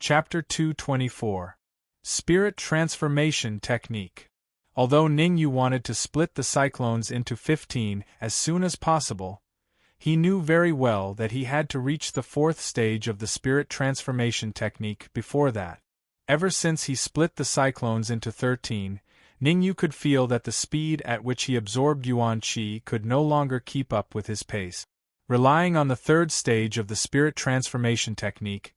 Chapter 224. Spirit Transformation Technique. Although Ningyu wanted to split the cyclones into 15 as soon as possible, he knew very well that he had to reach the fourth stage of the spirit transformation technique before that. Ever since he split the cyclones into 13, Ningyu could feel that the speed at which he absorbed Yuan Qi could no longer keep up with his pace. Relying on the third stage of the spirit transformation technique,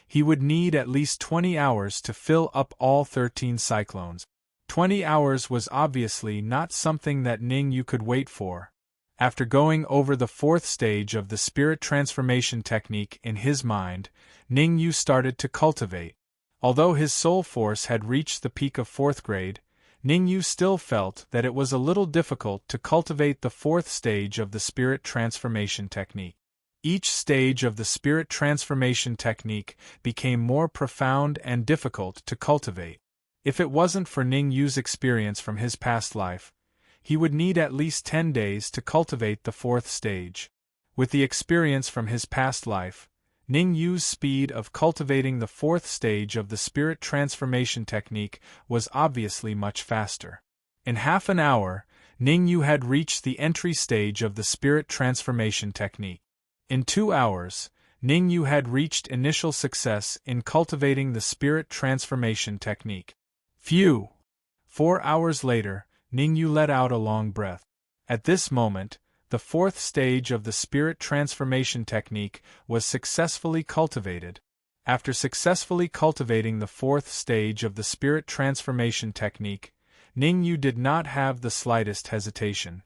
he would need at least 20 hours to fill up all 13 cyclones. 20 hours was obviously not something that Ningyu could wait for. After going over the fourth stage of the spirit transformation technique in his mind, Ningyu started to cultivate. Although his soul force had reached the peak of fourth grade, Ningyu still felt that it was a little difficult to cultivate the fourth stage of the spirit transformation technique. Each stage of the spirit transformation technique became more profound and difficult to cultivate. If it wasn't for Ningyu's experience from his past life, he would need at least 10 days to cultivate the fourth stage. With the experience from his past life, Ningyu's speed of cultivating the fourth stage of the spirit transformation technique was obviously much faster. In half an hour, Ningyu had reached the entry stage of the spirit transformation technique. In 2 hours, Ningyu had reached initial success in cultivating the spirit transformation technique. Phew! 4 hours later, Ningyu let out a long breath. At this moment, the fourth stage of the spirit transformation technique was successfully cultivated. After successfully cultivating the fourth stage of the spirit transformation technique, Ningyu did not have the slightest hesitation.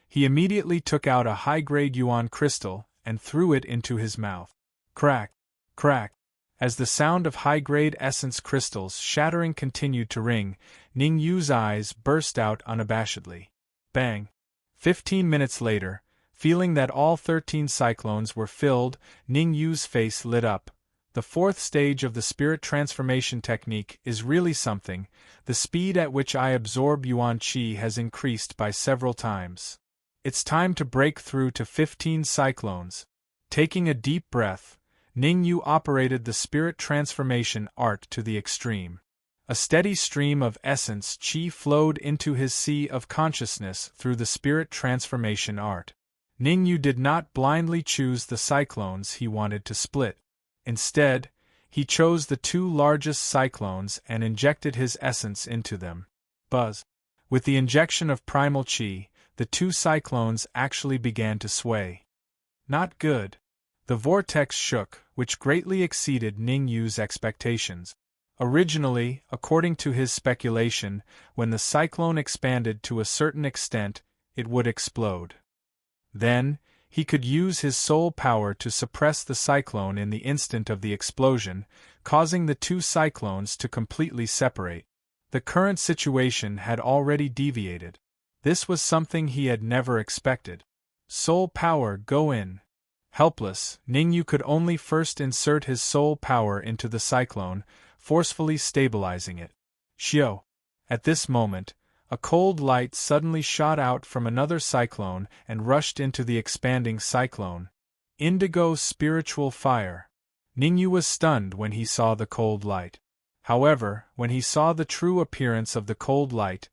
He immediately took out a high-grade yuan crystal and threw it into his mouth. Crack! Crack! As the sound of high-grade essence crystals shattering continued to ring, Ningyu's eyes burst out unabashedly. Bang! 15 minutes later, feeling that all 13 cyclones were filled, Ningyu's face lit up. The fourth stage of the spirit transformation technique is really something. The speed at which I absorb Yuan Qi has increased by several times. It's time to break through to 15 cyclones. Taking a deep breath, Ningyu operated the spirit transformation art to the extreme. A steady stream of essence qi flowed into his sea of consciousness through the spirit transformation art. Ningyu did not blindly choose the cyclones he wanted to split. Instead, he chose the 2 largest cyclones and injected his essence into them. Buzz! With the injection of primal qi, the 2 cyclones actually began to sway. Not good. The vortex shook, which greatly exceeded Ningyu's expectations. Originally, according to his speculation, when the cyclone expanded to a certain extent, it would explode. Then, he could use his soul power to suppress the cyclone in the instant of the explosion, causing the 2 cyclones to completely separate. The current situation had already deviated. This was something he had never expected. Soul power go in. Helpless, Ningyu could only first insert his soul power into the cyclone, forcefully stabilizing it. Shio! At this moment, a cold light suddenly shot out from another cyclone and rushed into the expanding cyclone. Indigo spiritual fire. Ningyu was stunned when he saw the cold light. However, when he saw the true appearance of the cold light,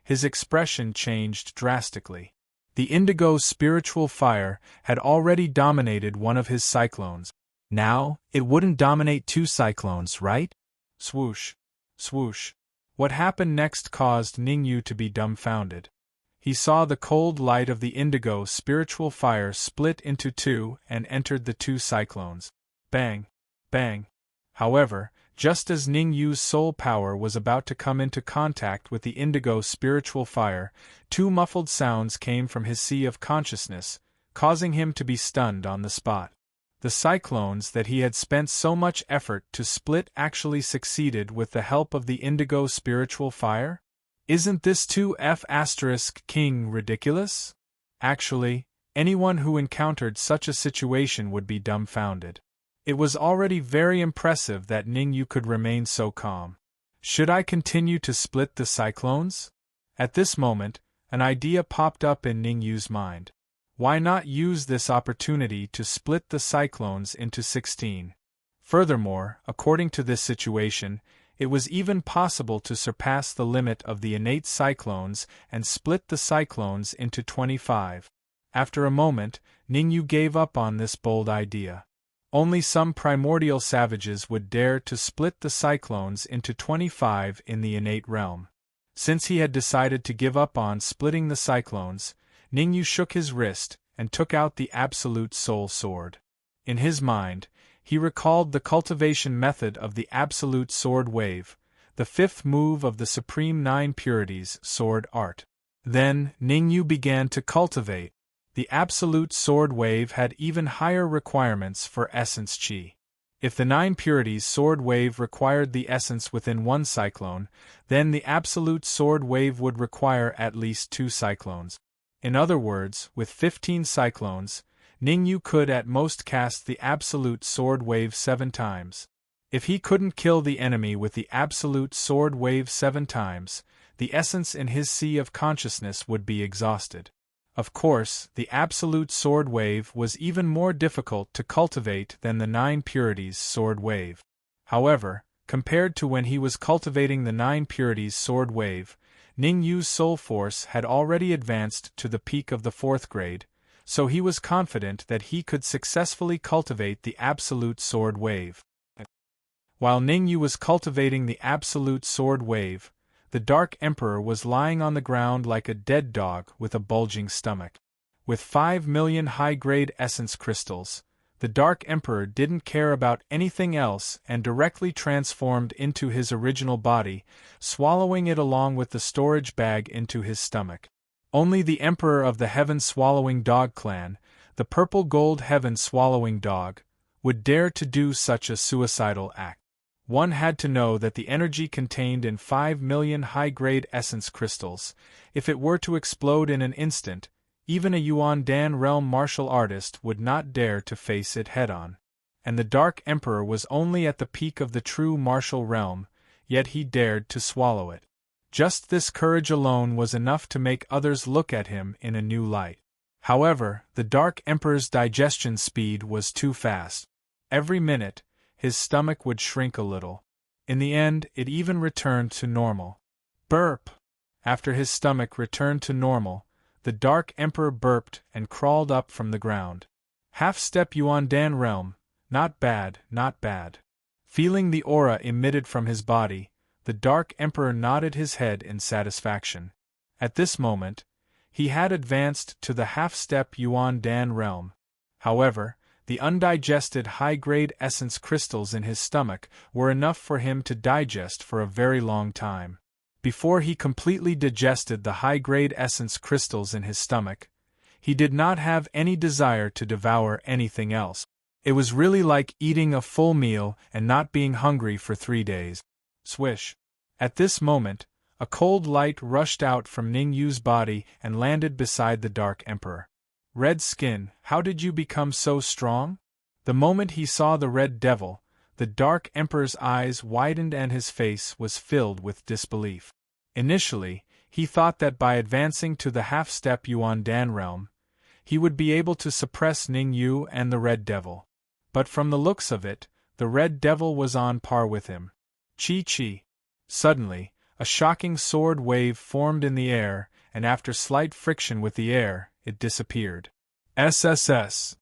his expression changed drastically. The indigo spiritual fire had already dominated one of his cyclones. Now, it wouldn't dominate 2 cyclones, right? Swoosh! Swoosh! What happened next caused Ningyu to be dumbfounded. He saw the cold light of the indigo spiritual fire split into 2 and entered the 2 cyclones. Bang! Bang! However, just as Ningyu's soul power was about to come into contact with the indigo spiritual fire, 2 muffled sounds came from his sea of consciousness, causing him to be stunned on the spot. The cyclones that he had spent so much effort to split actually succeeded with the help of the indigo spiritual fire? Isn't this 2F** king ridiculous? Actually, anyone who encountered such a situation would be dumbfounded. It was already very impressive that Ningyu could remain so calm. Should I continue to split the cyclones? At this moment, an idea popped up in Ningyu's mind. Why not use this opportunity to split the cyclones into 16? Furthermore, according to this situation, it was even possible to surpass the limit of the innate cyclones and split the cyclones into 25. After a moment, Ningyu gave up on this bold idea. Only some primordial savages would dare to split the cyclones into 25 in the innate realm. Since he had decided to give up on splitting the cyclones, Ningyu shook his wrist and took out the Absolute Soul Sword. In his mind, he recalled the cultivation method of the Absolute Sword Wave, the fifth move of the Supreme Nine Purities Sword Art. Then, Ningyu began to cultivate. The Absolute Sword Wave had even higher requirements for Essence Chi. If the Nine Purities Sword Wave required the essence within one cyclone, then the Absolute Sword Wave would require at least 2 cyclones. In other words, with 15 cyclones, Ningyu could at most cast the Absolute Sword Wave 7 times. If he couldn't kill the enemy with the Absolute Sword Wave 7 times, the essence in his sea of consciousness would be exhausted. Of course, the Absolute Sword Wave was even more difficult to cultivate than the Nine Purities Sword Wave. However, compared to when he was cultivating the Nine Purities Sword Wave, Ningyu's soul force had already advanced to the peak of the 4th grade, so he was confident that he could successfully cultivate the Absolute Sword Wave. While Ningyu was cultivating the Absolute Sword Wave, the Dark Emperor was lying on the ground like a dead dog with a bulging stomach. With 5 million high-grade essence crystals, the Dark Emperor didn't care about anything else and directly transformed into his original body, swallowing it along with the storage bag into his stomach. Only the Emperor of the Heaven-Swallowing Dog clan, the purple-gold Heaven-Swallowing Dog, would dare to do such a suicidal act. One had to know that the energy contained in 5 million high-grade essence crystals, if it were to explode in an instant, even a Yuan Dan realm martial artist would not dare to face it head-on. And the Dark Emperor was only at the peak of the true martial realm, yet he dared to swallow it. Just this courage alone was enough to make others look at him in a new light. However, the Dark Emperor's digestion speed was too fast. Every minute, his stomach would shrink a little. In the end, it even returned to normal. Burp! After his stomach returned to normal, the Dark Emperor burped and crawled up from the ground. Half-step Yuan Dan realm, not bad, not bad. Feeling the aura emitted from his body, the Dark Emperor nodded his head in satisfaction. At this moment, he had advanced to the half-step Yuan Dan realm. However, the undigested high-grade essence crystals in his stomach were enough for him to digest for a very long time. Before he completely digested the high-grade essence crystals in his stomach, he did not have any desire to devour anything else. It was really like eating a full meal and not being hungry for 3 days. Swish! At this moment, a cold light rushed out from Ningyu's body and landed beside the Dark Emperor. Red Skin, how did you become so strong? The moment he saw the Red Devil, the Dark Emperor's eyes widened and his face was filled with disbelief. Initially, he thought that by advancing to the half-step Yuan Dan realm, he would be able to suppress Ningyu and the Red Devil. But from the looks of it, the Red Devil was on par with him. Chi-chi! Suddenly, a shocking sword wave formed in the air, and after slight friction with the air, it disappeared. SSS!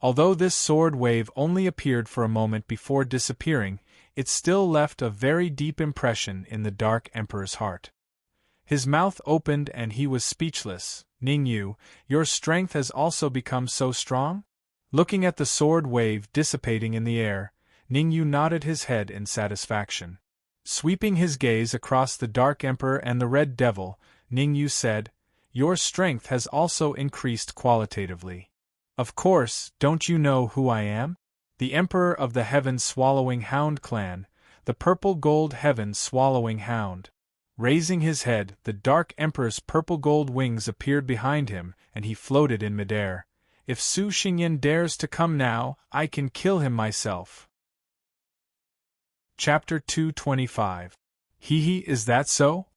Although this sword wave only appeared for a moment before disappearing, it still left a very deep impression in the Dark Emperor's heart. His mouth opened and he was speechless. Ningyu, your strength has also become so strong? Looking at the sword wave dissipating in the air, Ningyu nodded his head in satisfaction. Sweeping his gaze across the Dark Emperor and the Red Devil, Ningyu said, your strength has also increased qualitatively. Of course, don't you know who I am? The Emperor of the Heaven-Swallowing Hound clan, the purple-gold Heaven-Swallowing Hound. Raising his head, the Dark Emperor's purple-gold wings appeared behind him, and he floated in midair. If Su Xingyan dares to come now, I can kill him myself. Chapter 225. Hee, is that so?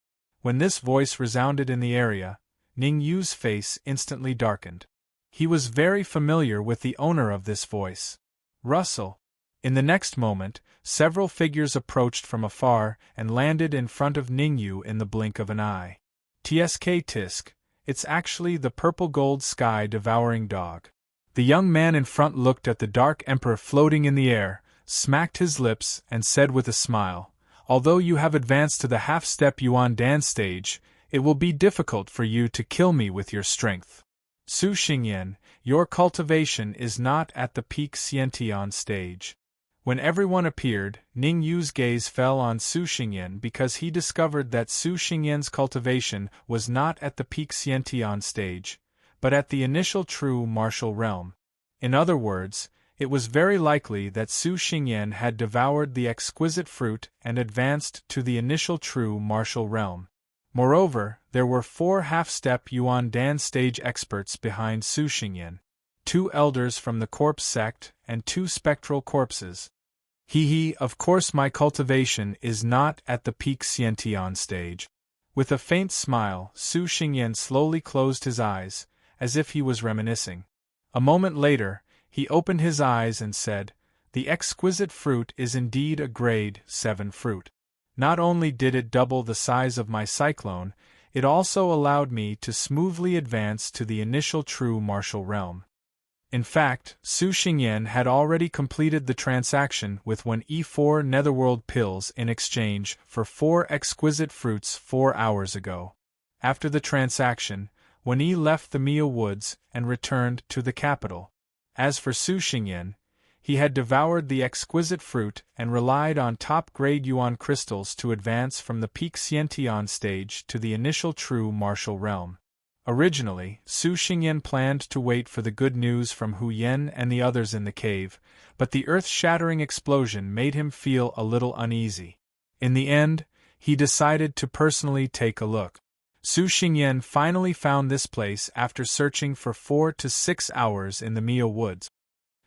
When this voice resounded in the area, Ningyu's face instantly darkened. He was very familiar with the owner of this voice. Russell. In the next moment, several figures approached from afar and landed in front of Ningyu in the blink of an eye. Tsk tisk, it's actually the purple-gold sky-devouring dog. The young man in front looked at the Dark Emperor floating in the air, smacked his lips, and said with a smile, "Although you have advanced to the half-step Yuan Dan stage, it will be difficult for you to kill me with your strength. Su Xingyan, your cultivation is not at the peak Xiantian stage." When everyone appeared, Ning Yu's gaze fell on Su Xingyan because he discovered that Su Xingyan's cultivation was not at the peak Xiantian stage, but at the initial true martial realm. In other words, it was very likely that Su Xingyan had devoured the exquisite fruit and advanced to the initial true martial realm. Moreover, there were 4 half-step Yuan Dan stage experts behind Su Xingyan. 2 elders from the corpse sect and 2 spectral corpses. Of course my cultivation is not at the peak Xiantian stage. With a faint smile, Su Xingyan slowly closed his eyes, as if he was reminiscing. A moment later, he opened his eyes and said, "The exquisite fruit is indeed a grade 7 fruit. Not only did it double the size of my cyclone, it also allowed me to smoothly advance to the initial true martial realm." In fact, Su Xingyan had already completed the transaction with 1 E4 netherworld pills in exchange for 4 exquisite fruits 4 hours ago. After the transaction, Wen Yi left the Mia Woods and returned to the capital. As for Su Xingyan, he had devoured the exquisite fruit and relied on top-grade Yuan crystals to advance from the peak Xiantian stage to the initial true martial realm. Originally, Su Xingyan planned to wait for the good news from Hu Yen and the others in the cave, but the earth-shattering explosion made him feel a little uneasy. In the end, he decided to personally take a look. Su Xingyan finally found this place after searching for 4 to 6 hours in the Mia Woods.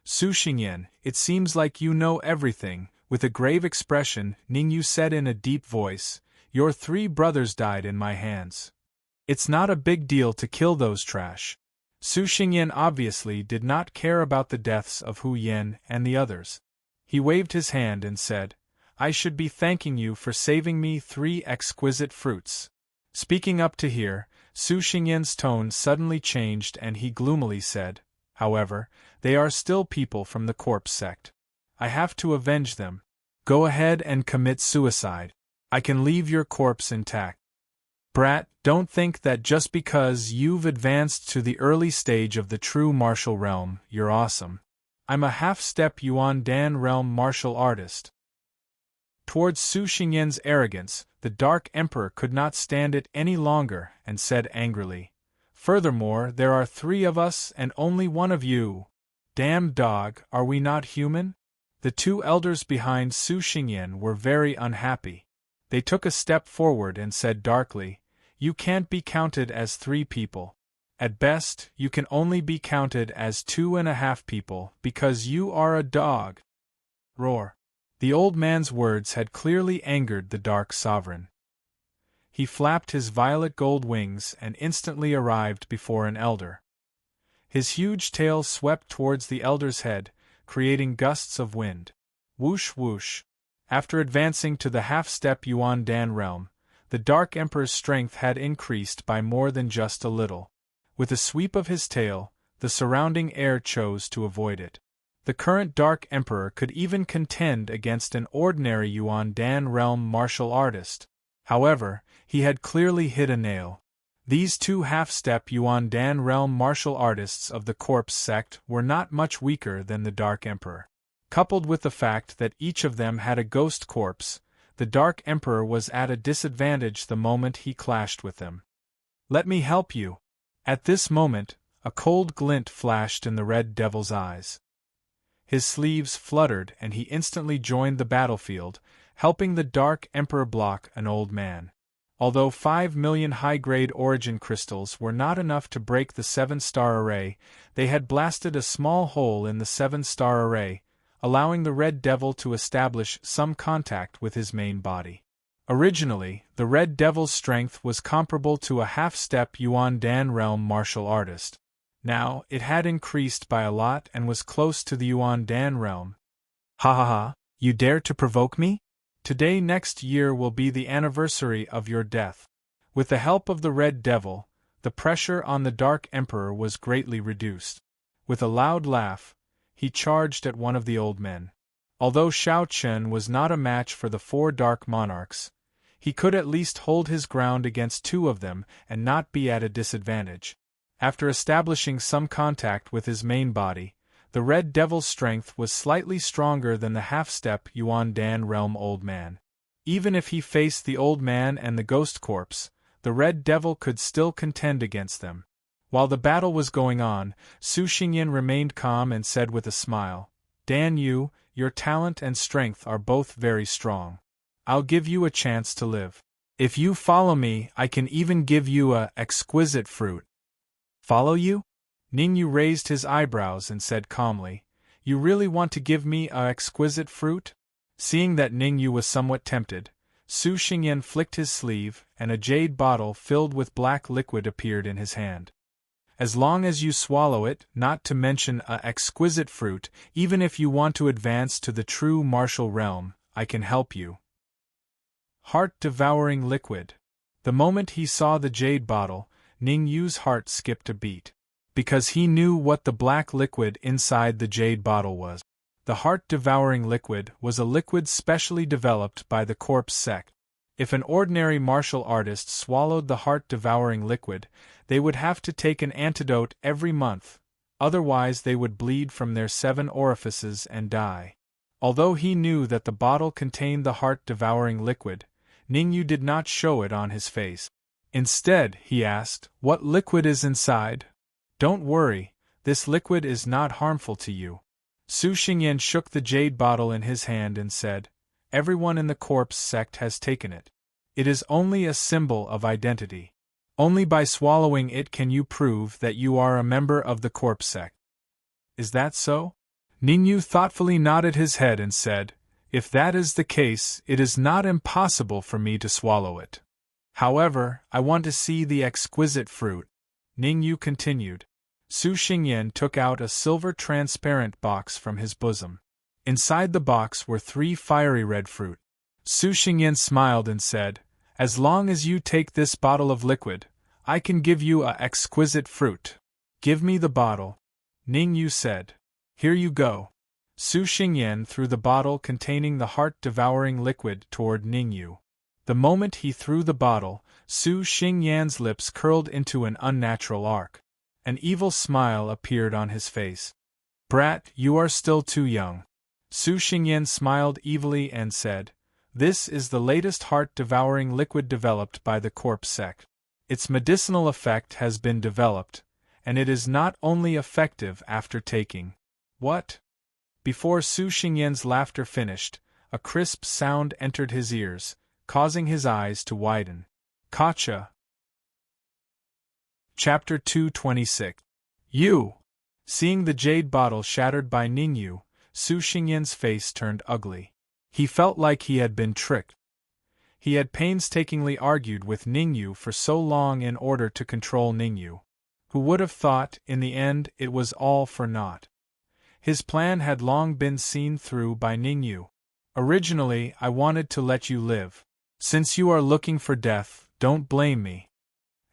"Su Xingyan, it seems like you know everything," with a grave expression, Ningyu said in a deep voice, "Your 3 brothers died in my hands. It's not a big deal to kill those trash." Su Xingyan obviously did not care about the deaths of Hu Yen and the others. He waved his hand and said, "I should be thanking you for saving me 3 exquisite fruits." Speaking up to here, Su Xingyan's tone suddenly changed and he gloomily said, "However, they are still people from the corpse sect. I have to avenge them. Go ahead and commit suicide. I can leave your corpse intact. Brat, don't think that just because you've advanced to the early stage of the true martial realm, you're awesome. I'm a half-step Yuan Dan realm martial artist." Towards Su Xingyan's arrogance, the Dark Emperor could not stand it any longer and said angrily, "Furthermore, there are 3 of us and only 1 of you. Damn dog, are we not human?" The 2 elders behind Su Xingyan were very unhappy. They took a step forward and said darkly, "You can't be counted as 3 people. At best, you can only be counted as 2.5 people because you are a dog." Roar. The old man's words had clearly angered the Dark Sovereign. He flapped his violet gold wings and instantly arrived before an elder. His huge tail swept towards the elder's head, creating gusts of wind. Whoosh whoosh. After advancing to the half-step Yuan Dan realm, the Dark Emperor's strength had increased by more than just a little. With a sweep of his tail, the surrounding air chose to avoid it. The current Dark Emperor could even contend against an ordinary Yuan Dan realm martial artist. However, he had clearly hit a nail. These 2 half-step Yuan Dan realm martial artists of the corpse sect were not much weaker than the Dark Emperor. Coupled with the fact that each of them had a ghost corpse, the Dark Emperor was at a disadvantage the moment he clashed with them. "Let me help you." At this moment, a cold glint flashed in the Red Devil's eyes. His sleeves fluttered and he instantly joined the battlefield, helping the Dark Emperor block an old man. Although 5 million high-grade origin crystals were not enough to break the 7-star array, they had blasted a small hole in the 7-star array, allowing the Red Devil to establish some contact with his main body. Originally, the Red Devil's strength was comparable to a half-step Yuan Dan realm martial artist. Now, it had increased by a lot and was close to the Yuan Dan realm. Ha ha ha, you dare to provoke me? Today next year will be the anniversary of your death. With the help of the Red Devil, the pressure on the Dark Emperor was greatly reduced. With a loud laugh, he charged at one of the old men. Although Xiao Chen was not a match for the 4 Dark Monarchs, he could at least hold his ground against 2 of them and not be at a disadvantage. After establishing some contact with his main body, the Red Devil's strength was slightly stronger than the half-step Yuan Dan realm old man. Even if he faced the old man and the ghost corpse, the Red Devil could still contend against them. While the battle was going on, Su Xingyan remained calm and said with a smile, Dan Yu, your talent and strength are both very strong. I'll give you a chance to live. If you follow me, I can even give you a exquisite fruit. Follow you? Ningyu raised his eyebrows and said calmly, You really want to give me a exquisite fruit? Seeing that Ningyu was somewhat tempted, Su Xingyan flicked his sleeve, and a jade bottle filled with black liquid appeared in his hand. As long as you swallow it, not to mention a exquisite fruit, even if you want to advance to the true martial realm, I can help you. Heart-devouring liquid. The moment he saw the jade bottle, Ningyu's heart skipped a beat. Because he knew what the black liquid inside the jade bottle was. The heart-devouring liquid was a liquid specially developed by the corpse sect. If an ordinary martial artist swallowed the heart-devouring liquid, they would have to take an antidote every month, otherwise they would bleed from their 7 orifices and die. Although he knew that the bottle contained the heart-devouring liquid, Ningyu did not show it on his face. Instead, he asked, What liquid is inside? Don't worry, this liquid is not harmful to you. Su Xingyan shook the jade bottle in his hand and said, Everyone in the corpse sect has taken it. It is only a symbol of identity. Only by swallowing it can you prove that you are a member of the corpse sect. Is that so? Ningyu thoughtfully nodded his head and said, If that is the case, it is not impossible for me to swallow it. However, I want to see the exquisite fruit. Ningyu continued. Su Xingyan took out a silver transparent box from his bosom. Inside the box were 3 fiery red fruit. Su Xingyan smiled and said, As long as you take this bottle of liquid, I can give you a exquisite fruit. Give me the bottle. Ningyu said. Here you go. Su Xingyan threw the bottle containing the heart-devouring liquid toward Ningyu. The moment he threw the bottle, Su Xingyan's lips curled into an unnatural arc. An evil smile appeared on his face. Brat, you are still too young. Su Xingyan smiled evilly and said, This is the latest heart-devouring liquid developed by the corpse sect. Its medicinal effect has been developed, and it is not only effective after taking. What? Before Su Xingyan's laughter finished, a crisp sound entered his ears, causing his eyes to widen. Gotcha! Chapter 226. You! Seeing the jade bottle shattered by Ningyu, Su Xingyan's face turned ugly. He felt like he had been tricked. He had painstakingly argued with Ningyu for so long in order to control Ningyu. Who would have thought, in the end, it was all for naught? His plan had long been seen through by Ningyu. Originally, I wanted to let you live. Since you are looking for death, don't blame me.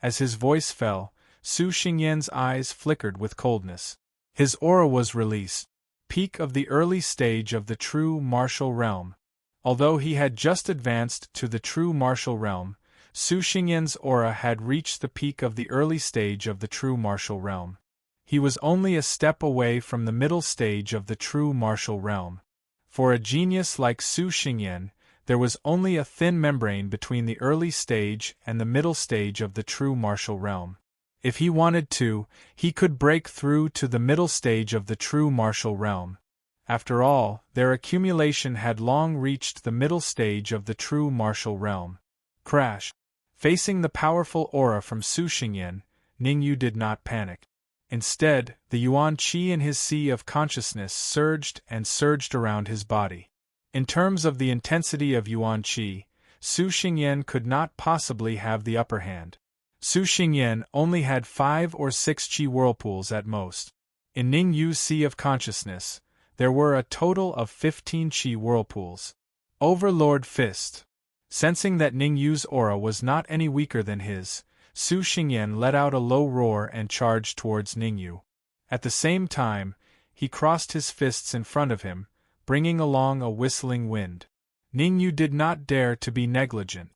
As his voice fell, Su Xingyan's eyes flickered with coldness. His aura was released. Peak of the early stage of the true martial realm. Although he had just advanced to the true martial realm, Su Xingyan's aura had reached the peak of the early stage of the true martial realm. He was only a step away from the middle stage of the true martial realm. For a genius like Su Xingyan, there was only a thin membrane between the early stage and the middle stage of the true martial realm. If he wanted to, he could break through to the middle stage of the true martial realm. After all, their accumulation had long reached the middle stage of the true martial realm. Crash! Facing the powerful aura from Su Xingyan, Ningyu did not panic. Instead, the Yuan Qi in his sea of consciousness surged and surged around his body. In terms of the intensity of Yuan Qi, Su Xingyan could not possibly have the upper hand. Su Xingyan only had 5 or 6 Qi whirlpools at most. In Ningyu's sea of consciousness, There were a total of 15 chi whirlpools. Overlord Fist. Sensing that Ningyu's aura was not any weaker than his, Su Xingyan let out a low roar and charged towards Ningyu. At the same time, he crossed his fists in front of him, bringing along a whistling wind. Ningyu did not dare to be negligent.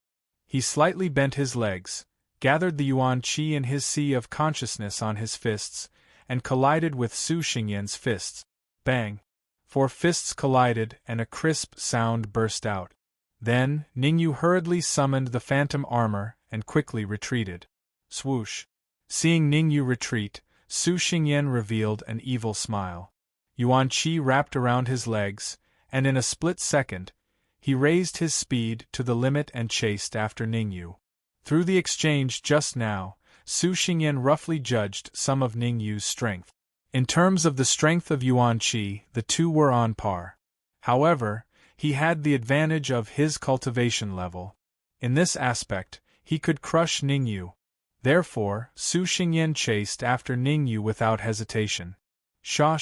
He slightly bent his legs, gathered the yuan qi in his sea of consciousness on his fists, and collided with Su Xingyan's fists. Bang! 4 fists collided and a crisp sound burst out. Then, Ningyu hurriedly summoned the phantom armor and quickly retreated. Swoosh! Seeing Ningyu retreat, Su Xingyan revealed an evil smile. Yuan qi wrapped around his legs, and in a split second, he raised his speed to the limit and chased after Ningyu. Through the exchange just now, Su Xingyan roughly judged some of Ningyu's strength. In terms of the strength of yuan qi, the two were on par. However, he had the advantage of his cultivation level. In this aspect, he could crush Ningyu. Therefore, Su Xingyan chased after Ningyu without hesitation. Sha.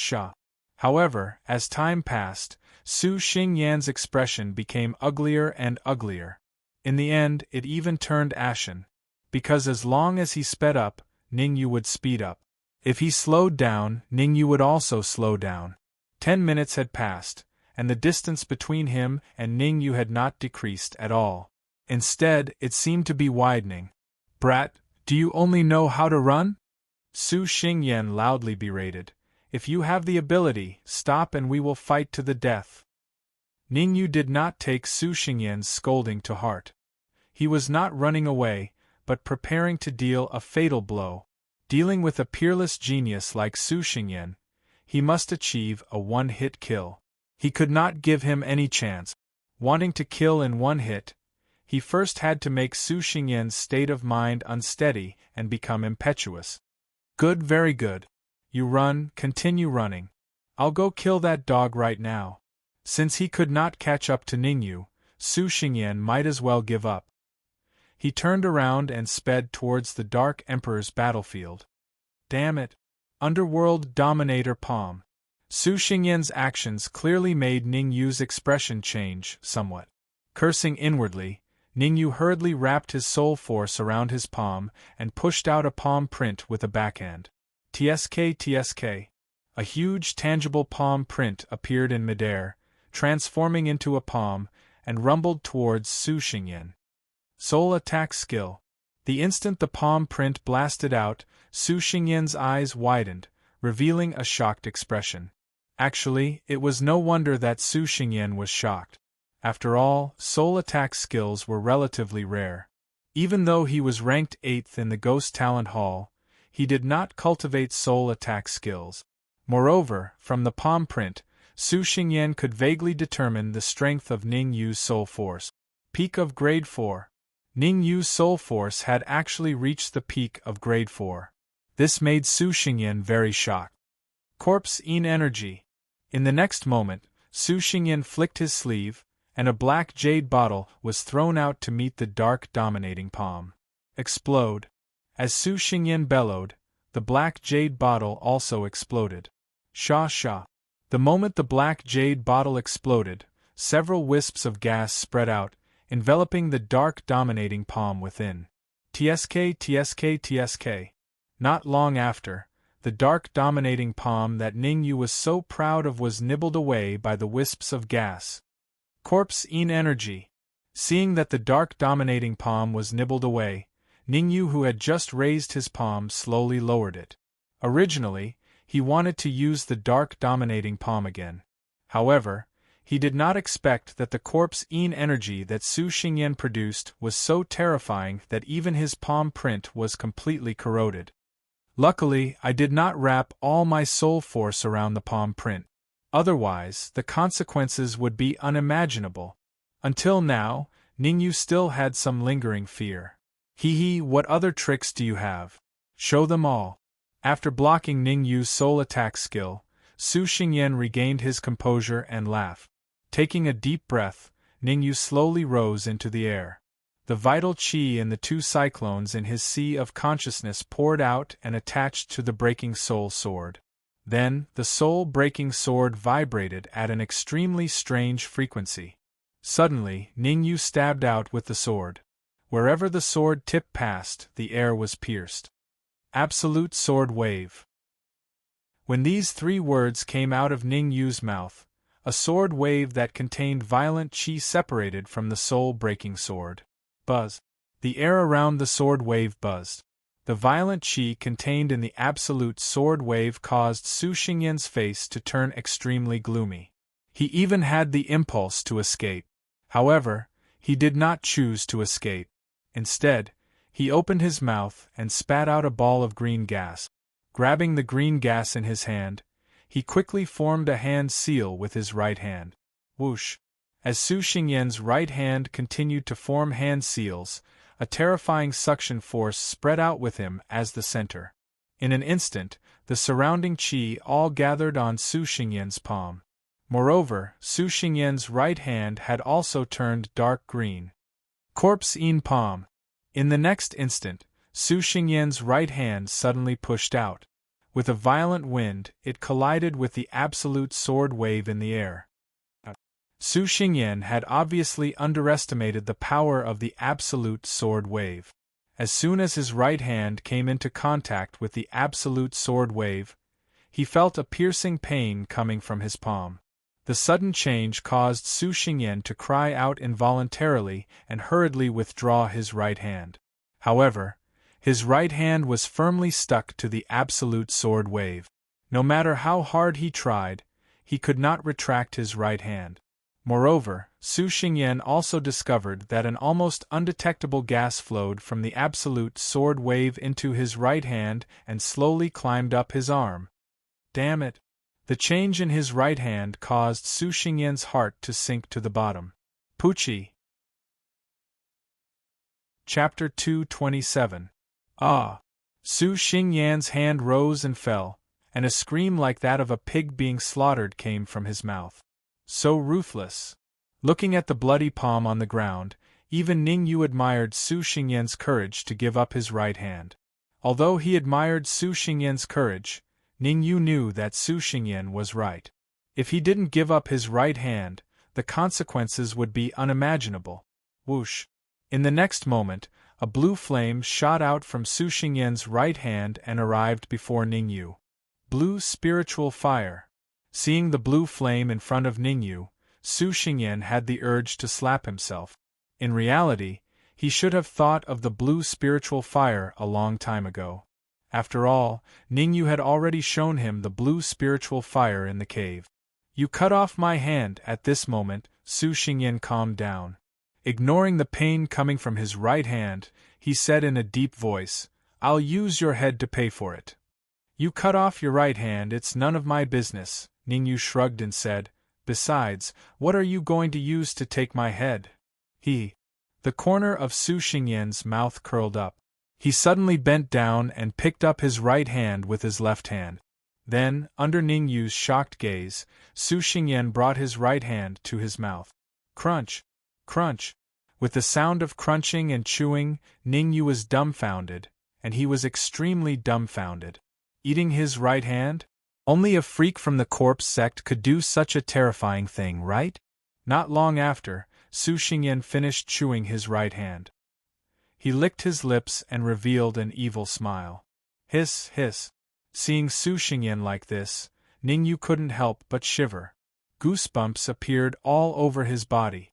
However, as time passed, Su Xingyan's expression became uglier and uglier. In the end, it even turned ashen. Because as long as he sped up, Ningyu would speed up. If he slowed down, Ningyu would also slow down. 10 minutes had passed, and the distance between him and Ningyu had not decreased at all. Instead, it seemed to be widening. Brat, do you only know how to run? Su Xingyan loudly berated. If you have the ability, stop and we will fight to the death. Ningyu did not take Su Xingyan's scolding to heart. He was not running away, but preparing to deal a fatal blow. Dealing with a peerless genius like Su Xingyan, he must achieve a one-hit kill. He could not give him any chance. Wanting to kill in one hit, he first had to make Su Xingyan's state of mind unsteady and become impetuous. Good, very good. You run, continue running. I'll go kill that dog right now. Since he could not catch up to Ningyu, Su Xingyan might as well give up. He turned around and sped towards the Dark Emperor's battlefield. Damn it! Underworld Dominator Palm. Su Xingyan's actions clearly made Ningyu's expression change somewhat. Cursing inwardly, Ningyu hurriedly wrapped his soul force around his palm and pushed out a palm print with a backhand. Tsk. A huge tangible palm print appeared in midair, transforming into a palm, and rumbled towards Su Xingyan. Soul attack skill. The instant the palm print blasted out, Su Xingyan's eyes widened, revealing a shocked expression. Actually, it was no wonder that Su Xingyan was shocked. After all, soul attack skills were relatively rare. Even though he was ranked 8th in the Ghost Talent Hall, he did not cultivate soul attack skills. Moreover, from the palm print, Su Xingyan could vaguely determine the strength of Ningyu's soul force. Peak of Grade 4. Ningyu's soul force had actually reached the peak of Grade 4. This made Su Xingyan very shocked. Corpse in energy. In the next moment, Su Xingyan flicked his sleeve, and a black jade bottle was thrown out to meet the dark dominating palm. Explode. As Su Xingyan bellowed, the black jade bottle also exploded. Sha. The moment the black jade bottle exploded, several wisps of gas spread out, enveloping the dark dominating palm within. Tsk. Not long after, the dark dominating palm that Ningyu was so proud of was nibbled away by the wisps of gas. Corpse in energy. Seeing that the dark dominating palm was nibbled away, Ningyu, who had just raised his palm, slowly lowered it. Originally, he wanted to use the dark dominating palm again. However, he did not expect that the corpse in energy that Su Xingyan produced was so terrifying that even his palm print was completely corroded. Luckily, I did not wrap all my soul force around the palm print. Otherwise, the consequences would be unimaginable. Until now, Ningyu still had some lingering fear. What other tricks do you have? Show them all. After blocking Ningyu's soul attack skill, Su Xingyan regained his composure and laughed. Taking a deep breath, Ningyu slowly rose into the air. The vital qi in the 2 cyclones in his sea of consciousness poured out and attached to the breaking soul sword. Then, the soul-breaking sword vibrated at an extremely strange frequency. Suddenly, Ningyu stabbed out with the sword. Wherever the sword tip passed, the air was pierced. Absolute sword wave. When these three words came out of Ningyu's mouth, a sword wave that contained violent chi separated from the soul-breaking sword. Buzz. The air around the sword wave buzzed. The violent chi contained in the absolute sword wave caused Su Xingyan's face to turn extremely gloomy. He even had the impulse to escape. However, he did not choose to escape. Instead, he opened his mouth and spat out a ball of green gas. Grabbing the green gas in his hand, he quickly formed a hand seal with his right hand. Whoosh! As Su Xingyan's right hand continued to form hand seals, a terrifying suction force spread out with him as the center. In an instant, the surrounding chi all gathered on Su Xingyan's palm. Moreover, Su Xingyan's right hand had also turned dark green. Corpse in palm. In the next instant, Su Xingyan's right hand suddenly pushed out. With a violent wind, it collided with the absolute sword wave in the air. Su Xingyan had obviously underestimated the power of the absolute sword wave. As soon as his right hand came into contact with the absolute sword wave, he felt a piercing pain coming from his palm. The sudden change caused Su Xingyan to cry out involuntarily and hurriedly withdraw his right hand. However, his right hand was firmly stuck to the absolute sword wave. No matter how hard he tried, he could not retract his right hand. Moreover, Su Xingyan also discovered that an almost undetectable gas flowed from the absolute sword wave into his right hand and slowly climbed up his arm. Damn it! The change in his right hand caused Su Xingyan's heart to sink to the bottom. Pucci. Chapter 227. Ah! Su Xingyan's hand rose and fell, and a scream like that of a pig being slaughtered came from his mouth. So ruthless! Looking at the bloody palm on the ground, even Ningyu admired Su Xingyan's courage to give up his right hand. Although he admired Su Xingyan's courage, Ningyu knew that Su Xingyan was right. If he didn't give up his right hand, the consequences would be unimaginable. Whoosh! In the next moment, a blue flame shot out from Su Xingyan's right hand and arrived before Ningyu. Blue spiritual fire. Seeing the blue flame in front of Ningyu, Su Xingyan had the urge to slap himself. In reality, he should have thought of the blue spiritual fire a long time ago. After all, Ningyu had already shown him the blue spiritual fire in the cave. You cut off my hand. At this moment, Su Xingyan calmed down. Ignoring the pain coming from his right hand, he said in a deep voice, "I'll use your head to pay for it." "You cut off your right hand, it's none of my business," Ningyu shrugged and said. "Besides, what are you going to use to take my head?" The corner of Su Xingyan's mouth curled up. He suddenly bent down and picked up his right hand with his left hand. Then, under Ningyu's shocked gaze, Su Xingyan brought his right hand to his mouth. Crunch! Crunch! With the sound of crunching and chewing, Ningyu was dumbfounded, and he was extremely dumbfounded. Eating his right hand? Only a freak from the corpse sect could do such a terrifying thing, right? Not long after, Su Xingyan finished chewing his right hand. He licked his lips and revealed an evil smile. Hiss, hiss. Seeing Su Xingyan like this, Ningyu couldn't help but shiver. Goosebumps appeared all over his body.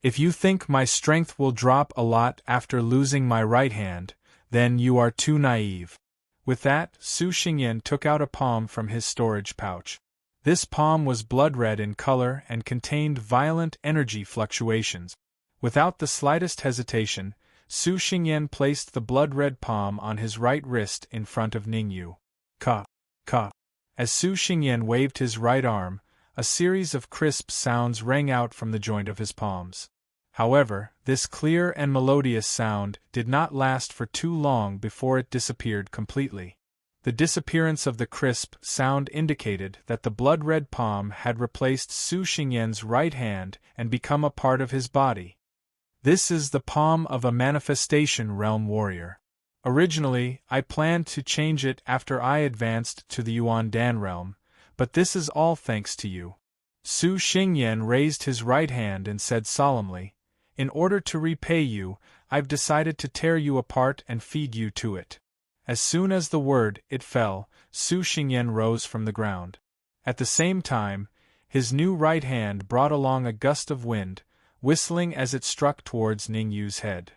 If you think my strength will drop a lot after losing my right hand, then you are too naive. With that, Su Xingyan took out a palm from his storage pouch. This palm was blood-red in color and contained violent energy fluctuations. Without the slightest hesitation, Su Xingyan placed the blood-red palm on his right wrist in front of Ningyu. Ka, ka. As Su Xingyan waved his right arm, a series of crisp sounds rang out from the joint of his palms. However, this clear and melodious sound did not last for too long before it disappeared completely. The disappearance of the crisp sound indicated that the blood-red palm had replaced Su Xingyan's right hand and become a part of his body. This is the palm of a manifestation realm warrior. Originally, I planned to change it after I advanced to the Yuan Dan realm, but this is all thanks to you. Su Xingyan raised his right hand and said solemnly, in order to repay you, I've decided to tear you apart and feed you to it. As soon as the word "it" fell, Su Xingyan rose from the ground. At the same time, his new right hand brought along a gust of wind, whistling as it struck towards Ningyu's head.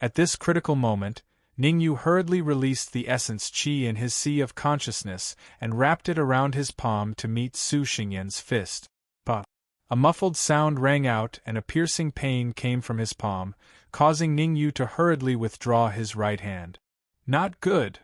At this critical moment, Ningyu hurriedly released the essence qi in his sea of consciousness and wrapped it around his palm to meet Su Xingyan's fist. Pa! A muffled sound rang out and a piercing pain came from his palm, causing Ningyu to hurriedly withdraw his right hand. Not good!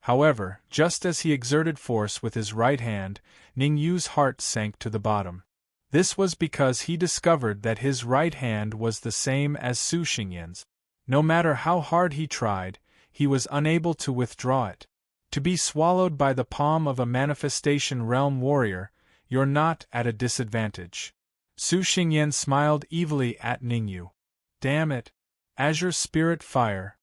However, just as he exerted force with his right hand, Ningyu's heart sank to the bottom. This was because he discovered that his right hand was the same as Su Xingyan's. No matter how hard he tried, he was unable to withdraw it. To be swallowed by the palm of a manifestation realm warrior, you're not at a disadvantage. Su Xingyan smiled evilly at Ningyu. Damn it! Azure Spirit Fire!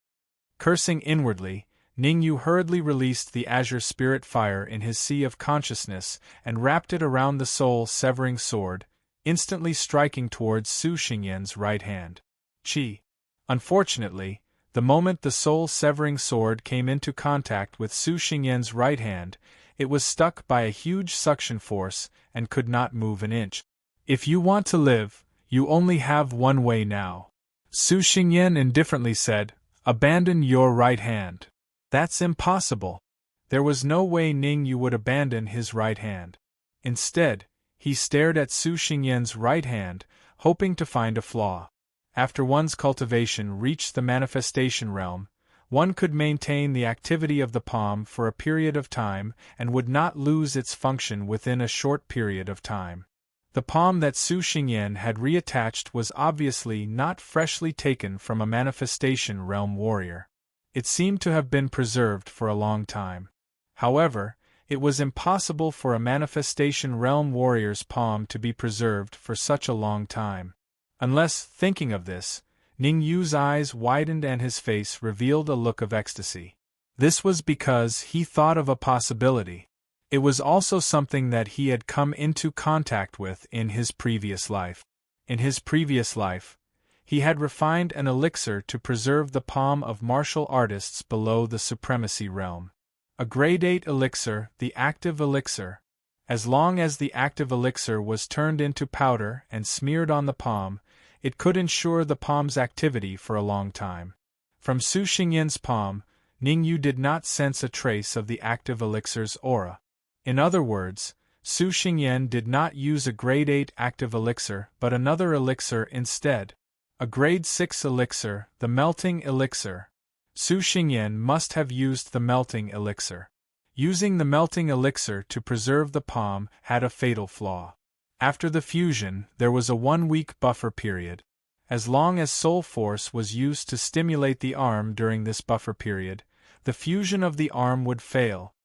Cursing inwardly, Ningyu hurriedly released the Azure Spirit Fire in his sea of consciousness and wrapped it around the soul-severing sword, instantly striking towards Su Xingyan's right hand. Qi. Unfortunately, the moment the soul-severing sword came into contact with Su Xingyan's right hand, it was stuck by a huge suction force and could not move an inch. If you want to live, you only have one way now. Su Xingyan indifferently said, abandon your right hand. That's impossible. There was no way Ningyu would abandon his right hand. Instead, he stared at Su Xingyan's right hand, hoping to find a flaw. After one's cultivation reached the manifestation realm, one could maintain the activity of the palm for a period of time and would not lose its function within a short period of time. The palm that Su Xingyan had reattached was obviously not freshly taken from a manifestation realm warrior. It seemed to have been preserved for a long time. However, it was impossible for a manifestation realm warrior's palm to be preserved for such a long time. Unless, thinking of this, Ningyu's eyes widened and his face revealed a look of ecstasy. This was because he thought of a possibility. It was also something that he had come into contact with in his previous life. In his previous life, he had refined an elixir to preserve the palm of martial artists below the supremacy realm. A grade 8 elixir, the active elixir. As long as the active elixir was turned into powder and smeared on the palm, it could ensure the palm's activity for a long time. From Su Xingyan's palm, Ningyu did not sense a trace of the active elixir's aura. In other words, Su Xingyan did not use a grade 8 active elixir but another elixir instead. A grade 6 elixir, the melting elixir. Su Xingyan must have used the melting elixir. Using the melting elixir to preserve the palm had a fatal flaw. After the fusion, there was a 1-week buffer period. As long as soul force was used to stimulate the arm during this buffer period, the fusion of the arm would fail.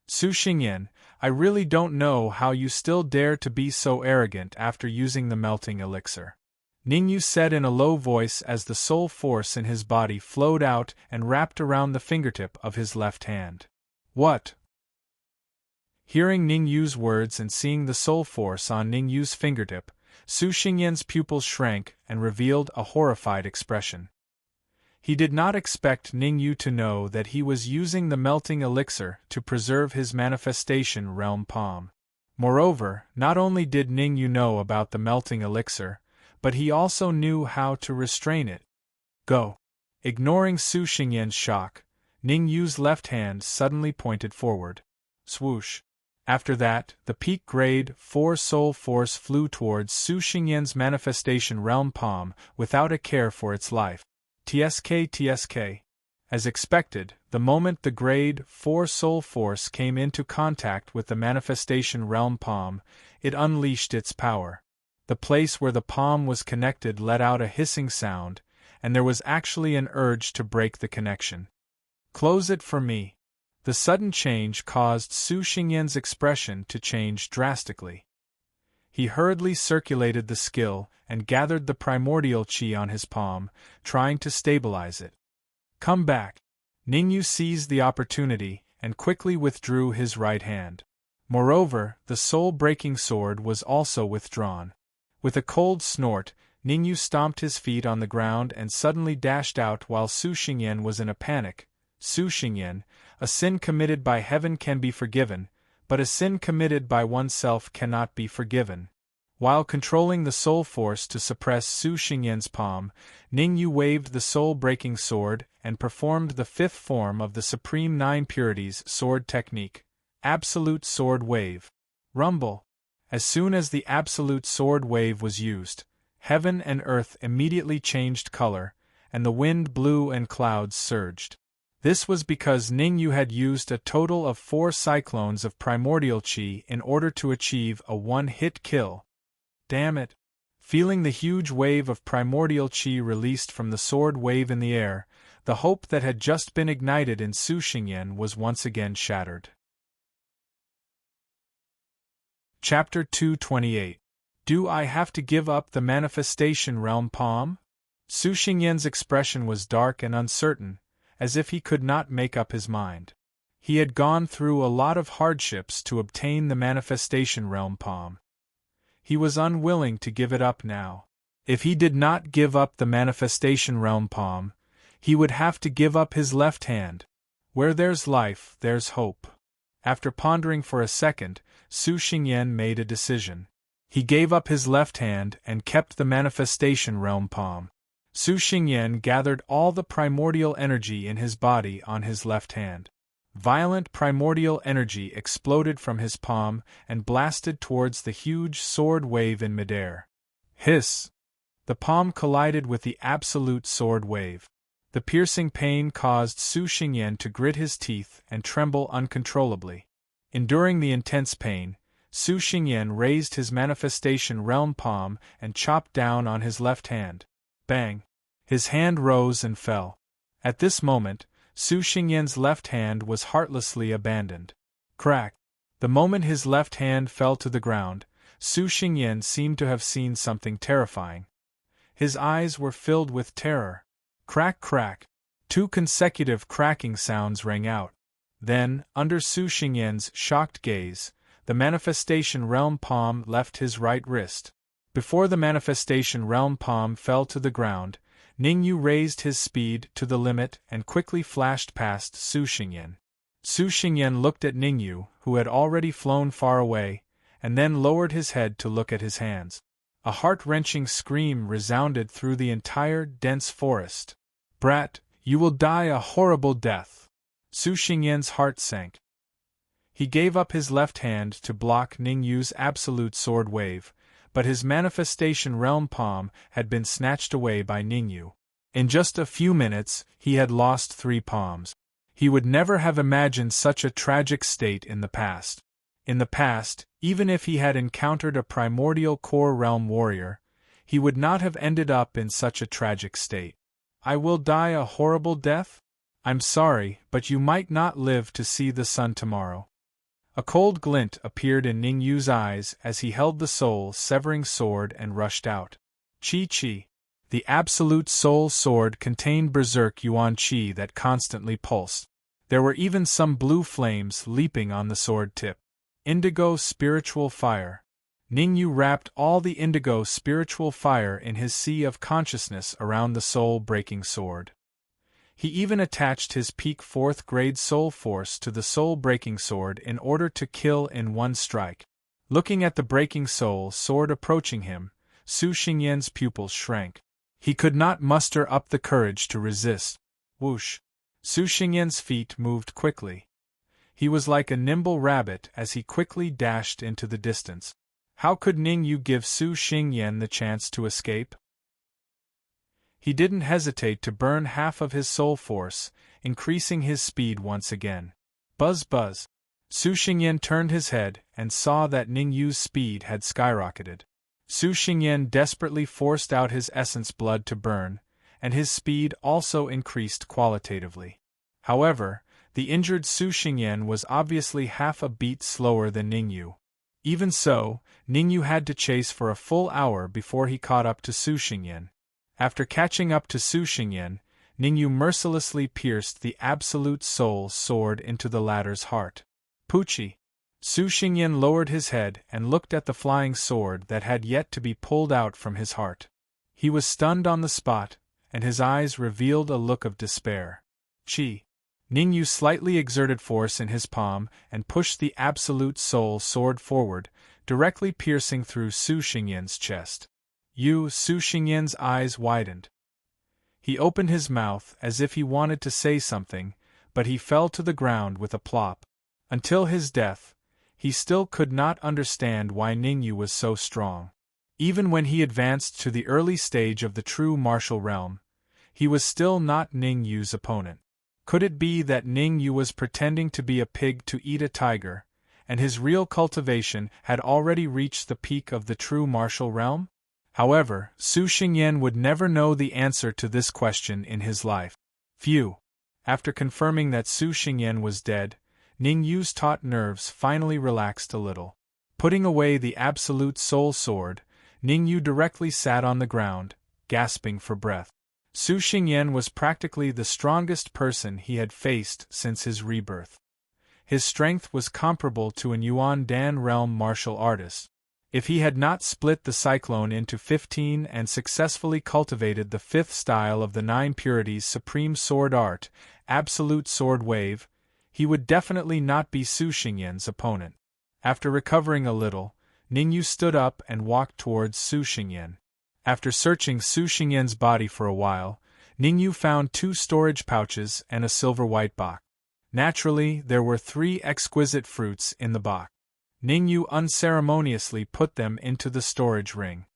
Su Xingyan, I really don't know how you still dare to be so arrogant after using the melting elixir. Ningyu said in a low voice as the soul force in his body flowed out and wrapped around the fingertip of his left hand. What? Hearing Ningyu's words and seeing the soul force on Ningyu's fingertip, Su Xingyan's pupils shrank and revealed a horrified expression. He did not expect Ningyu to know that he was using the melting elixir to preserve his manifestation realm palm. Moreover, not only did Ningyu know about the melting elixir, but he also knew how to restrain it. Go! Ignoring Su Xingyan's shock, Ningyu's left hand suddenly pointed forward. Swoosh! After that, the peak grade 4 soul force flew towards Su Xingyan's manifestation realm palm without a care for its life. TSK. As expected, the moment the grade 4 soul force came into contact with the manifestation realm palm, it unleashed its power. The place where the palm was connected let out a hissing sound, and there was actually an urge to break the connection. Close it for me. The sudden change caused Su Xingyan's expression to change drastically. He hurriedly circulated the skill and gathered the primordial qi on his palm, trying to stabilize it. Come back. Ningyu seized the opportunity and quickly withdrew his right hand. Moreover, the soul-breaking sword was also withdrawn. With a cold snort, Ningyu stomped his feet on the ground and suddenly dashed out while Su Xingyan was in a panic. Su Xingyan, a sin committed by heaven can be forgiven, but a sin committed by oneself cannot be forgiven. While controlling the soul force to suppress Su Xingyan's palm, Ningyu waved the soul-breaking sword and performed the fifth form of the Supreme Nine Purities sword technique, Absolute Sword Wave. Rumble. As soon as the Absolute Sword Wave was used, heaven and earth immediately changed color, and the wind blew and clouds surged. This was because Ningyu had used a total of 4 cyclones of primordial qi in order to achieve a one-hit kill. Damn it! Feeling the huge wave of primordial qi released from the sword wave in the air, the hope that had just been ignited in Su Xingyan was once again shattered. Chapter 228. Do I have to give up the manifestation realm palm? Su Xingyan's expression was dark and uncertain, as if he could not make up his mind. He had gone through a lot of hardships to obtain the manifestation realm palm. He was unwilling to give it up now. If he did not give up the manifestation realm palm, he would have to give up his left hand. Where there's life, there's hope. After pondering for a second, Su Xingyan made a decision. He gave up his left hand and kept the manifestation realm palm. Su Xingyan gathered all the primordial energy in his body on his left hand. Violent primordial energy exploded from his palm and blasted towards the huge sword wave in midair. Hiss! The palm collided with the absolute sword wave. The piercing pain caused Su Xingyan to grit his teeth and tremble uncontrollably. Enduring the intense pain, Su Xingyan raised his manifestation realm palm and chopped down on his left hand. Bang! His hand rose and fell. At this moment, Su Xingyan's left hand was heartlessly abandoned. Crack! The moment his left hand fell to the ground, Su Xingyan seemed to have seen something terrifying. His eyes were filled with terror. Crack, crack! 2 consecutive cracking sounds rang out. Then, under Su Xingyan's shocked gaze, the manifestation realm palm left his right wrist. Before the manifestation realm palm fell to the ground, Ningyu raised his speed to the limit and quickly flashed past Su Xingyan. Su Xingyan looked at Ningyu, who had already flown far away, and then lowered his head to look at his hands. A heart-wrenching scream resounded through the entire dense forest. Brat, you will die a horrible death! Su Xingyan's heart sank. He gave up his left hand to block Ningyu's absolute sword wave, but his manifestation realm palm had been snatched away by Ningyu. In just a few minutes, he had lost 3 palms. He would never have imagined such a tragic state in the past. In the past, even if he had encountered a primordial core realm warrior, he would not have ended up in such a tragic state. I will die a horrible death? I'm sorry, but you might not live to see the sun tomorrow. A cold glint appeared in Ningyu's eyes as he held the soul-severing sword and rushed out. Chi. The absolute soul sword contained berserk yuan qi that constantly pulsed. There were even some blue flames leaping on the sword tip. Indigo spiritual fire. Ningyu wrapped all the indigo spiritual fire in his sea of consciousness around the soul-breaking sword. He even attached his peak 4th grade soul force to the soul-breaking sword in order to kill in one strike. Looking at the breaking soul sword approaching him, Su Xingyan's pupils shrank. He could not muster up the courage to resist. Whoosh! Su Xingyan's feet moved quickly. He was like a nimble rabbit as he quickly dashed into the distance. How could Ningyu give Su Xingyan the chance to escape? He didn't hesitate to burn half of his soul force, increasing his speed once again. Buzz buzz. Su Xingyan turned his head and saw that Ningyu's speed had skyrocketed. Su Xingyan desperately forced out his essence blood to burn, and his speed also increased qualitatively. However, the injured Su Xingyan was obviously half a beat slower than Ningyu. Even so, Ningyu had to chase for a full hour before he caught up to Su Xingyan. After catching up to Su Xingyan, Ningyu mercilessly pierced the Absolute Soul sword into the latter's heart. Pucci! Su Xingyan lowered his head and looked at the flying sword that had yet to be pulled out from his heart. He was stunned on the spot, and his eyes revealed a look of despair. Chi! Ningyu slightly exerted force in his palm and pushed the Absolute Soul sword forward, directly piercing through Su Xingyan's chest. Su Xingyan's eyes widened. He opened his mouth as if he wanted to say something, but he fell to the ground with a plop. Until his death, he still could not understand why Ningyu was so strong. Even when he advanced to the early stage of the true martial realm, he was still not Ningyu's opponent. Could it be that Ningyu was pretending to be a pig to eat a tiger, and his real cultivation had already reached the peak of the true martial realm? However, Su Xingyan would never know the answer to this question in his life. Phew! After confirming that Su Xingyan was dead, Ningyu's taut nerves finally relaxed a little. Putting away the Absolute Soul sword, Ningyu directly sat on the ground, gasping for breath. Su Xingyan was practically the strongest person he had faced since his rebirth. His strength was comparable to an Yuan Dan realm martial artist. If he had not split the cyclone into 15 and successfully cultivated the fifth style of the Nine Purities Supreme Sword Art, Absolute Sword Wave, he would definitely not be Su Xingyan's opponent. After recovering a little, Ningyu stood up and walked towards Su Xingyan. After searching Su Xingyan's body for a while, Ningyu found 2 storage pouches and a silver white box. Naturally, there were 3 exquisite fruits in the box. Ningyu unceremoniously put them into the storage ring.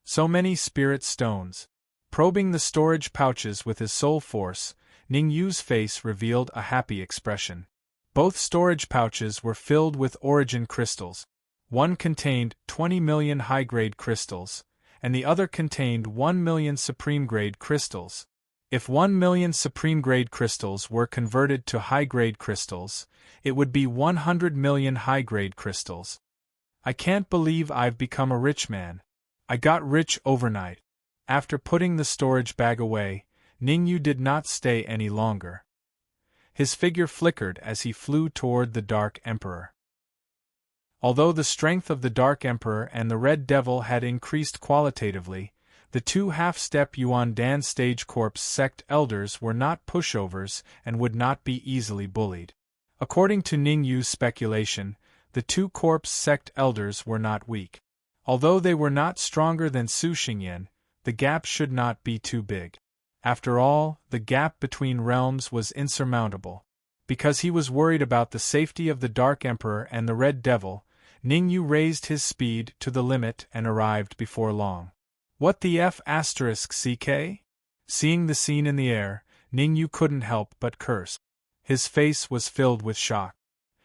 So many spirit stones. Probing the storage pouches with his soul force, Ningyu's face revealed a happy expression. Both storage pouches were filled with origin crystals. One contained 20 million high-grade crystals, and the other contained 1 million supreme-grade crystals. If 1 million supreme-grade crystals were converted to high-grade crystals, it would be 100 million high-grade crystals. I can't believe I've become a rich man. I got rich overnight. After putting the storage bag away, Ningyu did not stay any longer. His figure flickered as he flew toward the Dark Emperor. Although the strength of the Dark Emperor and the Red Devil had increased qualitatively, the 2 half-step Yuan Dan Stage Corps sect elders were not pushovers and would not be easily bullied. According to Ningyu's speculation, the 2 corps sect elders were not weak. Although they were not stronger than Su Xingyan, the gap should not be too big. After all, the gap between realms was insurmountable. Because he was worried about the safety of the Dark Emperor and the Red Devil, Ningyu raised his speed to the limit and arrived before long. What the F***ck? Seeing the scene in the air, Ningyu couldn't help but curse. His face was filled with shock.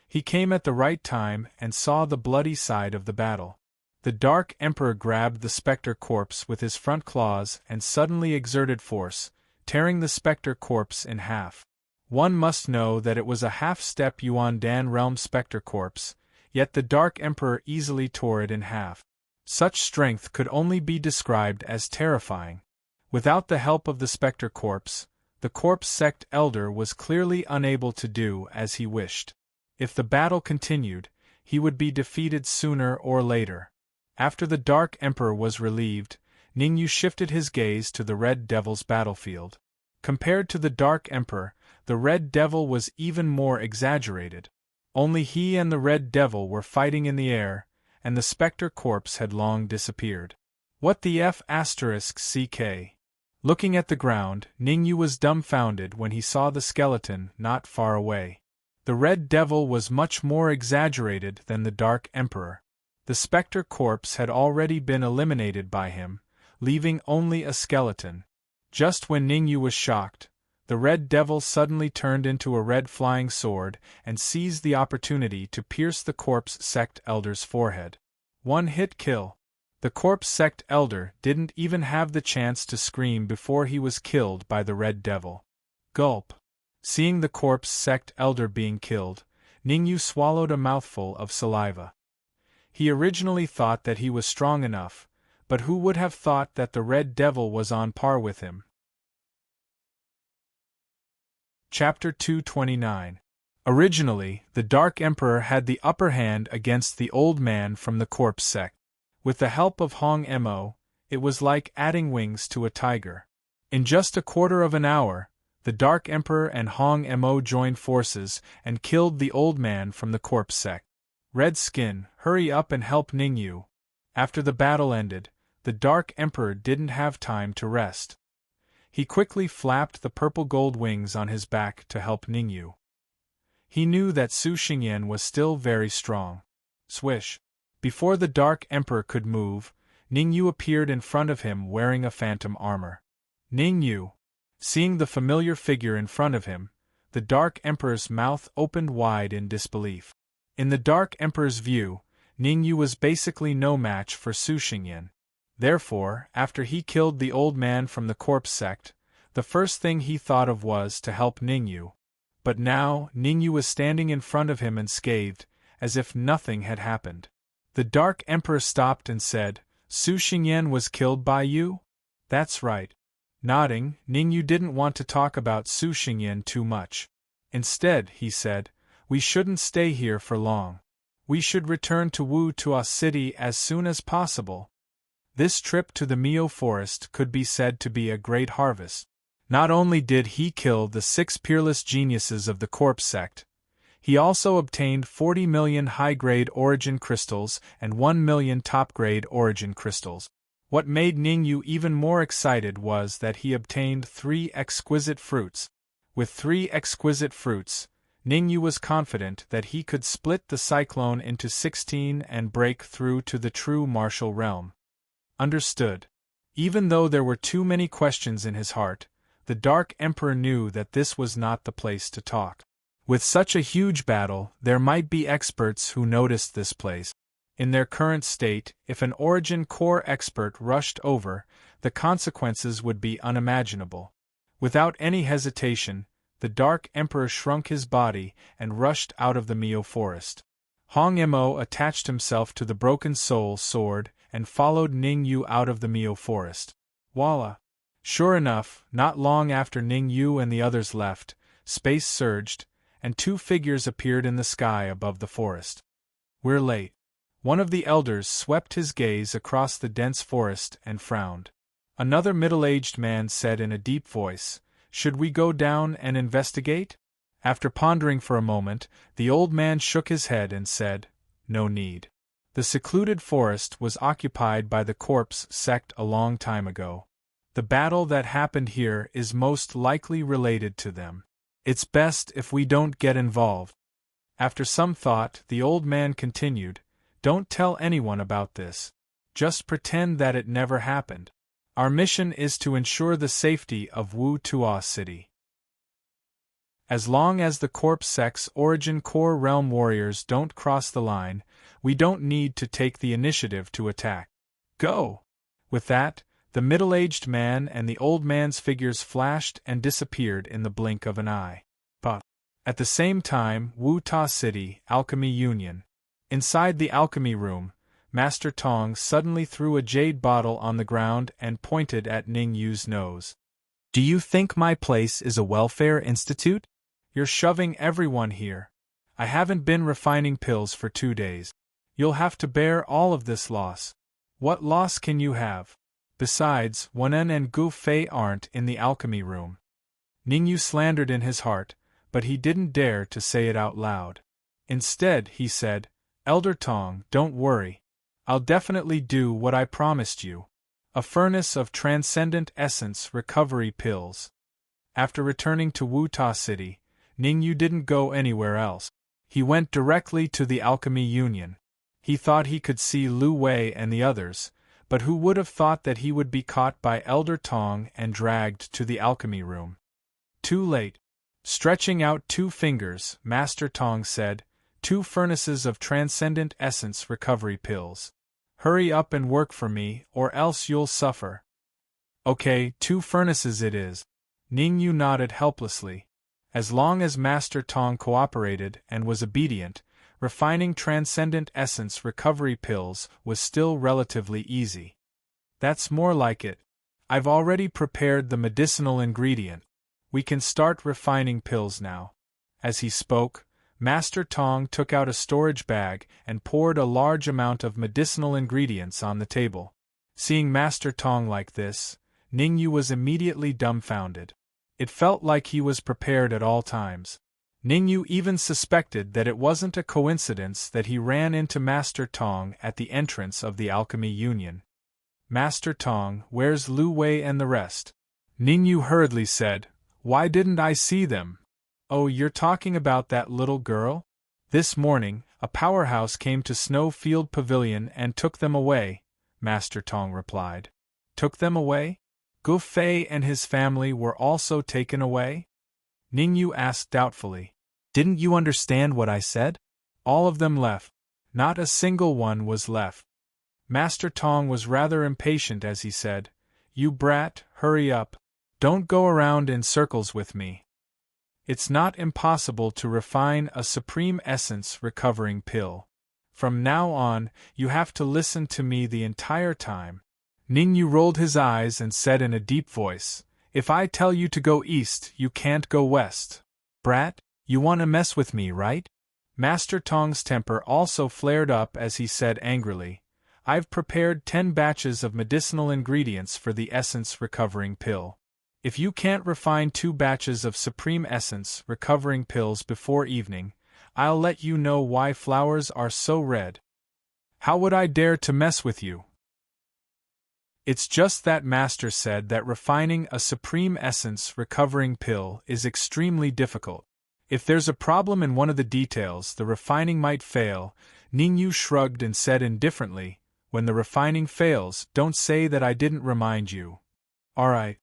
He came at the right time and saw the bloody side of the battle. The Dark Emperor grabbed the Spectre Corpse with his front claws and suddenly exerted force, tearing the Spectre Corpse in half. One must know that it was a half-step Yuan Dan realm Spectre Corpse, yet the Dark Emperor easily tore it in half. Such strength could only be described as terrifying. Without the help of the Spectre Corpse, the Corpse Sect Elder was clearly unable to do as he wished. If the battle continued, he would be defeated sooner or later. After the Dark Emperor was relieved, Ningyu shifted his gaze to the Red Devil's battlefield. Compared to the Dark Emperor, the Red Devil was even more exaggerated. Only he and the Red Devil were fighting in the air, and the Spectre Corpse had long disappeared. What the F***ck? Looking at the ground, Ningyu was dumbfounded when he saw the skeleton not far away. The Red Devil was much more exaggerated than the Dark Emperor. The Spectre Corpse had already been eliminated by him, leaving only a skeleton. Just when Ningyu was shocked, the Red Devil suddenly turned into a red flying sword and seized the opportunity to pierce the Corpse Sect Elder's forehead. One-hit kill. The Corpse Sect Elder didn't even have the chance to scream before he was killed by the Red Devil. Gulp. Seeing the Corpse Sect Elder being killed, Ningyu swallowed a mouthful of saliva. He originally thought that he was strong enough, but who would have thought that the Red Devil was on par with him? Chapter 229. Originally, the Dark Emperor had the upper hand against the old man from the corpse sect. With the help of Hong Mo, it was like adding wings to a tiger. In just a quarter of an hour, the Dark Emperor and Hong Mo joined forces and killed the old man from the corpse sect. Red Skin, hurry up and help Ningyu. After the battle ended, the Dark Emperor didn't have time to rest. He quickly flapped the purple gold wings on his back to help Ningyu. He knew that Su Xingyan was still very strong. Swish! Before the Dark Emperor could move, Ningyu appeared in front of him wearing a phantom armor. Ningyu! Seeing the familiar figure in front of him, the Dark Emperor's mouth opened wide in disbelief. In the Dark Emperor's view, Ningyu was basically no match for Su Xingyan. Therefore, after he killed the old man from the corpse sect, the first thing he thought of was to help Ningyu. But now, Ningyu was standing in front of him unscathed, as if nothing had happened. The Dark Emperor stopped and said, Su Xingyan was killed by you? That's right. Nodding, Ningyu didn't want to talk about Su Xingyan too much. Instead, he said, we shouldn't stay here for long. We should return to Wu Tua City as soon as possible. This trip to the Mio Forest could be said to be a great harvest. Not only did he kill the 6 peerless geniuses of the corpse sect, he also obtained 40 million high-grade origin crystals and 1 million top-grade origin crystals. What made Ningyu even more excited was that he obtained 3 exquisite fruits. With 3 exquisite fruits, Ningyu was confident that he could split the cyclone into 16 and break through to the true martial realm. Understood. Even though there were too many questions in his heart, the Dark Emperor knew that this was not the place to talk. With such a huge battle, there might be experts who noticed this place. In their current state, if an Origin Core expert rushed over, the consequences would be unimaginable. Without any hesitation, the Dark Emperor shrunk his body and rushed out of the Mio Forest. Hong Mo attached himself to the Broken Soul sword and followed Ningyu out of the Mio Forest. Voila! Sure enough, not long after Ningyu and the others left, space surged, and 2 figures appeared in the sky above the forest. We're late. One of the elders swept his gaze across the dense forest and frowned. Another middle-aged man said in a deep voice, should we go down and investigate? After pondering for a moment, the old man shook his head and said, no need. The secluded forest was occupied by the corpse sect a long time ago. The battle that happened here is most likely related to them. It's best if we don't get involved. After some thought, the old man continued, don't tell anyone about this. Just pretend that it never happened. Our mission is to ensure the safety of Wu Tua City. As long as the corpse sect's Origin Core realm warriors don't cross the line, we don't need to take the initiative to attack. Go! With that, the middle-aged man and the old man's figures flashed and disappeared in the blink of an eye. But at the same time, Wu Ta City, Alchemy Union. Inside the alchemy room, Master Tong suddenly threw a jade bottle on the ground and pointed at Ningyu's nose. Do you think my place is a welfare institute? You're shoving everyone here. I haven't been refining pills for 2 days. You'll have to bear all of this loss. What loss can you have? Besides, Wanen and Gu Fei aren't in the alchemy room. Ningyu slandered in his heart, but he didn't dare to say it out loud. Instead, he said, Elder Tong, don't worry. I'll definitely do what I promised you. A furnace of transcendent essence recovery pills. After returning to Wu Ta City, Ningyu didn't go anywhere else. He went directly to the Alchemy Union. He thought he could see Lu Wei and the others, but who would have thought that he would be caught by Elder Tong and dragged to the alchemy room? Too late. Stretching out 2 fingers, Master Tong said, 2 furnaces of transcendent essence recovery pills. Hurry up and work for me, or else you'll suffer. Okay, 2 furnaces it is. Ningyu nodded helplessly. As long as Master Tong cooperated and was obedient, refining transcendent essence recovery pills was still relatively easy. That's more like it. I've already prepared the medicinal ingredient. We can start refining pills now. As he spoke, Master Tong took out a storage bag and poured a large amount of medicinal ingredients on the table. Seeing Master Tong like this, Ningyu was immediately dumbfounded. It felt like he was prepared at all times. Ningyu even suspected that it wasn't a coincidence that he ran into Master Tong at the entrance of the Alchemy Union. Master Tong, where's Lu Wei and the rest? Ningyu hurriedly said, Why didn't I see them? Oh, you're talking about that little girl? This morning, a powerhouse came to Snowfield Pavilion and took them away, Master Tong replied. Took them away? Gu Fei and his family were also taken away? Ningyu asked doubtfully. Didn't you understand what I said? All of them left. Not a single one was left. Master Tong was rather impatient as he said, You brat, hurry up. Don't go around in circles with me. It's not impossible to refine a Supreme Essence recovering pill. From now on, you have to listen to me the entire time. Ningyu rolled his eyes and said in a deep voice, If I tell you to go east, you can't go west. Brat, you want to mess with me, right? Master Tong's temper also flared up as he said angrily, I've prepared 10 batches of medicinal ingredients for the essence recovering pill. If you can't refine 2 batches of Supreme Essence recovering pills before evening, I'll let you know why flowers are so red. How would I dare to mess with you? It's just that Master said that refining a Supreme Essence recovering pill is extremely difficult. If there's a problem in one of the details, the refining might fail. Ningyu shrugged and said indifferently, When the refining fails, don't say that I didn't remind you. Alright.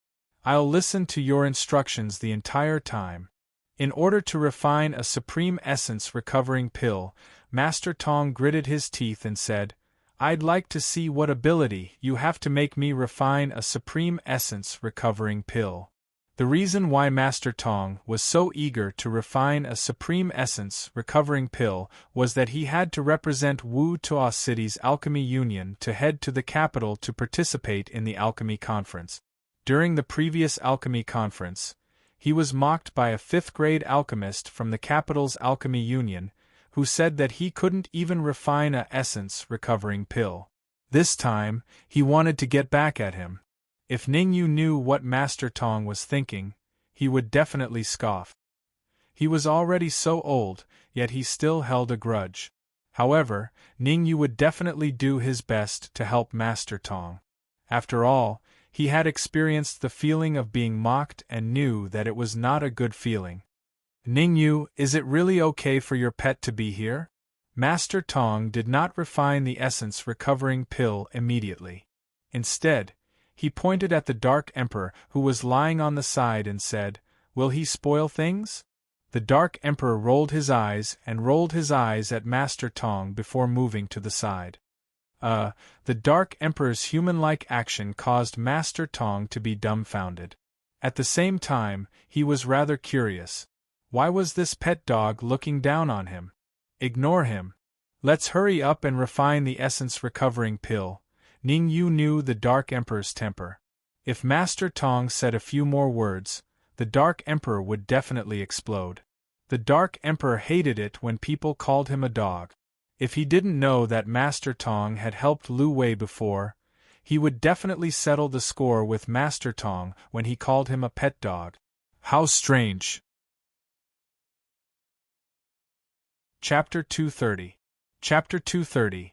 I'll listen to your instructions the entire time. In order to refine a Supreme Essence recovering pill, Master Tong gritted his teeth and said, I'd like to see what ability you have to make me refine a Supreme Essence recovering pill. The reason why Master Tong was so eager to refine a Supreme Essence recovering pill was that he had to represent Wu Tuo City's Alchemy Union to head to the capital to participate in the Alchemy Conference. During the previous Alchemy Conference, he was mocked by a 5th-grade alchemist from the capital's Alchemy Union, who said that he couldn't even refine a essence recovering pill. This time, he wanted to get back at him. If Ningyu knew what Master Tong was thinking, he would definitely scoff. He was already so old, yet he still held a grudge. However, Ningyu would definitely do his best to help Master Tong. After all, he had experienced the feeling of being mocked and knew that it was not a good feeling. Ningyu, is it really okay for your pet to be here? Master Tong did not refine the essence recovering pill immediately. Instead, he pointed at the Dark Emperor who was lying on the side and said, Will he spoil things? The Dark Emperor rolled his eyes at Master Tong before moving to the side. The Dark Emperor's human-like action caused Master Tong to be dumbfounded. At the same time, he was rather curious. Why was this pet dog looking down on him? Ignore him. Let's hurry up and refine the essence recovering pill. Ningyu knew the Dark Emperor's temper. If Master Tong said a few more words, the Dark Emperor would definitely explode. The Dark Emperor hated it when people called him a dog. If he didn't know that Master Tong had helped Lu Wei before, he would definitely settle the score with Master Tong when he called him a pet dog. How strange. Chapter 230. Chapter 230.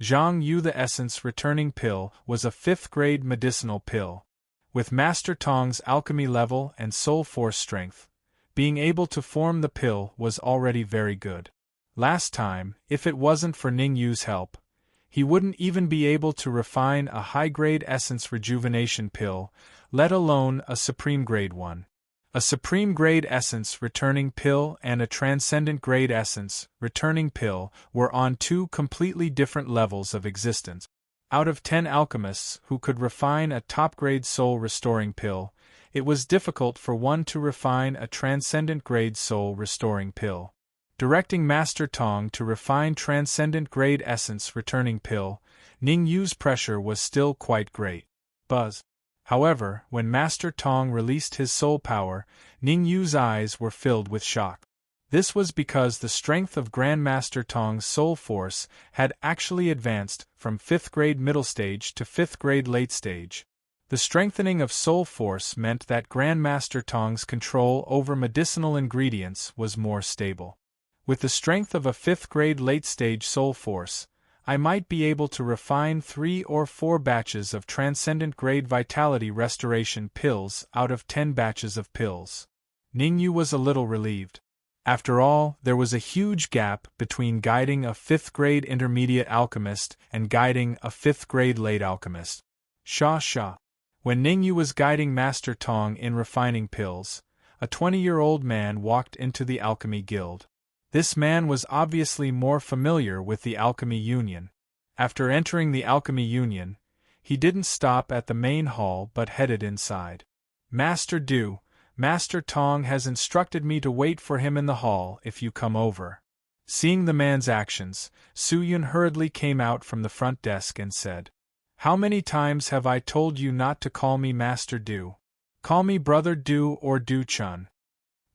Zhang Yu. The essence returning pill was a 5th-grade medicinal pill. With Master Tong's alchemy level and soul force strength, being able to form the pill was already very good. Last time, if it wasn't for Ningyu's help, he wouldn't even be able to refine a high-grade essence rejuvenation pill, let alone a supreme-grade one. A supreme-grade essence returning pill and a transcendent-grade essence returning pill were on 2 completely different levels of existence. Out of 10 alchemists who could refine a top-grade soul-restoring pill, it was difficult for one to refine a transcendent-grade soul-restoring pill. Directing Master Tong to refine transcendent-grade essence returning pill, Ningyu's pressure was still quite great. Buzz. However, when Master Tong released his soul power, Ning Yu's eyes were filled with shock. This was because the strength of Grandmaster Tong's soul force had actually advanced from 5th grade middle stage to 5th grade late stage. The strengthening of soul force meant that Grandmaster Tong's control over medicinal ingredients was more stable. With the strength of a 5th grade late stage soul force, I might be able to refine 3 or 4 batches of transcendent grade vitality restoration pills out of 10 batches of pills. Ning Yu was a little relieved. After all, there was a huge gap between guiding a 5th grade intermediate alchemist and guiding a 5th grade late alchemist. Sha. When Ning Yu was guiding Master Tong in refining pills, a 20-year-old man walked into the Alchemy Guild. This man was obviously more familiar with the Alchemy Union. After entering the Alchemy Union, he didn't stop at the main hall but headed inside. Master Du, Master Tong has instructed me to wait for him in the hall if you come over. Seeing the man's actions, Su Yun hurriedly came out from the front desk and said, "How many times have I told you not to call me Master Du? Call me Brother Du or Du Chun."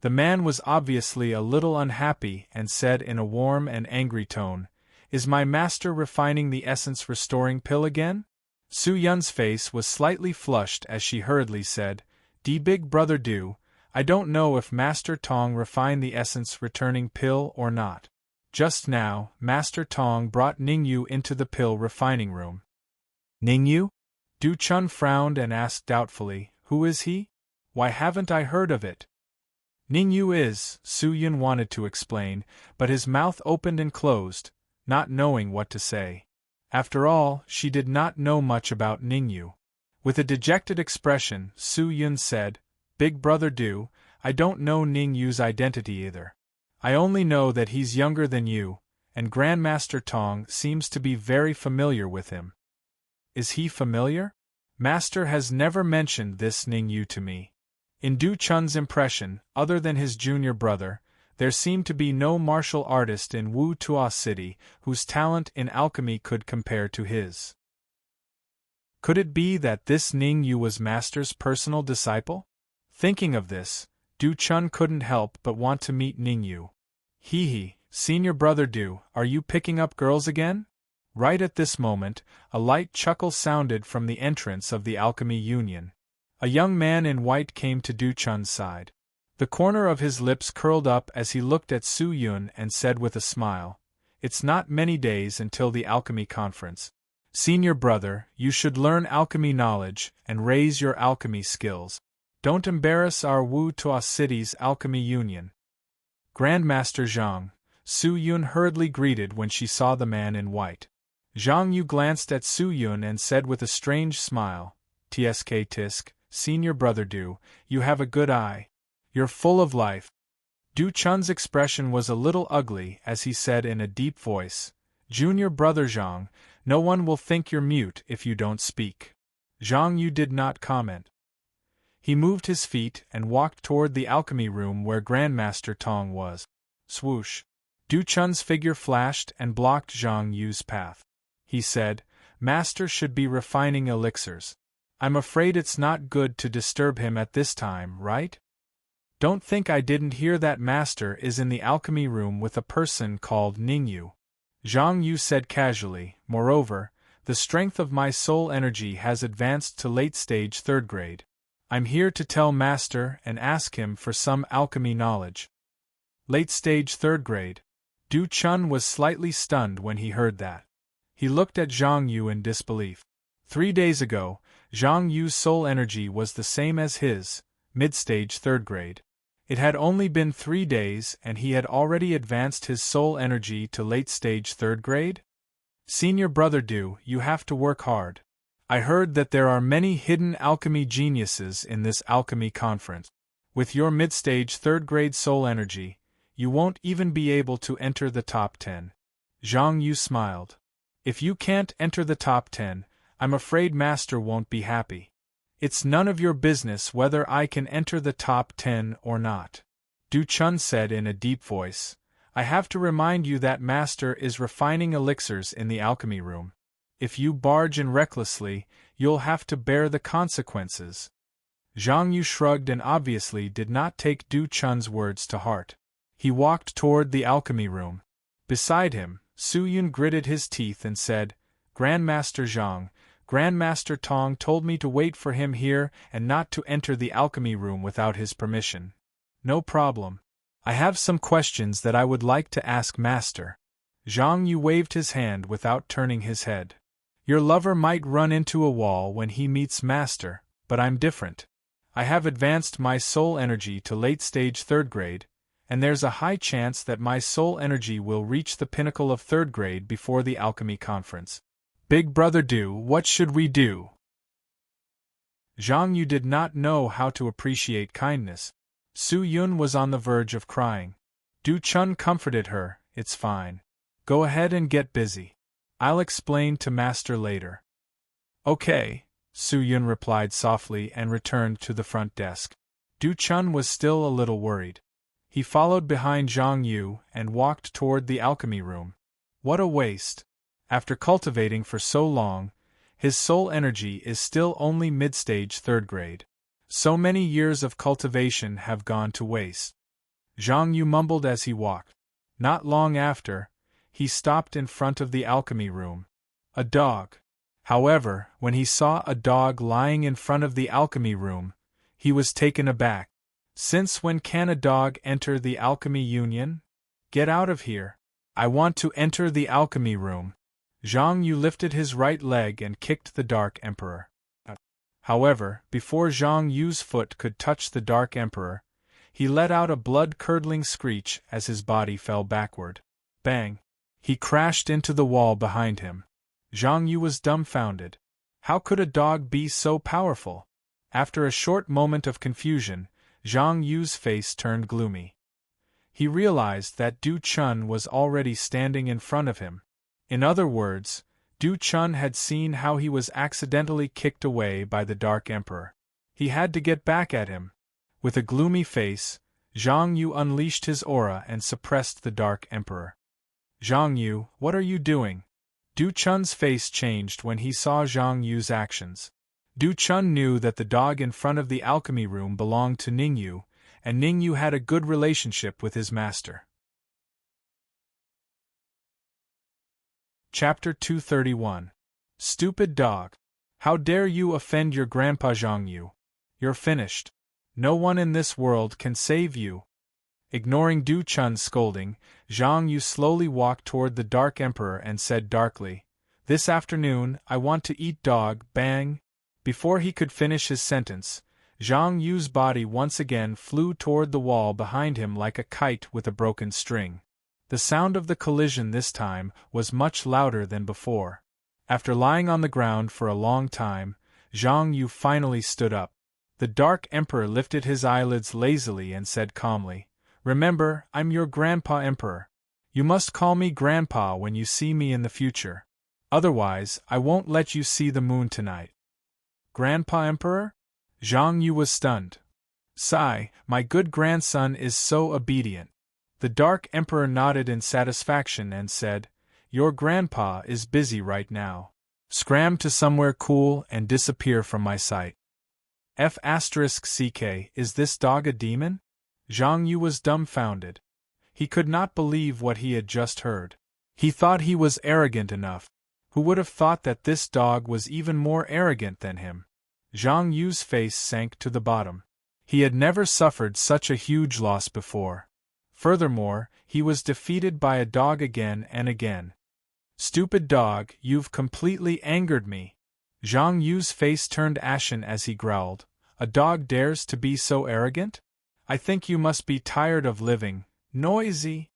The man was obviously a little unhappy and said in a warm and angry tone, "Is my master refining the essence restoring pill again?" Su Yun's face was slightly flushed as she hurriedly said, Big Brother Du, I don't know if Master Tong refined the essence returning pill or not. Just now, Master Tong brought Ning Yu into the pill refining room." "Ning Yu?" Du Chun frowned and asked doubtfully, "Who is he? Why haven't I heard of it?" "Ning Yu is," Su Yun wanted to explain, but his mouth opened and closed, not knowing what to say. After all, she did not know much about Ning Yu. With a dejected expression, Su Yun said, "Big Brother Du, I don't know Ning Yu's identity either. I only know that he's younger than you, and Grandmaster Tong seems to be very familiar with him." "Is he familiar? Master has never mentioned this Ning Yu to me." In Du Chun's impression, other than his junior brother, there seemed to be no martial artist in Wu Tuo City whose talent in alchemy could compare to his. Could it be that this Ning Yu was Master's personal disciple? Thinking of this, Du Chun couldn't help but want to meet Ning Yu. Hee, Senior Brother Du, are you picking up girls again?" Right at this moment, a light chuckle sounded from the entrance of the Alchemy Union. A young man in white came to Du Chun's side. The corner of his lips curled up as he looked at Su Yun and said with a smile, "It's not many days until the alchemy conference. Senior brother, you should learn alchemy knowledge and raise your alchemy skills. Don't embarrass our Wu Tuo City's Alchemy Union." "Grandmaster Zhang," Su Yun hurriedly greeted when she saw the man in white. Zhang Yu glanced at Su Yun and said with a strange smile, "Tsk tisk, Senior Brother Du, you have a good eye. You're full of life." Du Chun's expression was a little ugly as he said in a deep voice, "Junior Brother Zhang, no one will think you're mute if you don't speak." Zhang Yu did not comment. He moved his feet and walked toward the alchemy room where Grandmaster Tong was. Swoosh! Du Chun's figure flashed and blocked Zhang Yu's path. He said, "Master should be refining elixirs. I'm afraid it's not good to disturb him at this time, right? Don't think I didn't hear that Master is in the alchemy room with a person called Ning Yu." Zhang Yu said casually, "Moreover, the strength of my soul energy has advanced to late stage 3rd grade. I'm here to tell Master and ask him for some alchemy knowledge." Late stage 3rd grade. Du Chun was slightly stunned when he heard that. He looked at Zhang Yu in disbelief. 3 days ago, Zhang Yu's soul energy was the same as his, mid-stage 3rd grade. It had only been 3 days and he had already advanced his soul energy to late-stage 3rd grade? "Senior Brother Du, you have to work hard. I heard that there are many hidden alchemy geniuses in this alchemy conference. With your mid-stage 3rd grade soul energy, you won't even be able to enter the top 10. Zhang Yu smiled. "If you can't enter the top 10, I'm afraid Master won't be happy. It's none of your business whether I can enter the top 10 or not." Du Chun said in a deep voice, "I have to remind you that Master is refining elixirs in the alchemy room. If you barge in recklessly, you'll have to bear the consequences. Zhang Yu shrugged and obviously did not take Du Chun's words to heart. He walked toward the alchemy room. Beside him, Su Yun gritted his teeth and said, Grandmaster Zhang, Grandmaster Tong told me to wait for him here and not to enter the alchemy room without his permission. No problem. I have some questions that I would like to ask Master. Zhang Yu waved his hand without turning his head. Your lover might run into a wall when he meets Master, but I'm different. I have advanced my soul energy to late stage 3rd grade, and there's a high chance that my soul energy will reach the pinnacle of 3rd grade before the alchemy conference. Big brother Du, what should we do? Zhang Yu did not know how to appreciate kindness. Su Yun was on the verge of crying. Du Chun comforted her, it's fine. Go ahead and get busy. I'll explain to Master later. Okay, Su Yun replied softly and returned to the front desk. Du Chun was still a little worried. He followed behind Zhang Yu and walked toward the alchemy room. What a waste! After cultivating for so long, his soul energy is still only mid-stage 3rd grade. So many years of cultivation have gone to waste. Zhang Yu mumbled as he walked. Not long after, he stopped in front of the alchemy room. A dog. However, when he saw a dog lying in front of the alchemy room, he was taken aback. Since when can a dog enter the alchemy union? Get out of here. I want to enter the alchemy room. Zhang Yu lifted his right leg and kicked the Dark Emperor. However, before Zhang Yu's foot could touch the Dark Emperor, he let out a blood-curdling screech as his body fell backward. Bang! He crashed into the wall behind him. Zhang Yu was dumbfounded. How could a dog be so powerful? After a short moment of confusion, Zhang Yu's face turned gloomy. He realized that Du Chun was already standing in front of him. In other words, Du Chun had seen how he was accidentally kicked away by the Dark Emperor. He had to get back at him. With a gloomy face, Zhang Yu unleashed his aura and suppressed the Dark Emperor. Zhang Yu, what are you doing? Du Chun's face changed when he saw Zhang Yu's actions. Du Chun knew that the dog in front of the alchemy room belonged to Ningyu, and Ningyu had a good relationship with his master. Chapter 231. Stupid dog. How dare you offend your grandpa Zhang Yu? You're finished. No one in this world can save you. Ignoring Du Chun's scolding, Zhang Yu slowly walked toward the Dark Emperor and said darkly, This afternoon, I want to eat dog, bang! Before he could finish his sentence, Zhang Yu's body once again flew toward the wall behind him like a kite with a broken string. The sound of the collision this time was much louder than before. After lying on the ground for a long time, Zhang Yu finally stood up. The Dark Emperor lifted his eyelids lazily and said calmly, Remember, I'm your Grandpa Emperor. You must call me Grandpa when you see me in the future. Otherwise, I won't let you see the moon tonight. Grandpa Emperor? Zhang Yu was stunned. Sigh, my good grandson is so obedient. The Dark Emperor nodded in satisfaction and said, Your grandpa is busy right now. Scram to somewhere cool and disappear from my sight. F***ck, is this dog a demon? Zhang Yu was dumbfounded. He could not believe what he had just heard. He thought he was arrogant enough. Who would have thought that this dog was even more arrogant than him? Zhang Yu's face sank to the bottom. He had never suffered such a huge loss before. Furthermore, he was defeated by a dog again and again. Stupid dog, you've completely angered me. Zhang Yu's face turned ashen as he growled. A dog dares to be so arrogant? I think you must be tired of living, noisy.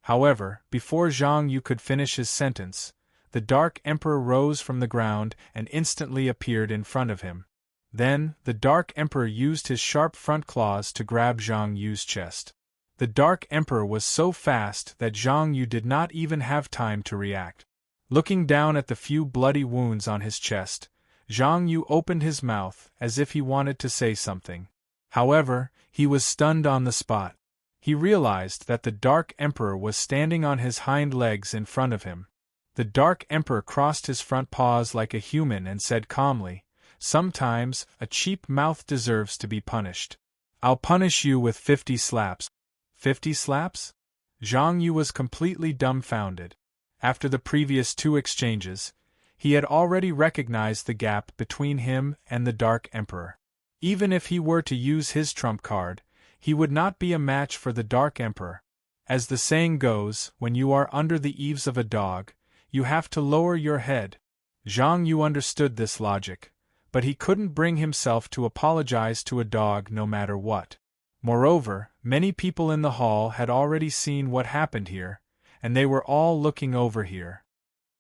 However, before Zhang Yu could finish his sentence, the Dark Emperor rose from the ground and instantly appeared in front of him. Then, the Dark Emperor used his sharp front claws to grab Zhang Yu's chest. The Dark Emperor was so fast that Zhang Yu did not even have time to react. Looking down at the few bloody wounds on his chest, Zhang Yu opened his mouth as if he wanted to say something. However, he was stunned on the spot. He realized that the Dark Emperor was standing on his hind legs in front of him. The Dark Emperor crossed his front paws like a human and said calmly, "Sometimes, a cheap mouth deserves to be punished. I'll punish you with 50 slaps. 50 slaps? Zhang Yu was completely dumbfounded. After the previous 2 exchanges, he had already recognized the gap between him and the Dark Emperor. Even if he were to use his trump card, he would not be a match for the Dark Emperor. As the saying goes, when you are under the eaves of a dog, you have to lower your head. Zhang Yu understood this logic, but he couldn't bring himself to apologize to a dog no matter what. Moreover, many people in the hall had already seen what happened here, and they were all looking over here.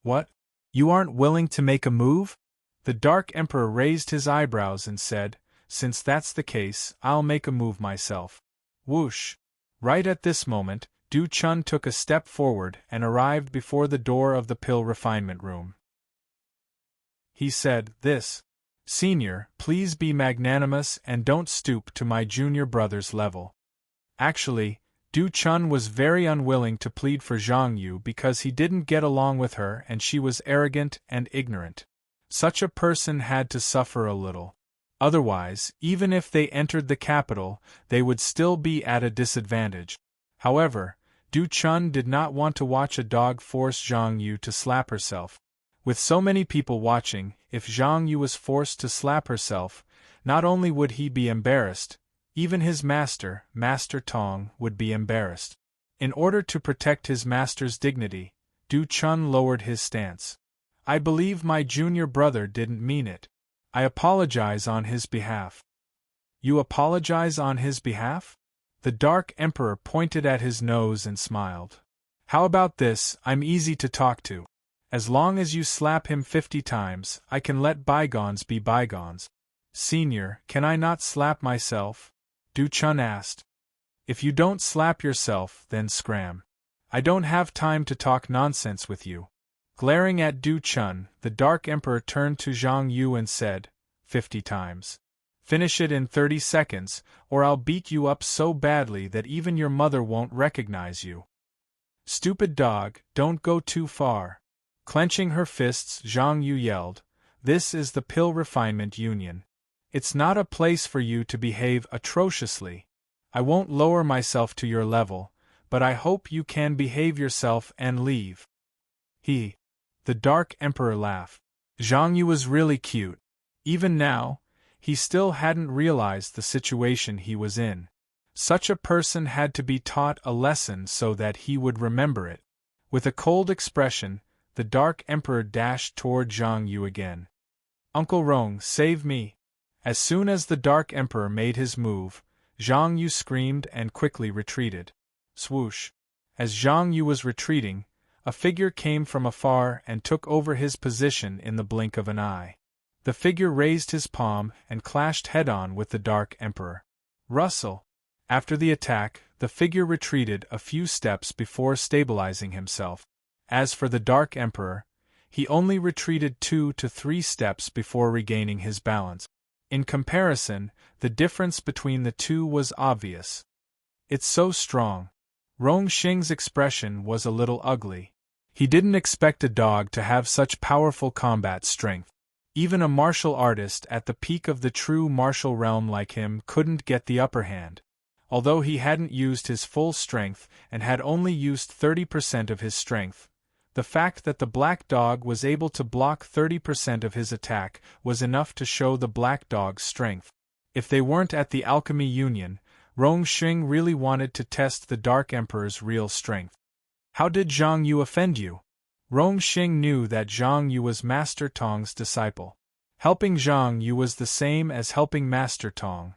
What? You aren't willing to make a move? The Dark Emperor raised his eyebrows and said, "Since that's the case, I'll make a move myself." Whoosh! Right at this moment, Du Chun took a step forward and arrived before the door of the pill refinement room. He said, Senior, please be magnanimous and don't stoop to my junior brother's level." Actually, Du Chun was very unwilling to plead for Zhang Yu because he didn't get along with her and she was arrogant and ignorant. Such a person had to suffer a little. Otherwise, even if they entered the capital, they would still be at a disadvantage. However, Du Chun did not want to watch a dog force Zhang Yu to slap herself. With so many people watching, if Zhang Yu was forced to slap herself, not only would he be embarrassed, even his master, Master Tong, would be embarrassed. In order to protect his master's dignity, Du Chun lowered his stance. "I believe my junior brother didn't mean it. I apologize on his behalf." "You apologize on his behalf?" The Dark Emperor pointed at his nose and smiled. "How about this? I'm easy to talk to. As long as you slap him 50 times, I can let bygones be bygones." "Senior, can I not slap myself?" Du Chun asked. "If you don't slap yourself, then scram. I don't have time to talk nonsense with you." Glaring at Du Chun, the Dark Emperor turned to Zhang Yu and said, 50 times. "Finish it in 30 seconds, or I'll beat you up so badly that even your mother won't recognize you." "Stupid dog, don't go too far." Clenching her fists, Zhang Yu yelled, "This is the Pill Refinement Union. It's not a place for you to behave atrociously. I won't lower myself to your level, but I hope you can behave yourself and leave." The Dark Emperor laughed. Zhang Yu was really cute. Even now, he still hadn't realized the situation he was in. Such a person had to be taught a lesson so that he would remember it. With a cold expression, the Dark Emperor dashed toward Zhang Yu again. "Uncle Rong, save me!" As soon as the Dark Emperor made his move, Zhang Yu screamed and quickly retreated. Swoosh! As Zhang Yu was retreating, a figure came from afar and took over his position in the blink of an eye. The figure raised his palm and clashed head-on with the Dark Emperor. Rustle! After the attack, the figure retreated a few steps before stabilizing himself. As for the Dark Emperor, he only retreated 2 to 3 steps before regaining his balance. In comparison, the difference between the two was obvious. "It's so strong." Rong Xing's expression was a little ugly. He didn't expect a dog to have such powerful combat strength. Even a martial artist at the peak of the true martial realm like him couldn't get the upper hand. Although he hadn't used his full strength and had only used 30% of his strength, the fact that the black dog was able to block 30% of his attack was enough to show the black dog's strength. If they weren't at the Alchemy Union, Rong Xing really wanted to test the Dark Emperor's real strength. "How did Zhang Yu offend you?" Rong Xing knew that Zhang Yu was Master Tong's disciple. Helping Zhang Yu was the same as helping Master Tong.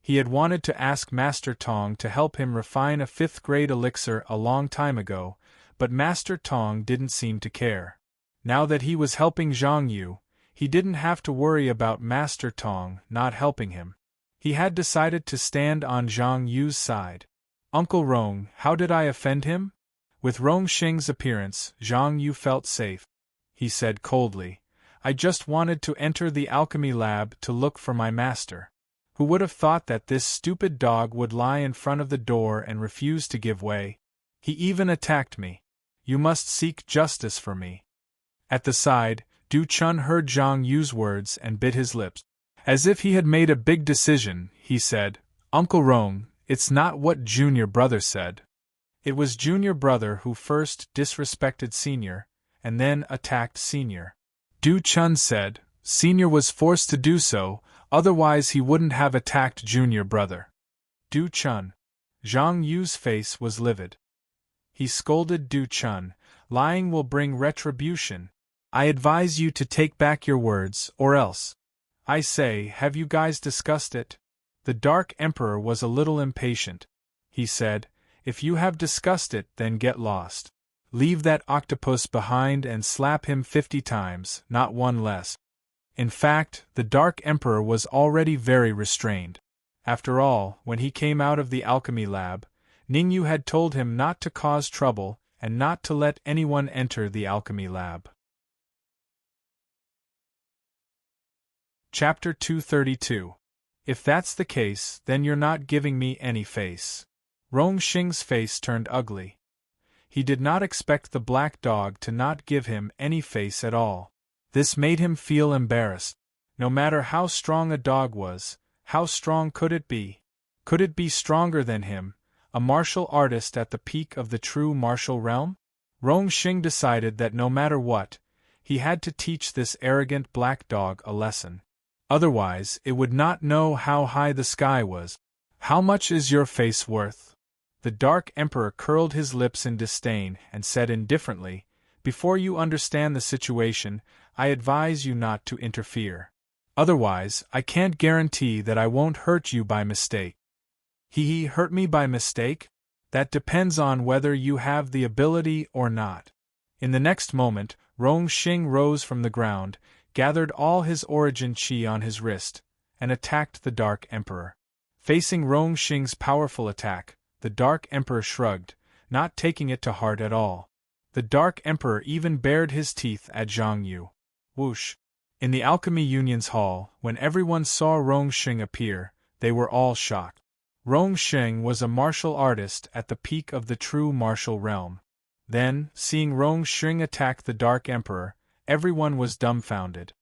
He had wanted to ask Master Tong to help him refine a 5th-grade elixir a long time ago, but Master Tong didn't seem to care. Now that he was helping Zhang Yu, he didn't have to worry about Master Tong not helping him. He had decided to stand on Zhang Yu's side. "Uncle Rong, how did I offend him?" With Rong Xing's appearance, Zhang Yu felt safe. He said coldly, "I just wanted to enter the alchemy lab to look for my master. Who would have thought that this stupid dog would lie in front of the door and refuse to give way? He even attacked me. You must seek justice for me. At the side, Du Chun heard Zhang Yu's words and bit his lips. As if he had made a big decision, he said, Uncle Rong, it's not what Junior Brother said. It was Junior Brother who first disrespected Senior, and then attacked Senior. Du Chun said, Senior was forced to do so, otherwise he wouldn't have attacked Junior Brother. Du Chun. Zhang Yu's face was livid. He scolded Du Chun, lying will bring retribution. I advise you to take back your words, or else. I say, have you guys discussed it? The Dark Emperor was a little impatient. He said, if you have discussed it, then get lost. Leave that octopus behind and slap him 50 times, not one less. In fact, the Dark Emperor was already very restrained. After all, when he came out of the alchemy lab, Ningyu had told him not to cause trouble and not to let anyone enter the alchemy lab. Chapter 232. If that's the case, then you're not giving me any face. Rong Xing's face turned ugly. He did not expect the black dog to not give him any face at all. This made him feel embarrassed. No matter how strong a dog was, how strong could it be? Could it be stronger than him, a martial artist at the peak of the true martial realm? Rong Xing decided that no matter what, he had to teach this arrogant black dog a lesson. Otherwise, it would not know how high the sky was. How much is your face worth? The Dark Emperor curled his lips in disdain and said indifferently, before you understand the situation, I advise you not to interfere. Otherwise, I can't guarantee that I won't hurt you by mistake. He hurt me by mistake? That depends on whether you have the ability or not. In the next moment, Rong Xing rose from the ground, gathered all his origin chi on his wrist, and attacked the Dark Emperor. Facing Rong Xing's powerful attack, the Dark Emperor shrugged, not taking it to heart at all. The Dark Emperor even bared his teeth at Zhang Yu. Whoosh! In the Alchemy Union's hall, when everyone saw Rong Xing appear, they were all shocked. Rong Xing was a martial artist at the peak of the true martial realm. Then, seeing Rong Xing attack the Dark Emperor, everyone was dumbfounded.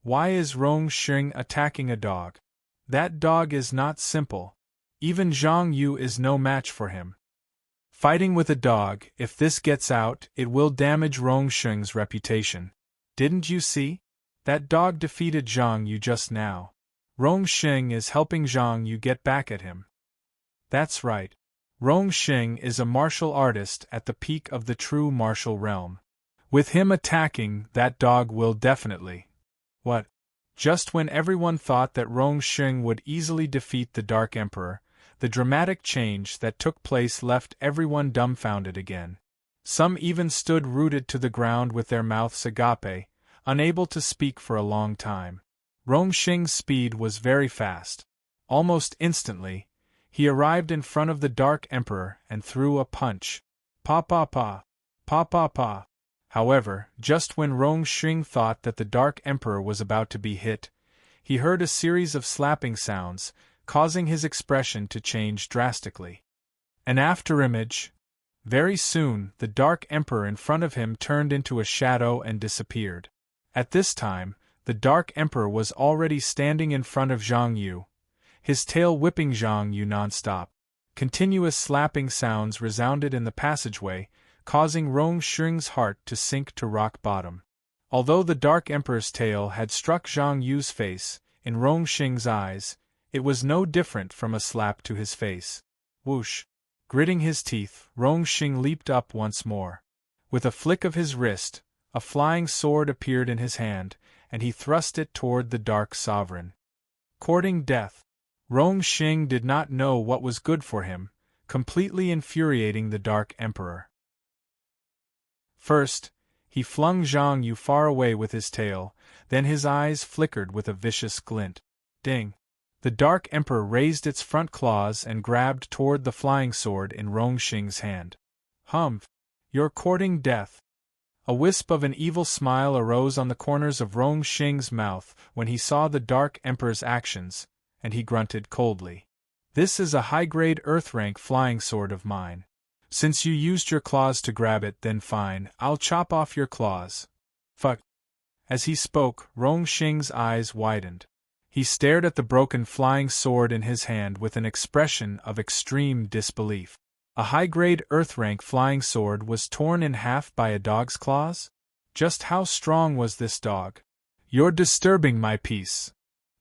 Why is Rong Xing attacking a dog? That dog is not simple. Even Zhang Yu is no match for him. Fighting with a dog, if this gets out, it will damage Rong Xing's reputation. Didn't you see? That dog defeated Zhang Yu just now. Rong Xing is helping Zhang Yu get back at him. That's right. Rong Xing is a martial artist at the peak of the true martial realm. With him attacking, that dog will definitely. What? Just when everyone thought that Rong Xing would easily defeat the Dark Emperor, the dramatic change that took place left everyone dumbfounded again. Some even stood rooted to the ground with their mouths agape, unable to speak for a long time. Rong Xing's speed was very fast. Almost instantly, he arrived in front of the Dark Emperor and threw a punch. Pa-pa-pa. Pa-pa-pa. However, just when Rong Xing thought that the Dark Emperor was about to be hit, he heard a series of slapping sounds, causing his expression to change drastically. An afterimage. Very soon, the Dark Emperor in front of him turned into a shadow and disappeared. At this time, the Dark Emperor was already standing in front of Zhang Yu, his tail whipping Zhang Yu non-stop. Continuous slapping sounds resounded in the passageway, causing Rong Xing's heart to sink to rock bottom. Although the Dark Emperor's tail had struck Zhang Yu's face, in Rong Xing's eyes, it was no different from a slap to his face. Whoosh! Gritting his teeth, Rong Xing leaped up once more. With a flick of his wrist, a flying sword appeared in his hand, and he thrust it toward the Dark Sovereign. Courting death. Rong Xing did not know what was good for him, completely infuriating the Dark Emperor. First, he flung Zhang Yu far away with his tail, then his eyes flickered with a vicious glint. Ding! The Dark Emperor raised its front claws and grabbed toward the flying sword in Rong Xing's hand. Humph! You're courting death. A wisp of an evil smile arose on the corners of Rong Xing's mouth when he saw the Dark Emperor's actions, and he grunted coldly. This is a high-grade Earth-rank flying sword of mine. Since you used your claws to grab it, then fine, I'll chop off your claws. Fuck. As he spoke, Rongxing's eyes widened. He stared at the broken flying sword in his hand with an expression of extreme disbelief. A high-grade Earth-rank flying sword was torn in half by a dog's claws? Just how strong was this dog? You're disturbing my peace.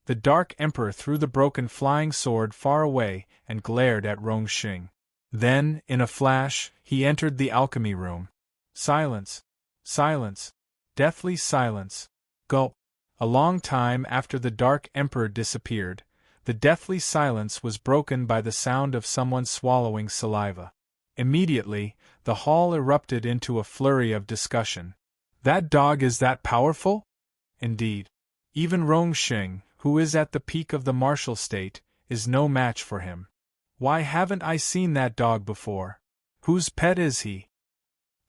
The Dark Emperor threw the broken flying sword far away and glared at Rongxing. Then, in a flash, he entered the alchemy room. Silence. Silence. Deathly silence. Gulp. A long time after the Dark Emperor disappeared, the deathly silence was broken by the sound of someone swallowing saliva. Immediately, the hall erupted into a flurry of discussion. That dog is that powerful? Indeed. Even Rongxing, who is at the peak of the martial state, is no match for him. Why haven't I seen that dog before? Whose pet is he?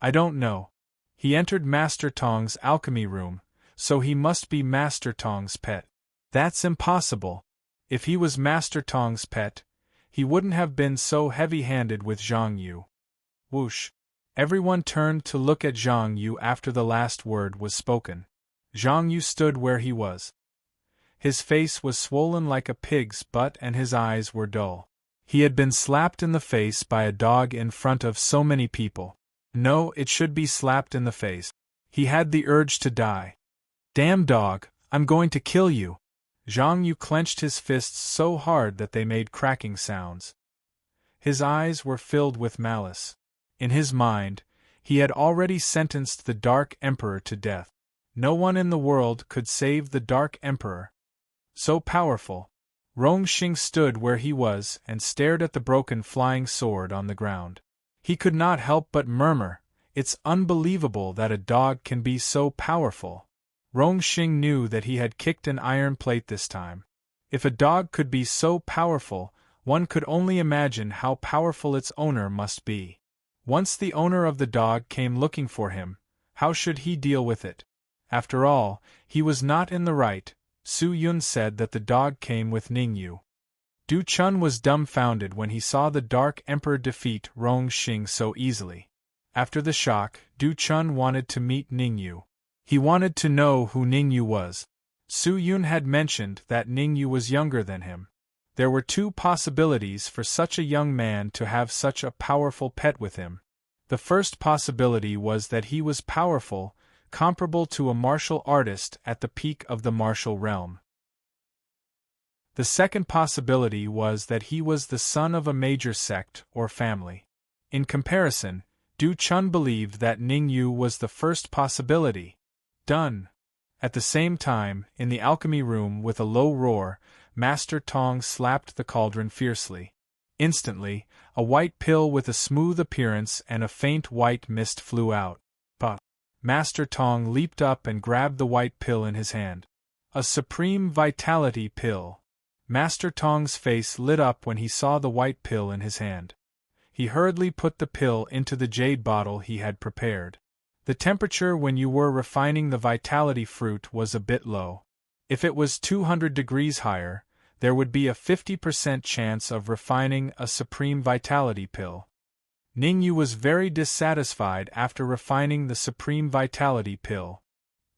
I don't know. He entered Master Tong's alchemy room, so he must be Master Tong's pet. That's impossible. If he was Master Tong's pet, he wouldn't have been so heavy-handed with Zhang Yu. Whoosh. Everyone turned to look at Zhang Yu after the last word was spoken. Zhang Yu stood where he was. His face was swollen like a pig's butt and his eyes were dull. He had been slapped in the face by a dog in front of so many people. No, it should be slapped in the face. He had the urge to die. Damn dog, I'm going to kill you. Zhang Yu clenched his fists so hard that they made cracking sounds. His eyes were filled with malice. In his mind, he had already sentenced the Dark Emperor to death. No one in the world could save the Dark Emperor. So powerful. Rongxing stood where he was and stared at the broken flying sword on the ground. He could not help but murmur, "It's unbelievable that a dog can be so powerful." Rongxing knew that he had kicked an iron plate this time. If a dog could be so powerful, one could only imagine how powerful its owner must be. Once the owner of the dog came looking for him, how should he deal with it? After all, he was not in the right. Su Yun said that the dog came with Ningyu. Du Chun was dumbfounded when he saw the Dark Emperor defeat Rongxing so easily. After the shock, Du Chun wanted to meet Ningyu. He wanted to know who Ningyu was. Su Yun had mentioned that Ningyu was younger than him. There were two possibilities for such a young man to have such a powerful pet with him. The first possibility was that he was powerful, comparable to a martial artist at the peak of the martial realm. The second possibility was that he was the son of a major sect or family. In comparison, Du Chun believed that Ningyu was the first possibility. Done. At the same time, in the alchemy room with a low roar, Master Tong slapped the cauldron fiercely. Instantly, a white pill with a smooth appearance and a faint white mist flew out. Puff. Master Tong leaped up and grabbed the white pill in his hand. A supreme vitality pill. Master Tong's face lit up when he saw the white pill in his hand. He hurriedly put the pill into the jade bottle he had prepared. The temperature when you were refining the vitality fruit was a bit low. If it was 200 degrees higher, there would be a 50% chance of refining a supreme vitality pill. Ningyu was very dissatisfied after refining the supreme vitality pill.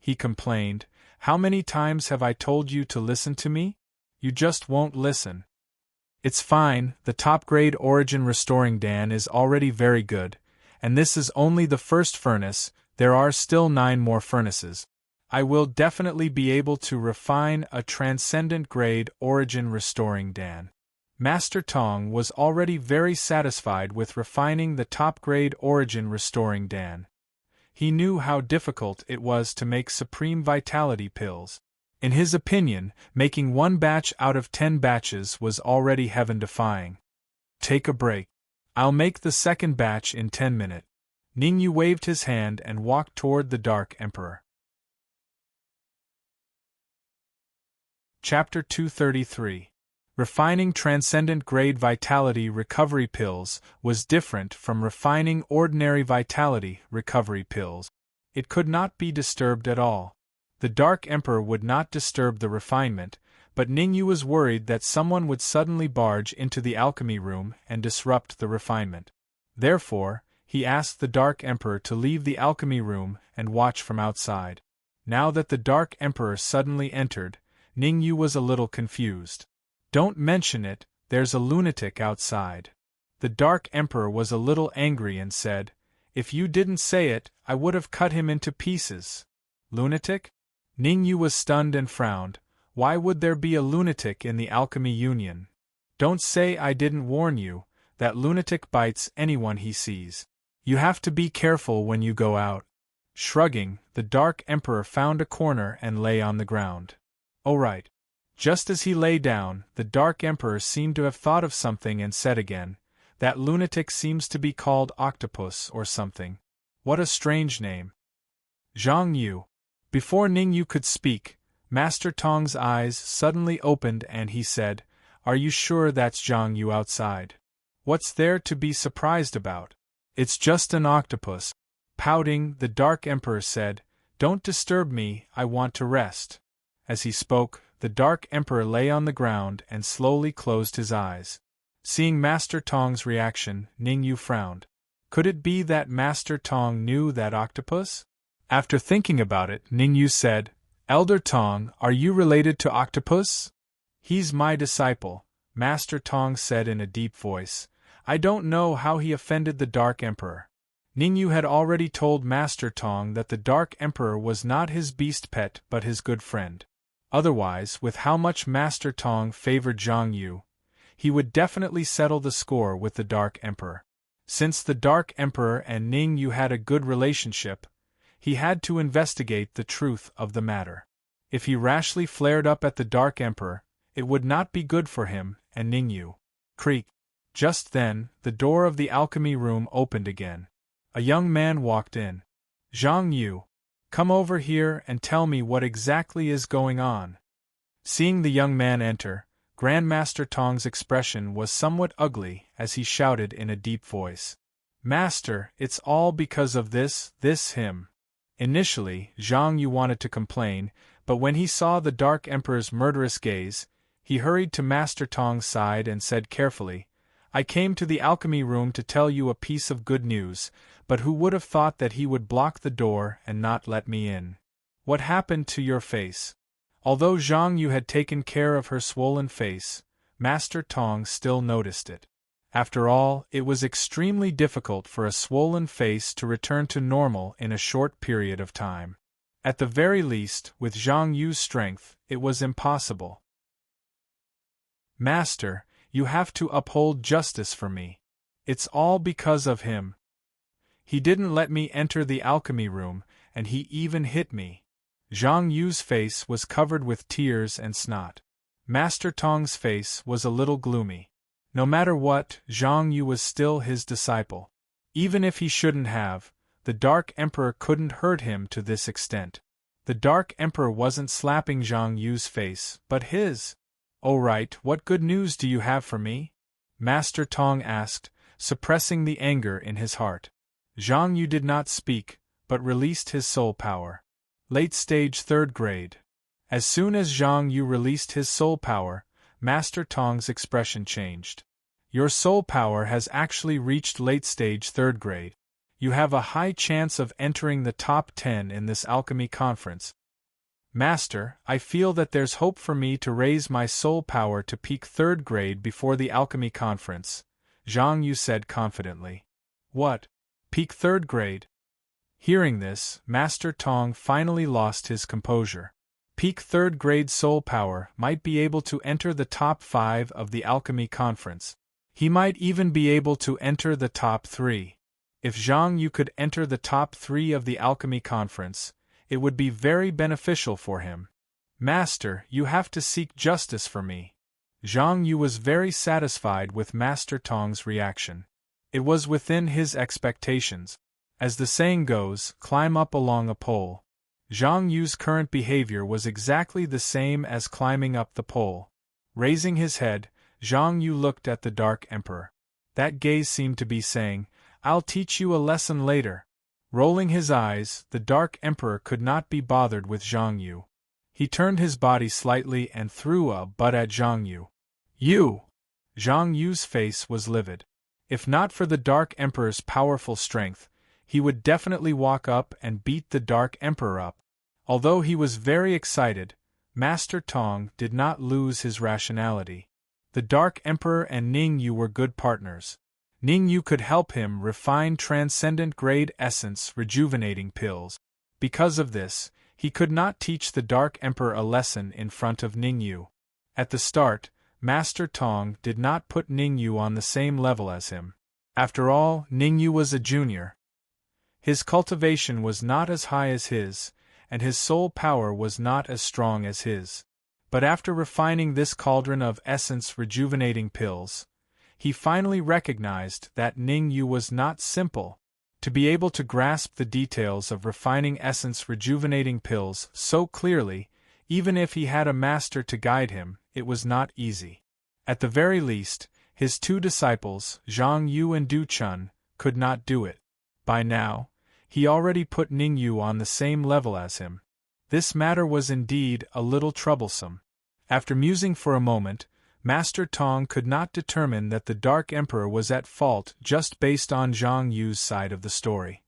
He complained, "How many times have I told you to listen to me? You just won't listen." It's fine, the top-grade origin restoring Dan is already very good, and this is only the first furnace, there are still 9 more furnaces. I will definitely be able to refine a transcendent grade origin restoring Dan. Master Tong was already very satisfied with refining the top-grade origin restoring Dan. He knew how difficult it was to make supreme vitality pills. In his opinion, making 1 batch out of 10 batches was already heaven-defying. Take a break. I'll make the second batch in 10 minutes. Ningyu waved his hand and walked toward the Dark Emperor. Chapter 233. Refining transcendent grade vitality recovery pills was different from refining ordinary vitality recovery pills. It could not be disturbed at all. The Dark Emperor would not disturb the refinement, but Ningyu was worried that someone would suddenly barge into the alchemy room and disrupt the refinement. Therefore, he asked the Dark Emperor to leave the alchemy room and watch from outside. Now that the Dark Emperor suddenly entered, Ningyu was a little confused. "Don't mention it, there's a lunatic outside." The Dark Emperor was a little angry and said, "If you didn't say it, I would have cut him into pieces." Lunatic? Ningyu was stunned and frowned. Why would there be a lunatic in the Alchemy Union? "Don't say I didn't warn you, that lunatic bites anyone he sees. You have to be careful when you go out." Shrugging, the Dark Emperor found a corner and lay on the ground. "Oh right." Just as he lay down, the Dark Emperor seemed to have thought of something and said again, "That lunatic seems to be called Octopus or something. What a strange name." Zhang Yu. Before Ningyu could speak, Master Tong's eyes suddenly opened and he said, "Are you sure that's Zhang Yu outside? What's there to be surprised about? It's just an octopus." Pouting, the Dark Emperor said, "Don't disturb me, I want to rest." As he spoke, the Dark Emperor lay on the ground and slowly closed his eyes. Seeing Master Tong's reaction, Ningyu frowned. Could it be that Master Tong knew that octopus? After thinking about it, Ningyu said, "Elder Tong, are you related to Octopus?" "He's my disciple," Master Tong said in a deep voice. "I don't know how he offended the Dark Emperor." Ningyu had already told Master Tong that the Dark Emperor was not his beast pet but his good friend. Otherwise, with how much Master Tong favored Zhang Yu, he would definitely settle the score with the Dark Emperor. Since the Dark Emperor and Ningyu had a good relationship, he had to investigate the truth of the matter. If he rashly flared up at the Dark Emperor, it would not be good for him and Ningyu. Creak. Just then, the door of the alchemy room opened again. A young man walked in. "Zhang Yu, come over here and tell me what exactly is going on." Seeing the young man enter, Grandmaster Tong's expression was somewhat ugly as he shouted in a deep voice, "Master, it's all because of him." Initially, Zhang Yu wanted to complain, but when he saw the Dark Emperor's murderous gaze, he hurried to Master Tong's side and said carefully, "I came to the alchemy room to tell you a piece of good news, but who would have thought that he would block the door and not let me in? What happened to your face?" Although Zhang Yu had taken care of her swollen face, Master Tong still noticed it. After all, it was extremely difficult for a swollen face to return to normal in a short period of time. At the very least, with Zhang Yu's strength, it was impossible. "Master, you have to uphold justice for me. It's all because of him. He didn't let me enter the alchemy room, and he even hit me." Zhang Yu's face was covered with tears and snot. Master Tong's face was a little gloomy. No matter what, Zhang Yu was still his disciple. Even if he shouldn't have, the Dark Emperor couldn't hurt him to this extent. The Dark Emperor wasn't slapping Zhang Yu's face, but his. "Oh right, what good news do you have for me?" Master Tong asked, suppressing the anger in his heart. Zhang Yu did not speak, but released his soul power. Late stage 3rd grade. As soon as Zhang Yu released his soul power, Master Tong's expression changed. "Your soul power has actually reached late stage 3rd grade. You have a high chance of entering the top 10 in this alchemy conference." "Master, I feel that there's hope for me to raise my soul power to peak 3rd grade before the alchemy conference," Zhang Yu said confidently. "What? Peak 3rd grade?" Hearing this, Master Tong finally lost his composure. Peak 3rd grade soul power might be able to enter the top 5 of the alchemy conference. He might even be able to enter the top 3. If Zhang Yu could enter the top 3 of the alchemy conference, it would be very beneficial for him. "Master, you have to seek justice for me." Zhang Yu was very satisfied with Master Tong's reaction. It was within his expectations. As the saying goes, climb up along a pole. Zhang Yu's current behavior was exactly the same as climbing up the pole. Raising his head, Zhang Yu looked at the Dark Emperor. That gaze seemed to be saying, "I'll teach you a lesson later." Rolling his eyes, the Dark Emperor could not be bothered with Zhang Yu. He turned his body slightly and threw a butt at Zhang Yu. "You!" Zhang Yu's face was livid. If not for the Dark Emperor's powerful strength, he would definitely walk up and beat the Dark Emperor up. Although he was very excited, Master Tong did not lose his rationality. The Dark Emperor and Ning Yu were good partners. Ning Yu could help him refine transcendent grade essence rejuvenating pills. Because of this, he could not teach the Dark Emperor a lesson in front of Ning Yu. At the start, Master Tong did not put Ning Yu on the same level as him. After all, Ning Yu was a junior. His cultivation was not as high as his, and his soul power was not as strong as his. But after refining this cauldron of essence rejuvenating pills, he finally recognized that Ning Yu was not simple. To be able to grasp the details of refining essence rejuvenating pills so clearly, even if he had a master to guide him, it was not easy. At the very least, his two disciples, Zhang Yu and Du Chun, could not do it. By now, he already put Ning Yu on the same level as him. This matter was indeed a little troublesome. After musing for a moment, Master Tong could not determine that the Dark Emperor was at fault just based on Zhang Yu's side of the story.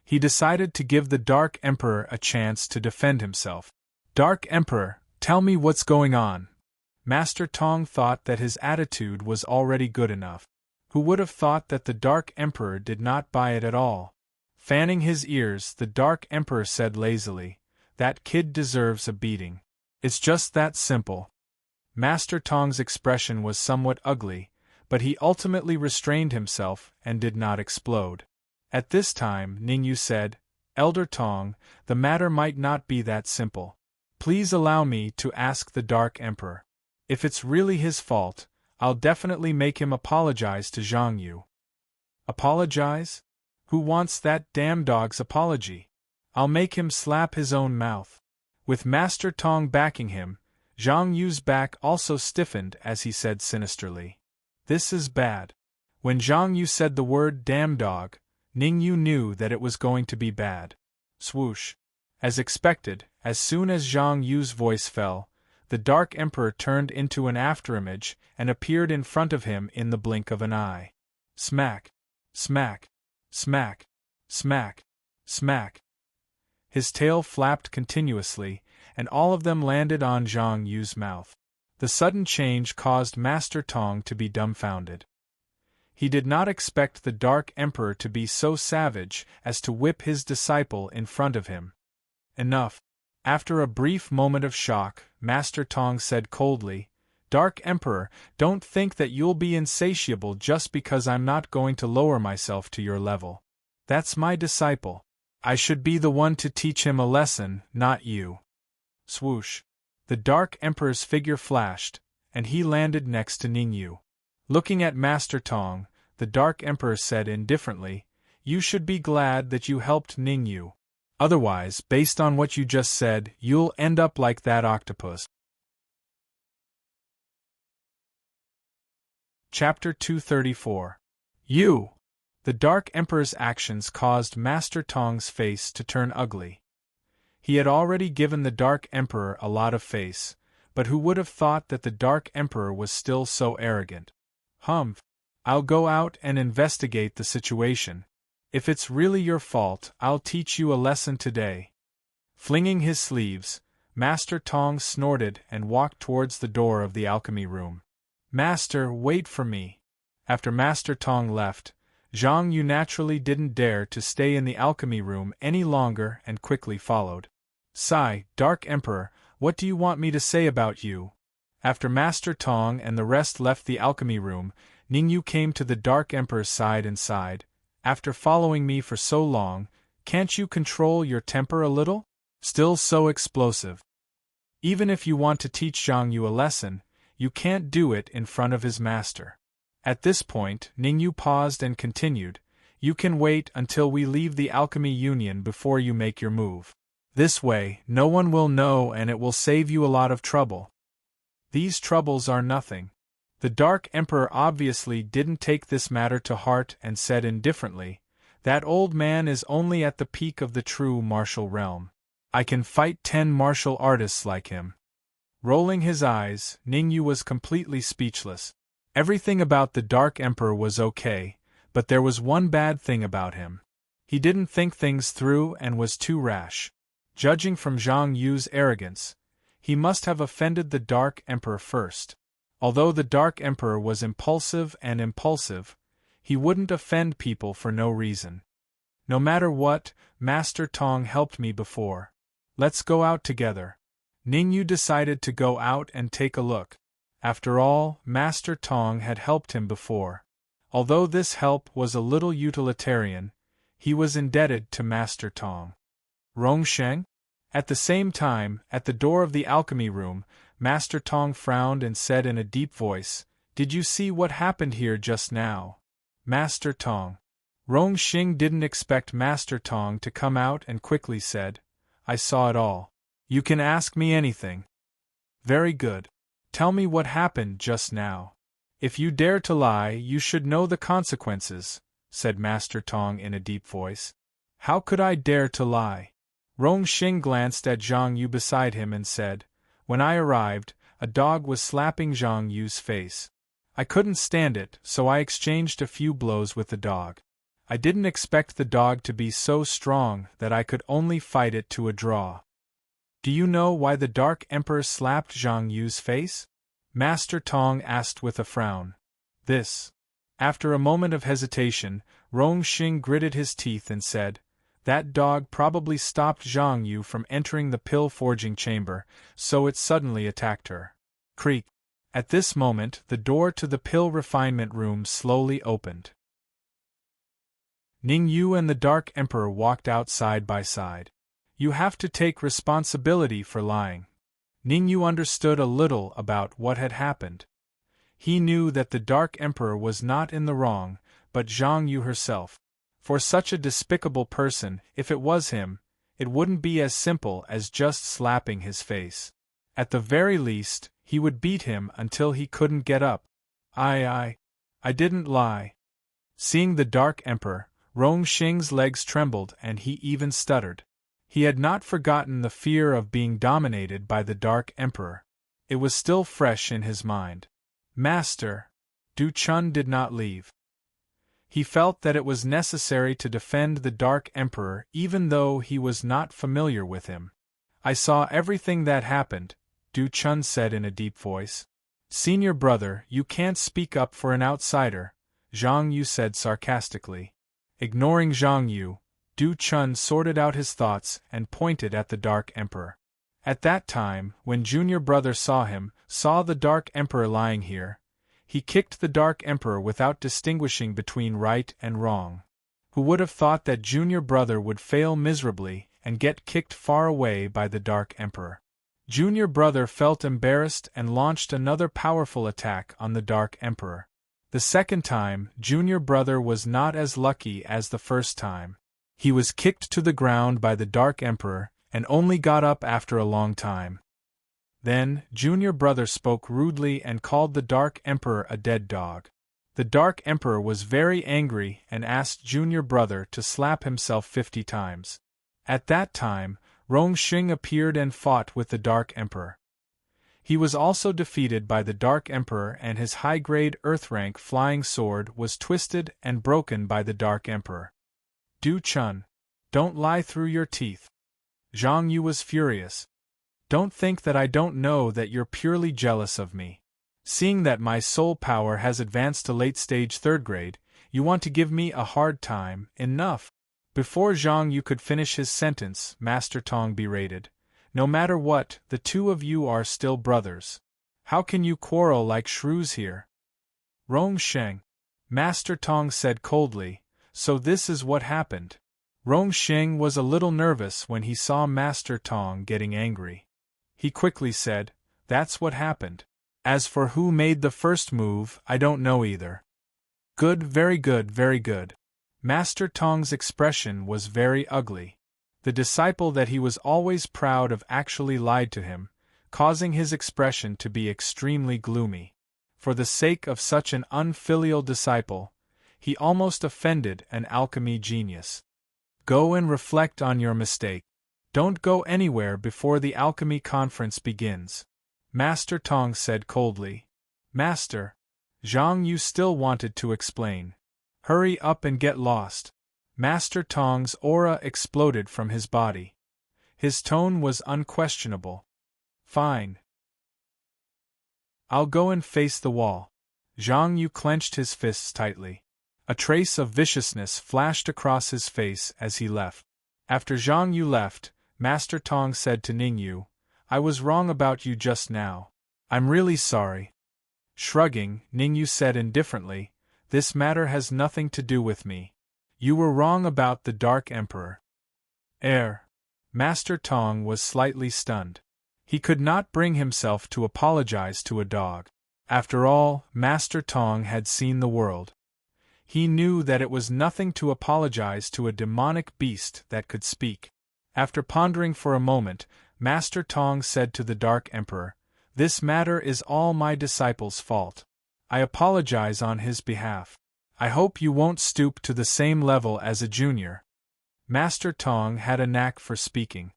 He decided to give the Dark Emperor a chance to defend himself. "Dark Emperor, tell me what's going on." Master Tong thought that his attitude was already good enough. Who would have thought that the Dark Emperor did not buy it at all? Fanning his ears, the Dark Emperor said lazily, "That kid deserves a beating. It's just that simple." Master Tong's expression was somewhat ugly, but he ultimately restrained himself and did not explode. At this time, Ning Yu said, "Elder Tong, the matter might not be that simple. Please allow me to ask the Dark Emperor. If it's really his fault, I'll definitely make him apologize to Zhang Yu." "Apologize? Who wants that damn dog's apology? I'll make him slap his own mouth." With Master Tong backing him, Zhang Yu's back also stiffened as he said sinisterly, "This is bad." When Zhang Yu said the word damn dog, Ning Yu knew that it was going to be bad. Swoosh. As expected, as soon as Zhang Yu's voice fell, the Dark Emperor turned into an afterimage and appeared in front of him in the blink of an eye. Smack. Smack. Smack. Smack. Smack. His tail flapped continuously, and all of them landed on Zhang Yu's mouth. The sudden change caused Master Tong to be dumbfounded. He did not expect the Dark Emperor to be so savage as to whip his disciple in front of him. "Enough." After a brief moment of shock, Master Tong said coldly, "Dark Emperor, don't think that you'll be insatiable just because I'm not going to lower myself to your level. That's my disciple. I should be the one to teach him a lesson, not you." Swoosh. The Dark Emperor's figure flashed, and he landed next to Ning Yu. Looking at Master Tong, the Dark Emperor said indifferently, "You should be glad that you helped Ning Yu. Otherwise, based on what you just said, you'll end up like that octopus." Chapter 234. You! The Dark Emperor's actions caused Master Tong's face to turn ugly. He had already given the Dark Emperor a lot of face, but who would have thought that the Dark Emperor was still so arrogant? "Humph. I'll go out and investigate the situation. If it's really your fault, I'll teach you a lesson today." Flinging his sleeves, Master Tong snorted and walked towards the door of the alchemy room. "Master, wait for me." After Master Tong left, Zhang Yu naturally didn't dare to stay in the alchemy room any longer and quickly followed. "Sigh, Dark Emperor, what do you want me to say about you?" After Master Tong and the rest left the alchemy room, Ning Yu came to the Dark Emperor's side and sighed, "After following me for so long, can't you control your temper a little? Still so explosive. Even if you want to teach Zhang Yu a lesson, you can't do it in front of his master." At this point, Ning Yu paused and continued, "You can wait until we leave the Alchemy Union before you make your move. This way, no one will know and it will save you a lot of trouble." "These troubles are nothing." The Dark Emperor obviously didn't take this matter to heart and said indifferently, "That old man is only at the peak of the true martial realm. I can fight 10 martial artists like him." Rolling his eyes, Ning Yu was completely speechless. Everything about the Dark Emperor was okay, but there was one bad thing about him. He didn't think things through and was too rash. Judging from Zhang Yu's arrogance, he must have offended the Dark Emperor first. Although the Dark Emperor was impulsive, he wouldn't offend people for no reason. No matter what, Master Tong helped me before. Let's go out together. Ningyu decided to go out and take a look. After all, Master Tong had helped him before. Although this help was a little utilitarian, he was indebted to Master Tong. Rongsheng? At the same time, at the door of the alchemy room, Master Tong frowned and said in a deep voice, "Did you see what happened here just now?" Master Tong. Rongsheng didn't expect Master Tong to come out and quickly said, "I saw it all. You can ask me anything." "Very good. Tell me what happened just now. If you dare to lie, you should know the consequences," said Master Tong in a deep voice. "How could I dare to lie?" Rongsheng glanced at Zhang Yu beside him and said, "When I arrived, a dog was slapping Zhang Yu's face. I couldn't stand it, so I exchanged a few blows with the dog. I didn't expect the dog to be so strong that I could only fight it to a draw." "Do you know why the Dark Emperor slapped Zhang Yu's face?" Master Tong asked with a frown. "This." After a moment of hesitation, Rongsheng gritted his teeth and said, "That dog probably stopped Zhang Yu from entering the pill forging chamber, so it suddenly attacked her." Creak. At this moment, the door to the pill refinement room slowly opened. Ningyu and the Dark Emperor walked out side by side. "You have to take responsibility for lying." Ningyu understood a little about what had happened. He knew that the Dark Emperor was not in the wrong, but Zhang Yu herself. For such a despicable person, if it was him, it wouldn't be as simple as just slapping his face. At the very least, he would beat him until he couldn't get up. I didn't lie." Seeing the Dark Emperor, Rongsheng's legs trembled and he even stuttered. He had not forgotten the fear of being dominated by the Dark Emperor. It was still fresh in his mind. "Master." Du Chun did not leave. He felt that it was necessary to defend the Dark Emperor even though he was not familiar with him. "I saw everything that happened," Du Chun said in a deep voice. "Senior brother, you can't speak up for an outsider," Zhang Yu said sarcastically. Ignoring Zhang Yu, Du Chun sorted out his thoughts and pointed at the Dark Emperor. At that time, when Junior Brother saw the Dark Emperor lying here, he kicked the Dark Emperor without distinguishing between right and wrong. Who would have thought that Junior Brother would fail miserably and get kicked far away by the Dark Emperor? Junior Brother felt embarrassed and launched another powerful attack on the Dark Emperor. The second time, Junior Brother was not as lucky as the first time. He was kicked to the ground by the Dark Emperor and only got up after a long time. Then, Junior Brother spoke rudely and called the Dark Emperor a dead dog. The Dark Emperor was very angry and asked Junior Brother to slap himself 50 times. At that time, Rongsheng appeared and fought with the Dark Emperor. He was also defeated by the Dark Emperor and his high-grade Earth-rank flying sword was twisted and broken by the Dark Emperor. "Du Chun, don't lie through your teeth." Zhang Yu was furious. "Don't think that I don't know that you're purely jealous of me. Seeing that my soul power has advanced to late-stage 3rd grade, you want to give me a hard time, enough." Before Zhang Yu could finish his sentence, Master Tong berated, "No matter what, the two of you are still brothers. How can you quarrel like shrews here?" "Rongsheng," Master Tong said coldly, "so this is what happened." Rongsheng was a little nervous when he saw Master Tong getting angry. He quickly said, "That's what happened. As for who made the first move, I don't know either." "Good, very good, very good." Master Tong's expression was very ugly. The disciple that he was always proud of actually lied to him, causing his expression to be extremely gloomy. For the sake of such an unfilial disciple, he almost offended an alchemy genius. "Go and reflect on your mistake. Don't go anywhere before the alchemy conference begins," Master Tong said coldly. "Master." Zhang Yu still wanted to explain. Hurry up and get lost. Master Tong's aura exploded from his body. His tone was unquestionable. Fine. I'll go and face the wall. Zhang Yu clenched his fists tightly. A trace of viciousness flashed across his face as he left. After Zhang Yu left, Master Tong said to Ning Yu, I was wrong about you just now. I'm really sorry. Shrugging, Ning Yu said indifferently, This matter has nothing to do with me. You were wrong about the Dark Emperor. Master Tong was slightly stunned. He could not bring himself to apologize to a dog. After all, Master Tong had seen the world. He knew that it was nothing to apologize to a demonic beast that could speak. After pondering for a moment, Master Tong said to the Dark Emperor, This matter is all my disciple's fault. I apologize on his behalf. I hope you won't stoop to the same level as a junior. Master Tong had a knack for speaking.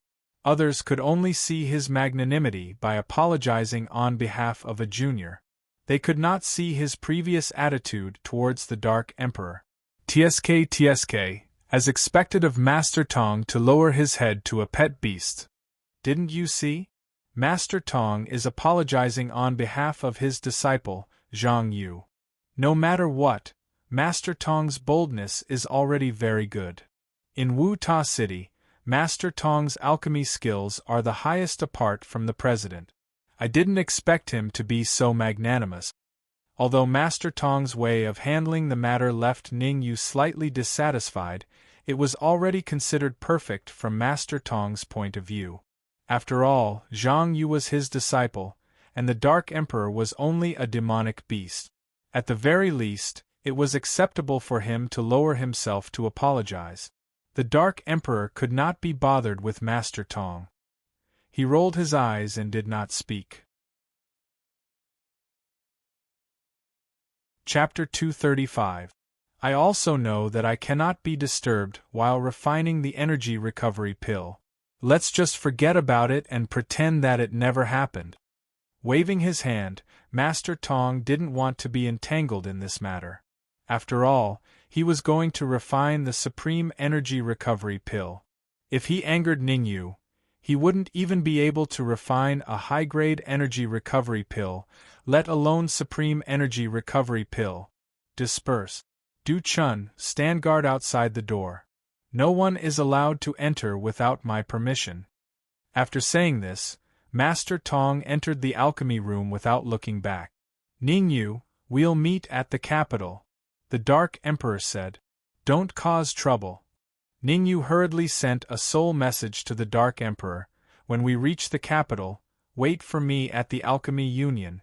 Others could only see his magnanimity by apologizing on behalf of a junior. They could not see his previous attitude towards the Dark Emperor. TSK, as expected of Master Tong to lower his head to a pet beast. Didn't you see? Master Tong is apologizing on behalf of his disciple, Zhang Yu. No matter what, Master Tong's boldness is already very good. In Wu Ta City, Master Tong's alchemy skills are the highest apart from the president. I didn't expect him to be so magnanimous. Although Master Tong's way of handling the matter left Ning Yu slightly dissatisfied, it was already considered perfect from Master Tong's point of view. After all, Zhang Yu was his disciple, and the Dark Emperor was only a demonic beast. At the very least, it was acceptable for him to lower himself to apologize. The Dark Emperor could not be bothered with Master Tong. He rolled his eyes and did not speak. Chapter 235. I also know that I cannot be disturbed while refining the energy recovery pill. Let's just forget about it and pretend that it never happened. Waving his hand, Master Tong didn't want to be entangled in this matter. After all, he was going to refine the supreme energy recovery pill. If he angered Ning Yu, he wouldn't even be able to refine a high-grade energy recovery pill, let alone supreme energy recovery pill. Disperse. Du Chun, stand guard outside the door. No one is allowed to enter without my permission. After saying this, Master Tong entered the alchemy room without looking back. Ning Yu, we'll meet at the capital, the Dark Emperor said. Don't cause trouble. Ning Yu hurriedly sent a soul message to the Dark Emperor, when we reach the capital, wait for me at the Alchemy Union.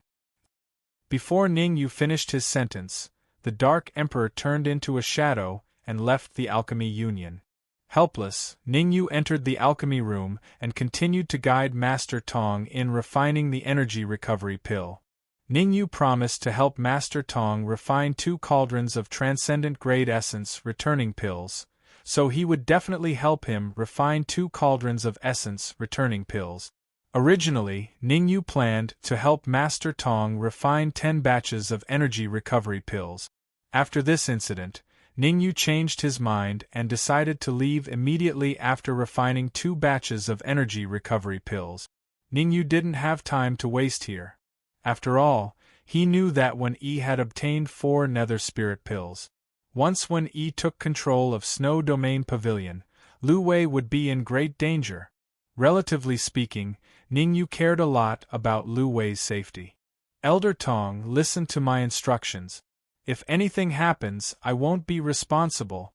Before Ning Yu finished his sentence, the Dark Emperor turned into a shadow and left the Alchemy Union. Helpless, Ning Yu entered the alchemy room and continued to guide Master Tong in refining the energy recovery pill. Ning Yu promised to help Master Tong refine 2 cauldrons of transcendent grade essence returning pills, so he would definitely help him refine 2 cauldrons of essence returning pills. Originally, Ning Yu planned to help Master Tong refine 10 batches of energy recovery pills. After this incident, Ning Yu changed his mind and decided to leave immediately after refining 2 batches of energy recovery pills. Ning Yu didn't have time to waste here. After all, he knew that when Yi had obtained 4 nether spirit pills, once when Yi took control of Snow Domain Pavilion, Lu Wei would be in great danger. Relatively speaking, Ning Yu cared a lot about Lu Wei's safety. Elder Tong, listen to my instructions. If anything happens, I won't be responsible.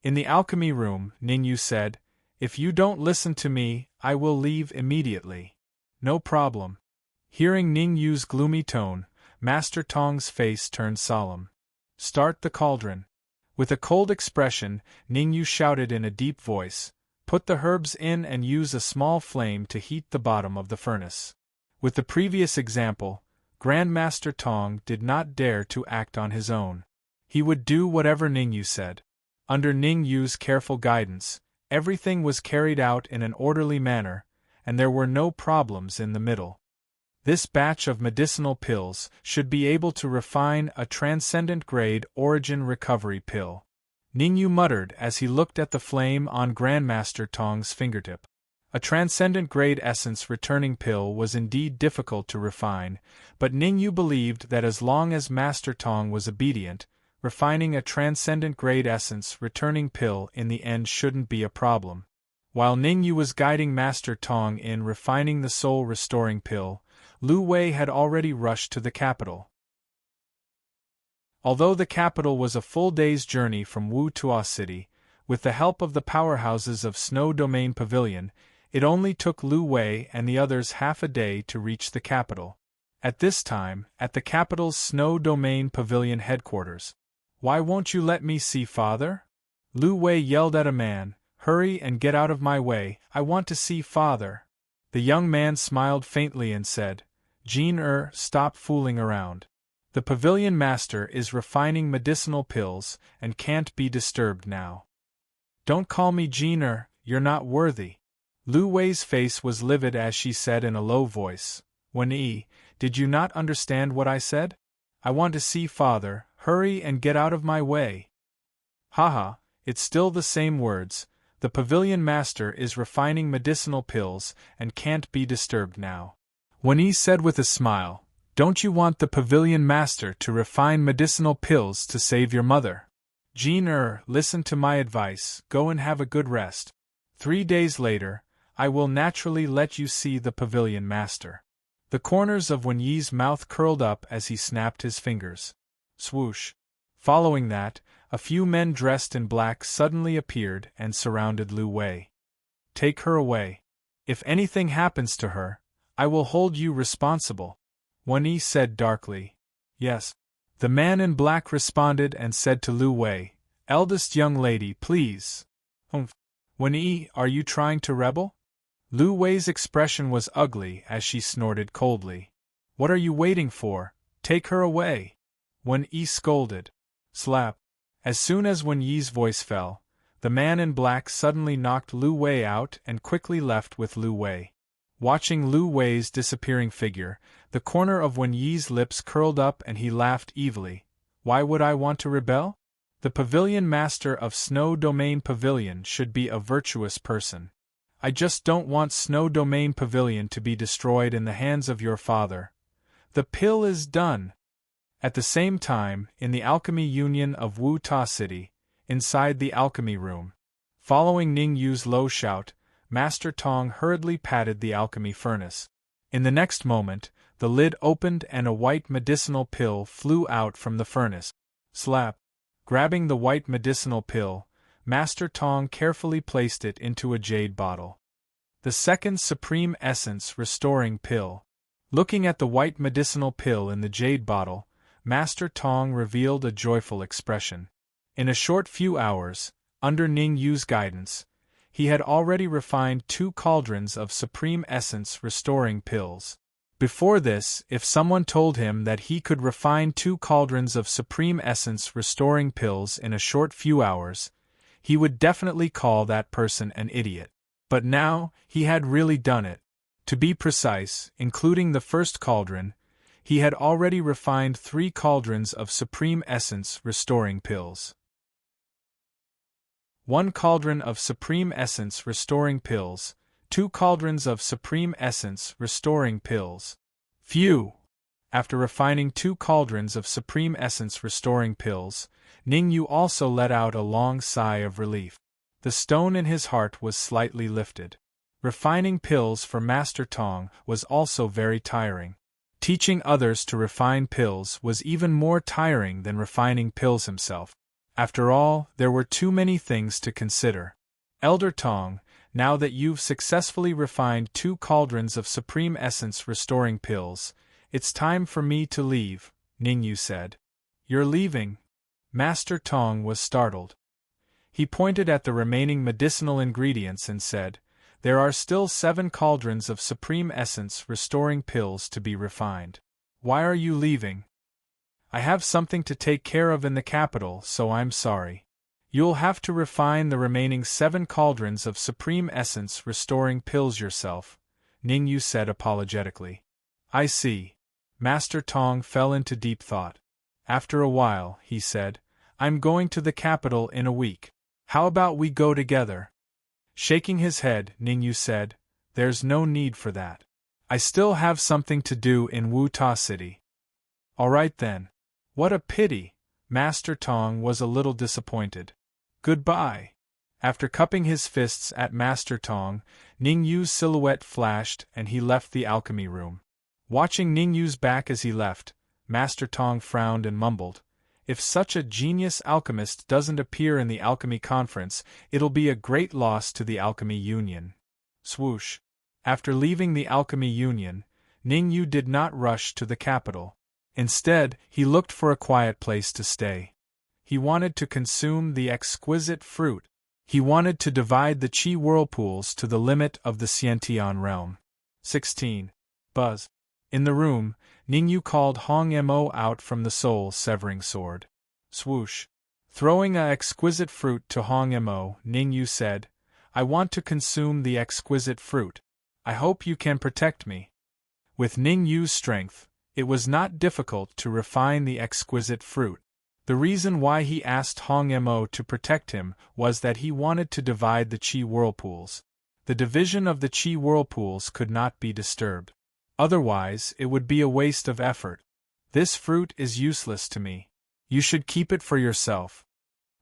In the alchemy room, Ning Yu said, If you don't listen to me, I will leave immediately. No problem. Hearing Ning Yu's gloomy tone, Master Tong's face turned solemn. Start the cauldron. With a cold expression, Ning Yu shouted in a deep voice, Put the herbs in and use a small flame to heat the bottom of the furnace. With the previous example, Grandmaster Tong did not dare to act on his own. He would do whatever Ning Yu said. Under Ning Yu's careful guidance, everything was carried out in an orderly manner, and there were no problems in the middle. This batch of medicinal pills should be able to refine a transcendent-grade origin recovery pill. Ningyu muttered as he looked at the flame on Grandmaster Tong's fingertip. A transcendent-grade essence returning pill was indeed difficult to refine, but Ningyu believed that as long as Master Tong was obedient, refining a transcendent-grade essence returning pill in the end shouldn't be a problem. While Ningyu was guiding Master Tong in refining the soul-restoring pill, Lu Wei had already rushed to the capital. Although the capital was a full day's journey from Wu Tuo City, with the help of the powerhouses of Snow Domain Pavilion, it only took Lu Wei and the others half a day to reach the capital. At this time, at the capital's Snow Domain Pavilion headquarters. "Why won't you let me see Father?" Lu Wei yelled at a man. "Hurry and get out of my way, I want to see Father." The young man smiled faintly and said, "Jin stop fooling around. The pavilion master is refining medicinal pills and can't be disturbed now." "Don't call me Jin you're not worthy." Lu Wei's face was livid as she said in a low voice, "Did you not understand what I said? I want to see Father, hurry and get out of my way." "Haha, it's still the same words. The pavilion master is refining medicinal pills and can't be disturbed now." Wen said with a smile, "Don't you want the pavilion master to refine medicinal pills to save your mother? Jin listen to my advice, go and have a good rest. 3 days later, I will naturally let you see the pavilion master." The corners of Wen Yi's mouth curled up as he snapped his fingers. Swoosh. Following that, a few men dressed in black suddenly appeared and surrounded Lu Wei. "Take her away. If anything happens to her, I will hold you responsible," Wen Yi said darkly. "Yes." The man in black responded and said to Lu Wei, "Eldest young lady, please." "Wen Yi, are you trying to rebel?" Lu Wei's expression was ugly as she snorted coldly. "What are you waiting for? Take her away!" Wen Yi scolded. Slap. As soon as Wen Yi's voice fell, the man in black suddenly knocked Lu Wei out and quickly left with Lu Wei. Watching Lu Wei's disappearing figure, the corner of Wen Yi's lips curled up and he laughed evilly. "Why would I want to rebel? The pavilion master of Snow Domain Pavilion should be a virtuous person. I just don't want Snow Domain Pavilion to be destroyed in the hands of your father. The pill is done." At the same time, in the Alchemy Union of Wu Tuo City, inside the alchemy room. Following Ningyu's low shout, Master Tong hurriedly patted the alchemy furnace. In the next moment, the lid opened and a white medicinal pill flew out from the furnace. Slap. Grabbing the white medicinal pill, Master Tong carefully placed it into a jade bottle. The second Supreme Essence Restoring Pill. Looking at the white medicinal pill in the jade bottle, Master Tong revealed a joyful expression. In a short few hours, under Ningyu's guidance, he had already refined 2 cauldrons of Supreme Essence Restoring Pills. Before this, if someone told him that he could refine 2 cauldrons of Supreme Essence Restoring Pills in a short few hours, he would definitely call that person an idiot. But now, he had really done it. To be precise, including the first cauldron, he had already refined 3 cauldrons of Supreme Essence Restoring Pills. 1 cauldron of Supreme Essence Restoring Pills, 2 cauldrons of Supreme Essence Restoring Pills. Phew! After refining 2 cauldrons of Supreme Essence Restoring Pills, Ningyu also let out a long sigh of relief. The stone in his heart was slightly lifted. Refining pills for Master Tong was also very tiring. Teaching others to refine pills was even more tiring than refining pills himself. After all, there were too many things to consider. "Elder Tong, now that you've successfully refined 2 cauldrons of Supreme Essence Restoring Pills, it's time for me to leave," Ningyu said. "You're leaving?" Master Tong was startled. He pointed at the remaining medicinal ingredients and said, "There are still 7 cauldrons of Supreme Essence Restoring Pills to be refined. Why are you leaving?" "I have something to take care of in the capital, so I'm sorry. You'll have to refine the remaining 7 cauldrons of Supreme Essence Restoring Pills yourself," Ningyu said apologetically. I see. Master Tong fell into deep thought. After a while, he said, I'm going to the capital in a week. How about we go together? Shaking his head, Ningyu said, There's no need for that. I still have something to do in Wu Ta City. All right then. What a pity. Master Tong was a little disappointed. Goodbye. After cupping his fists at Master Tong, Ningyu's silhouette flashed and he left the alchemy room. Watching Ningyu's back as he left, Master Tong frowned and mumbled, If such a genius alchemist doesn't appear in the alchemy conference, it'll be a great loss to the alchemy union. Swoosh. After leaving the alchemy union, Ningyu did not rush to the capital. Instead, he looked for a quiet place to stay. He wanted to consume the exquisite fruit. He wanted to divide the Qi whirlpools to the limit of the Xiantian realm. 16. Buzz. In the room, Ningyu called Hong Mo out from the soul-severing sword. Swoosh. Throwing a exquisite fruit to Hong Mo, Ningyu said, I want to consume the exquisite fruit. I hope you can protect me. With Ningyu's strength, it was not difficult to refine the exquisite fruit. The reason why he asked Hong Mo to protect him was that he wanted to divide the Qi whirlpools. The division of the Qi whirlpools could not be disturbed. Otherwise, it would be a waste of effort. This fruit is useless to me. You should keep it for yourself.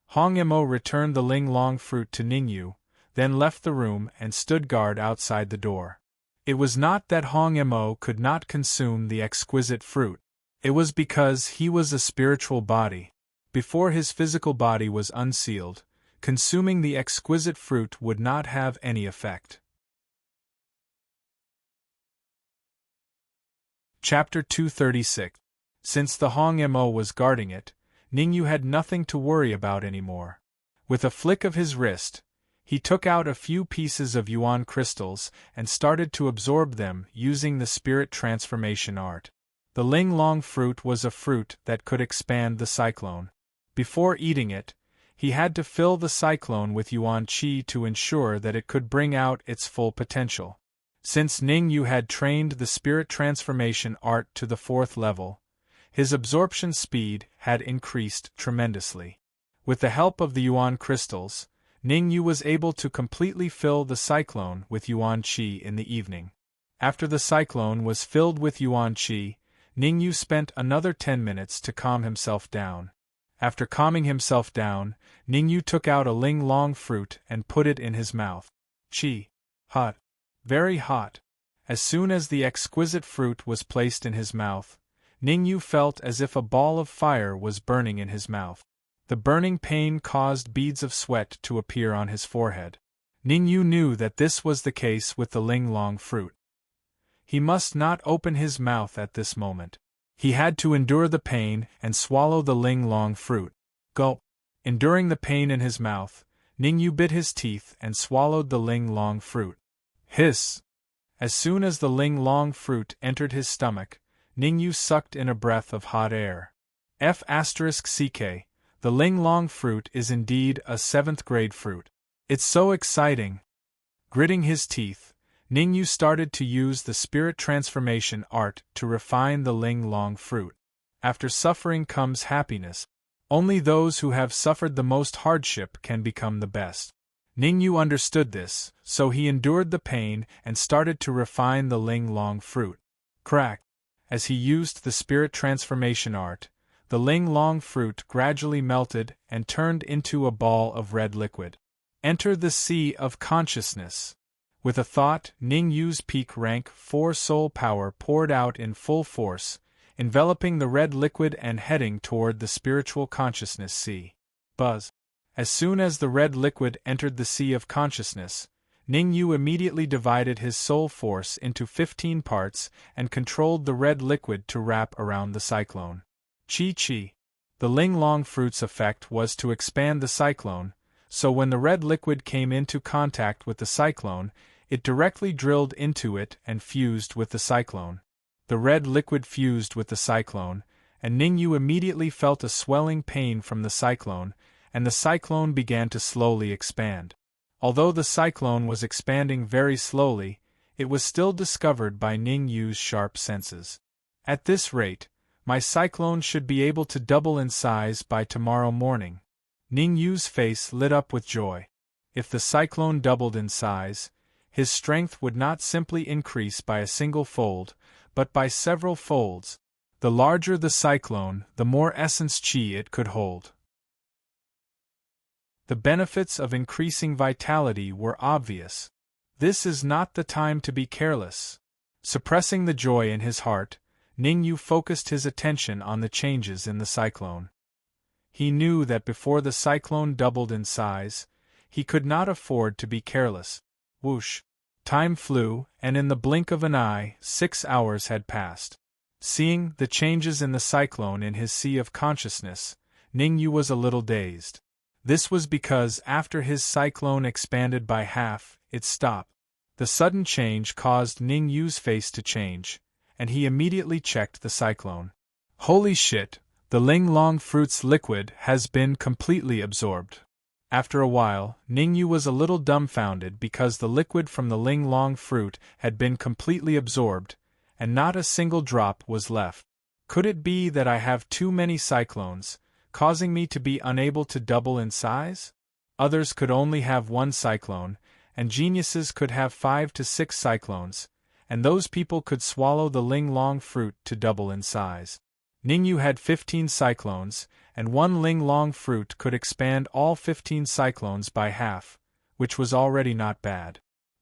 Hong Mo returned the Ling Long fruit to Ningyu, then left the room and stood guard outside the door. It was not that Hong Mo could not consume the exquisite fruit. It was because he was a spiritual body. Before his physical body was unsealed, consuming the exquisite fruit would not have any effect. Chapter 236. Since the Hong Mo was guarding it, Ningyu had nothing to worry about anymore. With a flick of his wrist, he took out a few pieces of yuan crystals and started to absorb them using the spirit transformation art. The Ling Long fruit was a fruit that could expand the cyclone. Before eating it, he had to fill the cyclone with yuan qi to ensure that it could bring out its full potential. Since Ningyu had trained the spirit transformation art to the 4th level, his absorption speed had increased tremendously. With the help of the yuan crystals, Ningyu was able to completely fill the cyclone with yuan qi in the evening. After the cyclone was filled with yuan qi, Ningyu spent another 10 minutes to calm himself down. After calming himself down, Ningyu took out a Ling Long fruit and put it in his mouth. Qi. Hot. Very hot. As soon as the exquisite fruit was placed in his mouth, Ningyu felt as if a ball of fire was burning in his mouth. The burning pain caused beads of sweat to appear on his forehead. Ningyu knew that this was the case with the Ling Long fruit. He must not open his mouth at this moment. He had to endure the pain and swallow the Ling Long fruit. Gulp. Enduring the pain in his mouth, Ningyu bit his teeth and swallowed the Ling Long fruit. Hiss! As soon as the Ling Long fruit entered his stomach, Ningyu sucked in a breath of hot air. F***ck, the Ling Long fruit is indeed a 7th grade fruit. It's so exciting! Gritting his teeth, Ningyu started to use the spirit transformation art to refine the Ling Long fruit. After suffering comes happiness. Only those who have suffered the most hardship can become the best. Ningyu understood this, so he endured the pain and started to refine the Ling Long fruit. Crack! As he used the spirit transformation art, the Ling Long fruit gradually melted and turned into a ball of red liquid. Enter the Sea of Consciousness. With a thought, Ningyu's peak rank 4 soul power poured out in full force, enveloping the red liquid and heading toward the spiritual consciousness sea. Buzz. As soon as the red liquid entered the Sea of Consciousness, Ningyu immediately divided his soul force into 15 parts and controlled the red liquid to wrap around the cyclone. Qi. The Ling Long fruit's effect was to expand the cyclone, so when the red liquid came into contact with the cyclone, it directly drilled into it and fused with the cyclone. The red liquid fused with the cyclone, and Ningyu immediately felt a swelling pain from the cyclone, and the cyclone began to slowly expand. Although the cyclone was expanding very slowly, it was still discovered by Ning Yu's sharp senses. At this rate, my cyclone should be able to double in size by tomorrow morning. Ning Yu's face lit up with joy. If the cyclone doubled in size, his strength would not simply increase by a single fold, but by several folds. The larger the cyclone, the more essence chi it could hold. The benefits of increasing vitality were obvious. This is not the time to be careless. Suppressing the joy in his heart, Ning Yu focused his attention on the changes in the cyclone. He knew that before the cyclone doubled in size, he could not afford to be careless. Whoosh! Time flew, and in the blink of an eye, 6 hours had passed. Seeing the changes in the cyclone in his sea of consciousness, Ning Yu was a little dazed. This was because after his cyclone expanded by half, it stopped. The sudden change caused Ning Yu's face to change, and he immediately checked the cyclone. Holy shit, the Ling Long fruit's liquid has been completely absorbed. After a while, Ning Yu was a little dumbfounded because the liquid from the Ling Long fruit had been completely absorbed, and not a single drop was left. Could it be that I have too many cyclones, causing me to be unable to double in size? Others could only have 1 cyclone, and geniuses could have 5 to 6 cyclones, and those people could swallow the Ling Long fruit to double in size. Ning Yu had 15 cyclones, and 1 Ling Long fruit could expand all 15 cyclones by half, which was already not bad.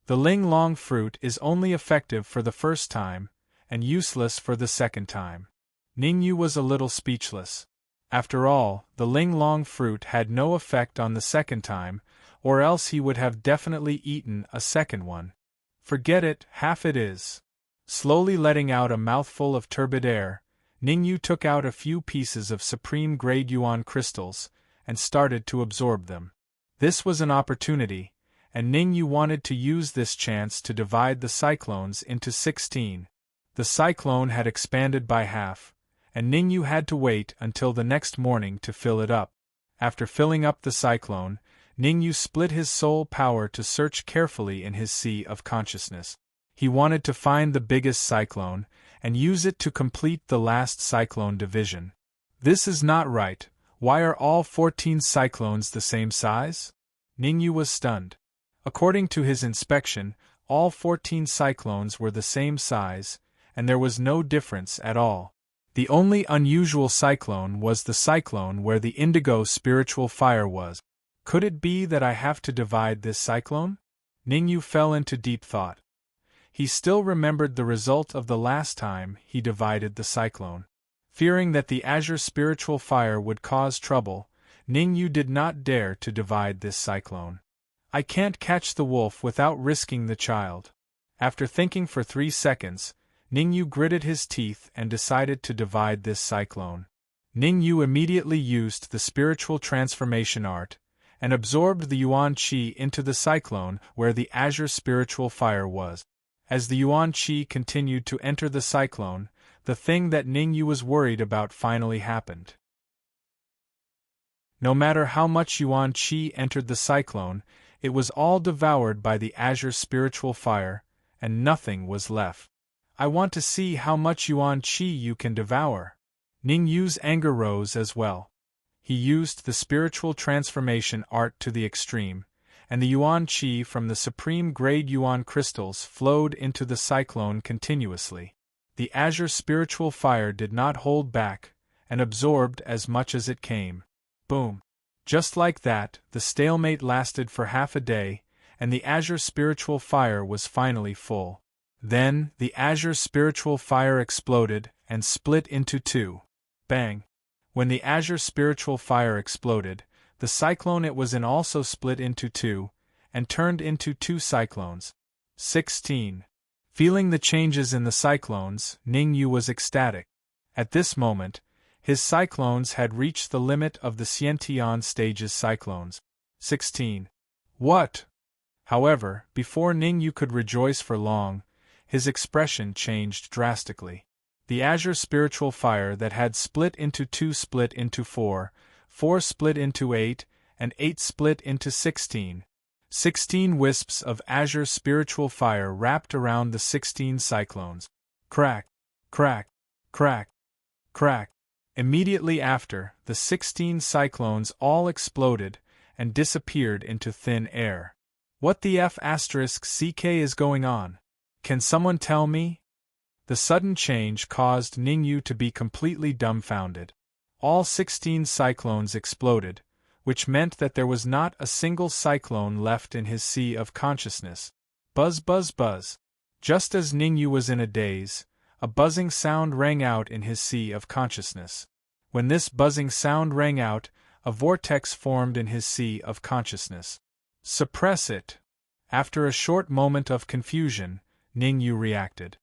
The Ling Long fruit is only effective for the first time, and useless for the second time. Ning Yu was a little speechless. After all, the Ling Long fruit had no effect on the second time, or else he would have definitely eaten a second one. Forget it, half it is. Slowly letting out a mouthful of turbid air, Ning Yu took out a few pieces of supreme-grade yuan crystals, and started to absorb them. This was an opportunity, and Ning Yu wanted to use this chance to divide the cyclones into 16. The cyclone had expanded by half, and Ning Yu had to wait until the next morning to fill it up. After filling up the cyclone, Ning Yu split his soul power to search carefully in his sea of consciousness. He wanted to find the biggest cyclone, and use it to complete the last cyclone division. This is not right. Why are all 14 cyclones the same size? Ning Yu was stunned. According to his inspection, all 14 cyclones were the same size, and there was no difference at all. The only unusual cyclone was the cyclone where the indigo spiritual fire was. Could it be that I have to divide this cyclone? Ning Yu fell into deep thought. He still remembered the result of the last time he divided the cyclone. Fearing that the azure spiritual fire would cause trouble, Ning Yu did not dare to divide this cyclone. I can't catch the wolf without risking the child. After thinking for 3 seconds, Ning Yu gritted his teeth and decided to divide this cyclone. Ning Yu immediately used the spiritual transformation art, and absorbed the yuan qi into the cyclone where the azure spiritual fire was. As the yuan qi continued to enter the cyclone, the thing that Ning Yu was worried about finally happened. No matter how much yuan qi entered the cyclone, it was all devoured by the azure spiritual fire, and nothing was left. I want to see how much yuan qi you can devour. Ning Yu's anger rose as well. He used the spiritual transformation art to the extreme, and the yuan qi from the supreme-grade yuan crystals flowed into the cyclone continuously. The azure spiritual fire did not hold back, and absorbed as much as it came. Boom! Just like that, the stalemate lasted for half a day, and the azure spiritual fire was finally full. Then, the azure spiritual fire exploded and split into 2. Bang! When the azure spiritual fire exploded, the cyclone it was in also split into 2, and turned into 2 cyclones. 16. Feeling the changes in the cyclones, Ning Yu was ecstatic. At this moment, his cyclones had reached the limit of the Xiantian stage's cyclones. 16. What? However, before Ning Yu could rejoice for long, his expression changed drastically. The azure spiritual fire that had split into 2 split into 4, 4 split into 8, and 8 split into 16. 16 wisps of azure spiritual fire wrapped around the 16 cyclones. Crack, crack, crack, crack. Immediately after, the 16 cyclones all exploded and disappeared into thin air. What the F***ck is going on? Can someone tell me? The sudden change caused Ningyu to be completely dumbfounded. All 16 cyclones exploded, which meant that there was not a single cyclone left in his sea of consciousness. Buzz buzz buzz. Just as Ningyu was in a daze, a buzzing sound rang out in his sea of consciousness. When this buzzing sound rang out, a vortex formed in his sea of consciousness. Suppress it. After a short moment of confusion, Ningyu reacted.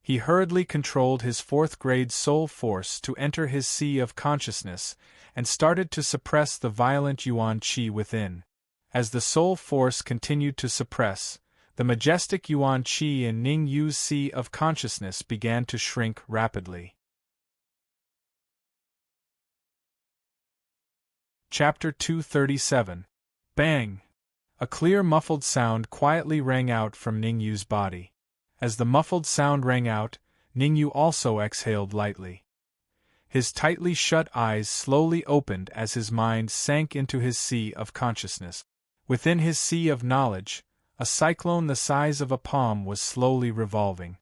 He hurriedly controlled his fourth-grade soul force to enter his sea of consciousness and started to suppress the violent yuan qi within. As the soul force continued to suppress, the majestic yuan qi in Ningyu's sea of consciousness began to shrink rapidly. Chapter 237. Bang! A clear muffled sound quietly rang out from Ningyu's body. As the muffled sound rang out, Ningyu also exhaled lightly. His tightly shut eyes slowly opened as his mind sank into his sea of consciousness. Within his sea of knowledge, a cyclone the size of a palm was slowly revolving.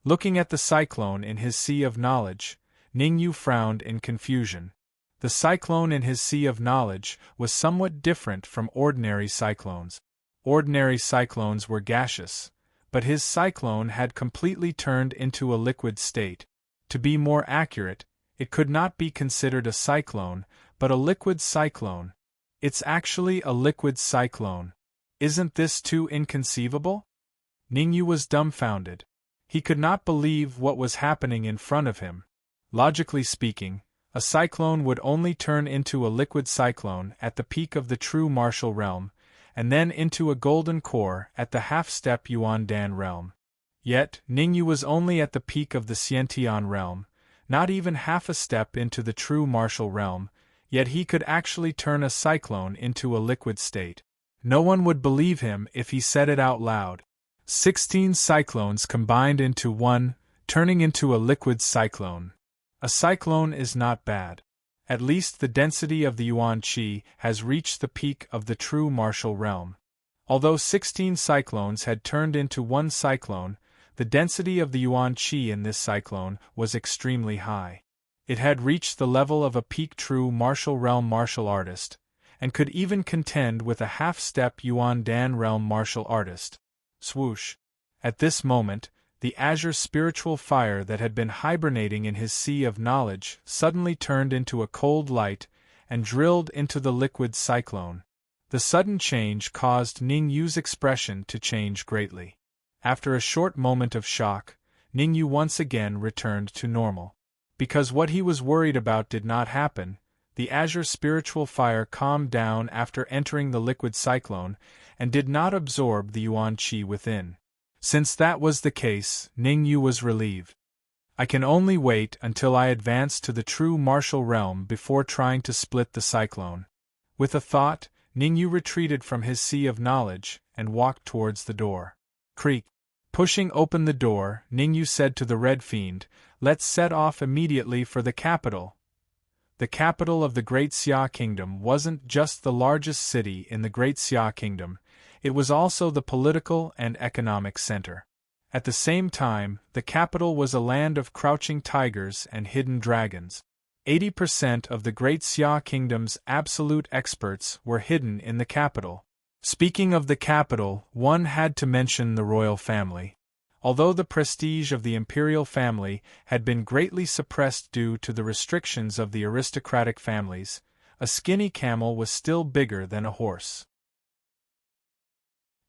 Looking at the cyclone in his sea of knowledge, Ningyu frowned in confusion. The cyclone in his sea of knowledge was somewhat different from ordinary cyclones. Ordinary cyclones were gaseous, but his cyclone had completely turned into a liquid state. To be more accurate, it could not be considered a cyclone, but a liquid cyclone. It's actually a liquid cyclone. Isn't this too inconceivable? Ningyu was dumbfounded. He could not believe what was happening in front of him. Logically speaking, a cyclone would only turn into a liquid cyclone at the peak of the true martial realm, and then into a golden core at the half-step Yuan Dan realm. Yet, Ningyu was only at the peak of the Xiantian realm, not even half a step into the true martial realm, yet he could actually turn a cyclone into a liquid state. No one would believe him if he said it out loud. 16 cyclones combined into one, turning into a liquid cyclone. A cyclone is not bad. At least the density of the yuan qi has reached the peak of the true martial realm. Although 16 cyclones had turned into one cyclone, the density of the yuan qi in this cyclone was extremely high. It had reached the level of a peak true martial realm martial artist, and could even contend with a half-step Yuan Dan realm martial artist. Swoosh! At this moment, the azure spiritual fire that had been hibernating in his sea of knowledge suddenly turned into a cold light and drilled into the liquid cyclone. The sudden change caused Ningyu's expression to change greatly. After a short moment of shock, Ningyu once again returned to normal. Because what he was worried about did not happen, the azure spiritual fire calmed down after entering the liquid cyclone and did not absorb the yuan qi within. Since that was the case, Ningyu was relieved. I can only wait until I advance to the true martial realm before trying to split the cyclone. With a thought, Ningyu retreated from his sea of knowledge and walked towards the door. Creak. Pushing open the door, Ningyu said to the Red Fiend, "Let's set off immediately for the capital." The capital of the Great Xia Kingdom wasn't just the largest city in the Great Xia Kingdom, it was also the political and economic center. At the same time, the capital was a land of crouching tigers and hidden dragons. 80% of the Great Xia Kingdom's absolute experts were hidden in the capital. Speaking of the capital, one had to mention the royal family. Although the prestige of the imperial family had been greatly suppressed due to the restrictions of the aristocratic families, a skinny camel was still bigger than a horse.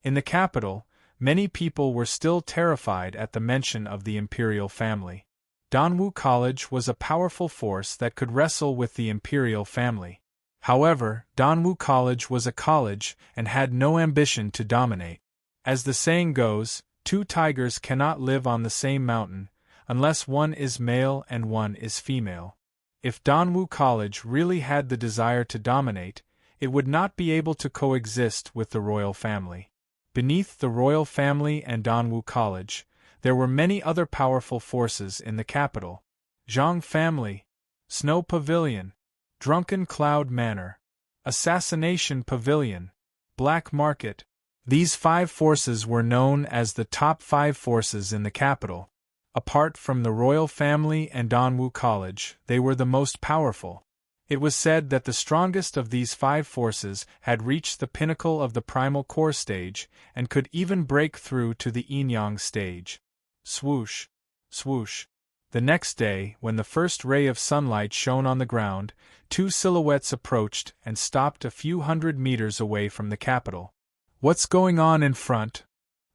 In the capital, many people were still terrified at the mention of the imperial family. Danwu College was a powerful force that could wrestle with the imperial family. However, Danwu College was a college and had no ambition to dominate. As the saying goes, two tigers cannot live on the same mountain, unless one is male and one is female. If Danwu College really had the desire to dominate, it would not be able to coexist with the royal family. Beneath the royal family and Danwu College, there were many other powerful forces in the capital. Zhang family, Snow Pavilion, Drunken Cloud Manor, Assassination Pavilion, Black Market. These 5 forces were known as the top 5 forces in the capital. Apart from the royal family and Danwu College, they were the most powerful. It was said that the strongest of these 5 forces had reached the pinnacle of the primal core stage and could even break through to the yin-yang stage. Swoosh, swoosh. The next day, when the first ray of sunlight shone on the ground, 2 silhouettes approached and stopped a few hundred meters away from the capital. What's going on in front?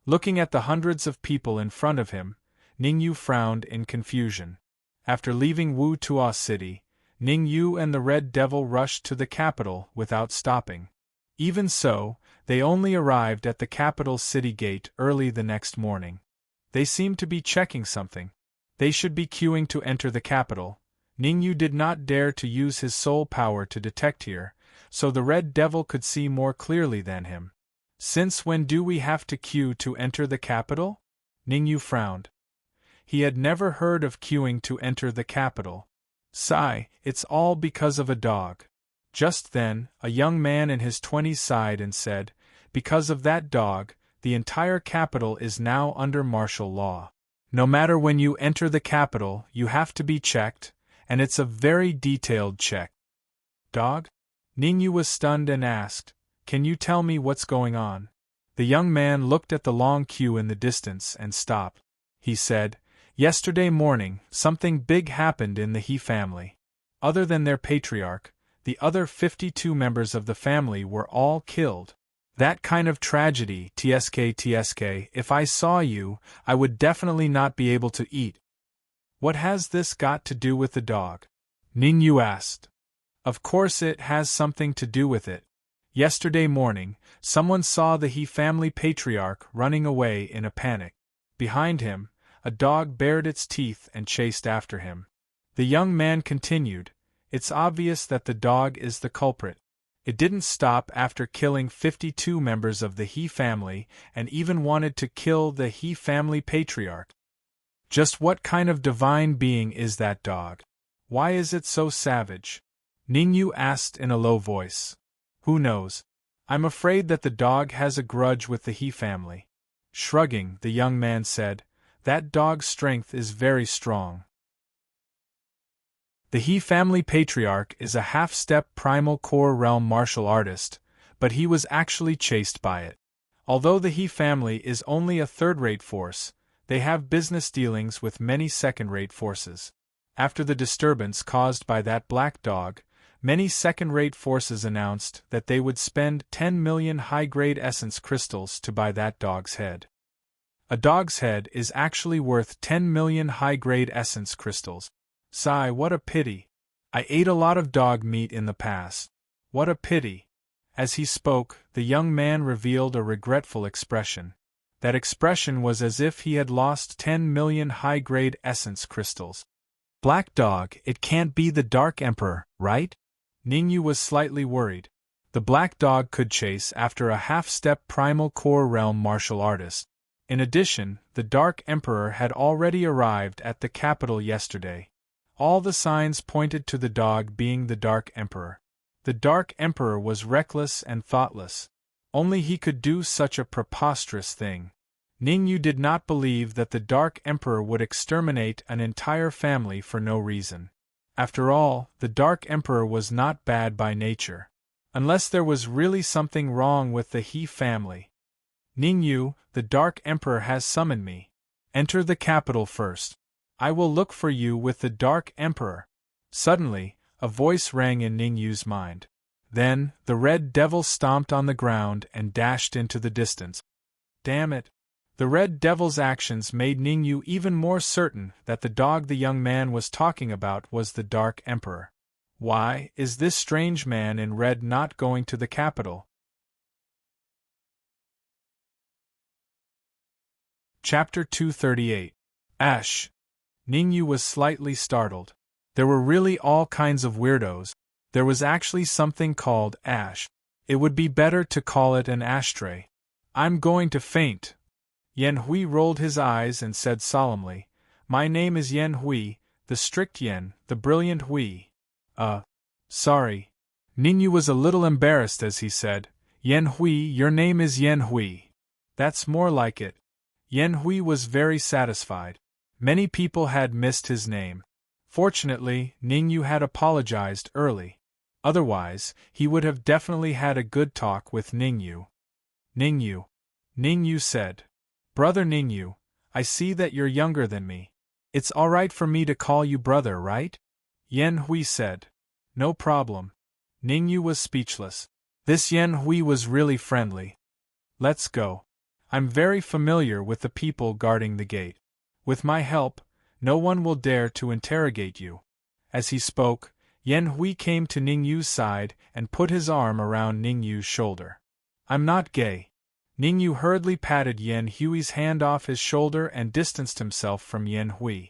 Looking at the hundreds of people in front of him, Ningyu frowned in confusion. After leaving Wu Tuo City, Ningyu and the Red Devil rushed to the capital without stopping. Even so, they only arrived at the capital city gate early the next morning. They seemed to be checking something. They should be queuing to enter the capital. Ningyu did not dare to use his soul power to detect here, so the Red Devil could see more clearly than him. Since when do we have to queue to enter the capital? Ningyu frowned. He had never heard of queuing to enter the capital. Sigh, it's all because of a dog. Just then, a young man in his 20s sighed and said, because of that dog, the entire capital is now under martial law. No matter when you enter the capital, you have to be checked, and it's a very detailed check. Dog? Ningyu was stunned and asked, can you tell me what's going on? The young man looked at the long queue in the distance and stopped. He said, yesterday morning, something big happened in the He family. Other than their patriarch, the other 52 members of the family were all killed. That kind of tragedy, TSK, if I saw you, I would definitely not be able to eat. What has this got to do with the dog? Ningyu asked. Of course it has something to do with it. Yesterday morning, someone saw the He family patriarch running away in a panic. Behind him, a dog bared its teeth and chased after him. The young man continued, it's obvious that the dog is the culprit. It didn't stop after killing 52 members of the He family and even wanted to kill the He family patriarch. Just what kind of divine being is that dog? Why is it so savage? Ningyu asked in a low voice. Who knows? I'm afraid that the dog has a grudge with the He family. Shrugging, the young man said, that dog's strength is very strong. The He family patriarch is a half-step primal core realm martial artist, but he was actually chased by it. Although the He family is only a third-rate force, they have business dealings with many second-rate forces. After the disturbance caused by that black dog, many second-rate forces announced that they would spend 10 million high-grade essence crystals to buy that dog's head. A dog's head is actually worth 10 million high-grade essence crystals. Sigh, what a pity. I ate a lot of dog meat in the past. What a pity. As he spoke, the young man revealed a regretful expression. That expression was as if he had lost 10 million high-grade essence crystals. Black dog, it can't be the Dark Emperor, right? Ningyu was slightly worried. The black dog could chase after a half-step primal core realm martial artist. In addition, the Dark Emperor had already arrived at the capital yesterday. All the signs pointed to the dog being the Dark Emperor. The Dark Emperor was reckless and thoughtless. Only he could do such a preposterous thing. Ningyu did not believe that the Dark Emperor would exterminate an entire family for no reason. After all, the Dark Emperor was not bad by nature. Unless there was really something wrong with the He family. Ningyu, the Dark Emperor has summoned me. Enter the capital first. I will look for you with the Dark Emperor. Suddenly, a voice rang in Ningyu's mind. Then, the Red Devil stomped on the ground and dashed into the distance. Damn it! The Red Devil's actions made Ningyu even more certain that the dog the young man was talking about was the Dark Emperor. Why is this strange man in red not going to the capital? Chapter 238. Ash. Ningyu was slightly startled. There were really all kinds of weirdos. There was actually something called ash. It would be better to call it an ashtray. I'm going to faint. Yen Hui rolled his eyes and said solemnly, My name is Yen Hui, the strict Yen, the brilliant Hui. Sorry. Ningyu was a little embarrassed as he said, Yen Hui, your name is Yen Hui. That's more like it. Yen Hui was very satisfied. Many people had missed his name. Fortunately, Ningyu had apologized early. Otherwise, he would have definitely had a good talk with Ningyu. Ningyu said. Brother Ningyu, I see that you're younger than me. It's alright for me to call you brother, right? Yen Hui said. No problem. Ningyu was speechless. This Yen Hui was really friendly. Let's go. I'm very familiar with the people guarding the gate. With my help, no one will dare to interrogate you. As he spoke, Yen Hui came to Ningyu's side and put his arm around Ningyu's shoulder. I'm not gay. Ningyu hurriedly patted Yen Hui's hand off his shoulder and distanced himself from Yen Hui.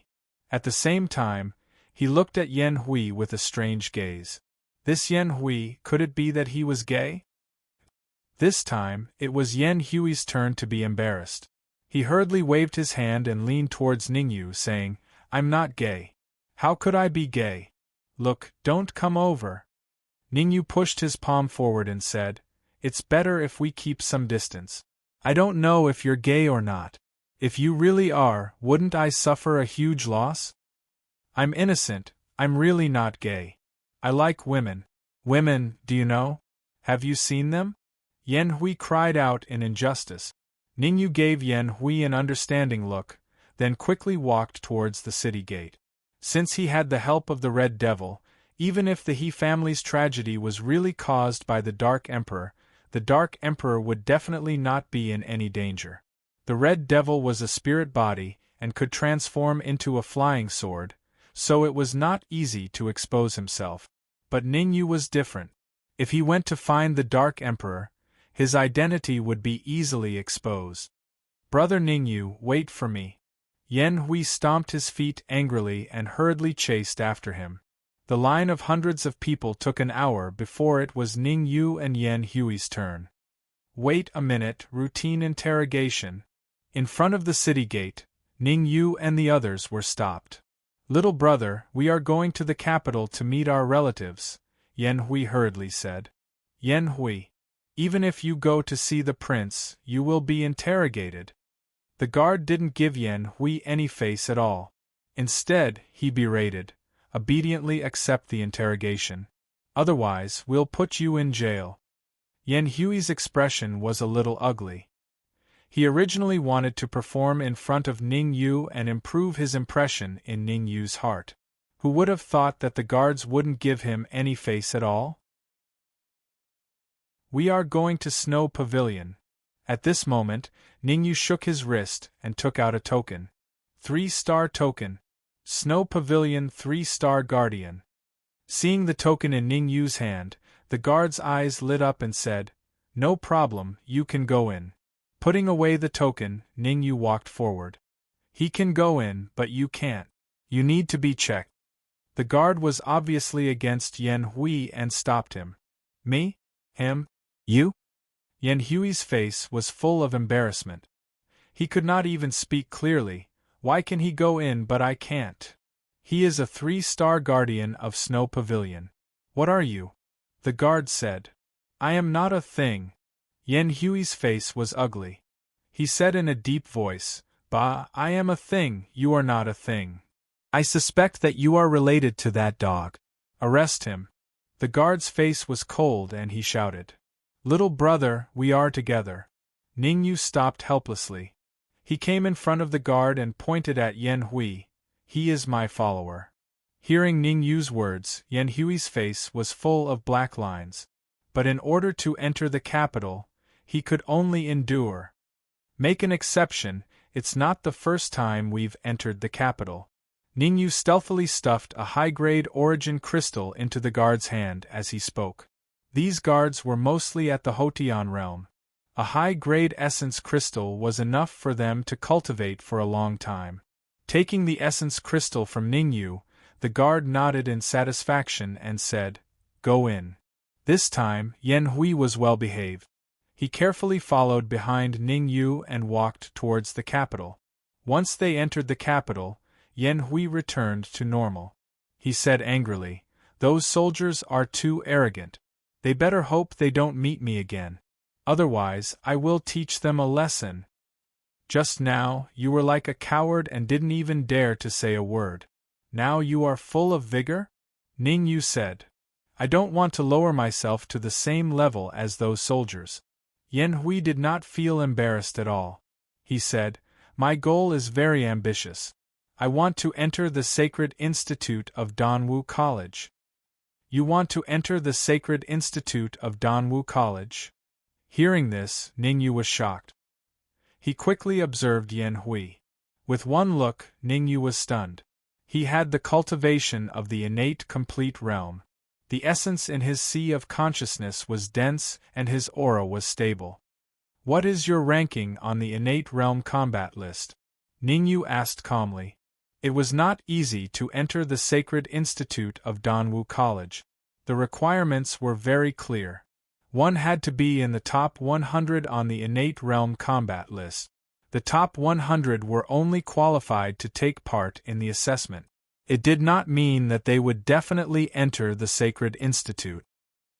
At the same time, he looked at Yen Hui with a strange gaze. This Yen Hui, could it be that he was gay? This time, it was Yen Hui's turn to be embarrassed. He hurriedly waved his hand and leaned towards Ningyu, saying, I'm not gay. How could I be gay? Look, don't come over. Ningyu pushed his palm forward and said, It's better if we keep some distance. I don't know if you're gay or not. If you really are, wouldn't I suffer a huge loss? I'm innocent, I'm really not gay. I like women. Women, do you know? Have you seen them? Yen Hui cried out in injustice. Ningyu gave Yen Hui an understanding look, then quickly walked towards the city gate. Since he had the help of the Red Devil, even if the He family's tragedy was really caused by the Dark Emperor would definitely not be in any danger. The Red Devil was a spirit body and could transform into a flying sword, so it was not easy to expose himself. But Ningyu was different. If he went to find the Dark Emperor, his identity would be easily exposed. Brother Ningyu, wait for me. Yen Hui stomped his feet angrily and hurriedly chased after him. The line of hundreds of people took an hour before it was Ningyu and Yen Hui's turn. Wait a minute, routine interrogation. In front of the city gate, Ningyu and the others were stopped. Little brother, we are going to the capital to meet our relatives, Yen Hui hurriedly said. Yen Hui, even if you go to see the prince, you will be interrogated. The guard didn't give Yen Hui any face at all. Instead, he berated, obediently accept the interrogation. Otherwise, we'll put you in jail. Yen Hui's expression was a little ugly. He originally wanted to perform in front of Ningyu and improve his impression in Ningyu's heart. Who would have thought that the guards wouldn't give him any face at all? We are going to Snow Pavilion. At this moment, Ningyu shook his wrist and took out a token. 3-star token. Snow Pavilion 3-star Guardian. Seeing the token in Ningyu's hand, the guard's eyes lit up and said, No problem, you can go in. Putting away the token, Ningyu walked forward. He can go in, but you can't. You need to be checked. The guard was obviously against Yen Hui and stopped him. Me? Him? You? Yen Hui's face was full of embarrassment. He could not even speak clearly. Why can he go in but I can't? He is a 3-star guardian of Snow Pavilion. What are you? The guard said. I am not a thing. Yen Hui's face was ugly. He said in a deep voice, Bah, I am a thing, you are not a thing. I suspect that you are related to that dog. Arrest him. The guard's face was cold and he shouted. Little brother, we are together. Ningyu stopped helplessly. He came in front of the guard and pointed at Yen Hui. He is my follower. Hearing Ningyu's words, Yen Hui's face was full of black lines. But in order to enter the capital, he could only endure. Make an exception, it's not the first time we've entered the capital. Ningyu stealthily stuffed a high-grade origin crystal into the guard's hand as he spoke. These guards were mostly at the Hotian realm. A high-grade essence crystal was enough for them to cultivate for a long time. Taking the essence crystal from Ningyu, the guard nodded in satisfaction and said, Go in. This time, Yen Hui was well behaved. He carefully followed behind Ning Yu and walked towards the capital. Once they entered the capital, Yen Hui returned to normal. He said angrily, "Those soldiers are too arrogant. They better hope they don't meet me again. Otherwise, I will teach them a lesson. Just now, you were like a coward and didn't even dare to say a word. Now you are full of vigor?" Ning Yu said, "I don't want to lower myself to the same level as those soldiers." Yen Hui did not feel embarrassed at all. He said, "My goal is very ambitious. I want to enter the Sacred Institute of Danwu College." "You want to enter the Sacred Institute of Danwu College?" Hearing this, Ning Yu was shocked. He quickly observed Yen Hui. With one look, Ning Yu was stunned. He had the cultivation of the innate complete realm. The essence in his sea of consciousness was dense and his aura was stable. "What is your ranking on the innate realm combat list?" Ning Yu asked calmly. It was not easy to enter the Sacred Institute of Danwu College. The requirements were very clear. One had to be in the top 100 on the innate realm combat list. The top 100 were only qualified to take part in the assessment. It did not mean that they would definitely enter the Sacred Institute.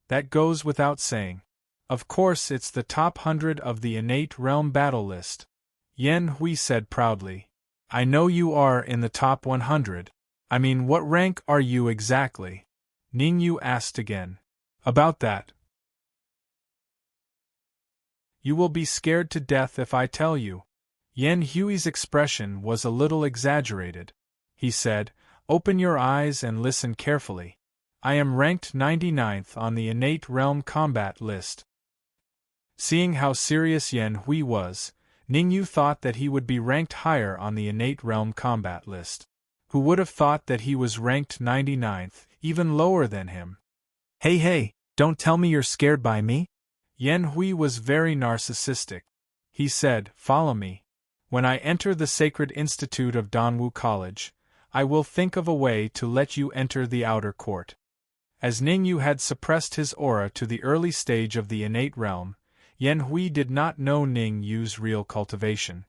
That goes without saying. Of course, it's the top 100 of the innate realm battle list. Yen Hui said proudly. "I know you are in the top 100. I mean, what rank are you exactly?" Ning Yu asked again. "About that. You will be scared to death if I tell you." Yen Hui's expression was a little exaggerated. He said, "Open your eyes and listen carefully. I am ranked 99th on the innate realm combat list." Seeing how serious Yen Hui was, Ning Yu thought that he would be ranked higher on the innate realm combat list. Who would have thought that he was ranked 99th, even lower than him? Hey, don't tell me you're scared by me." Yen Hui was very narcissistic. He said, "Follow me. When I enter the Sacred Institute of Danwu College, I will think of a way to let you enter the outer court." As Ning Yu had suppressed his aura to the early stage of the innate realm, Yen Hui did not know Ning Yu's real cultivation.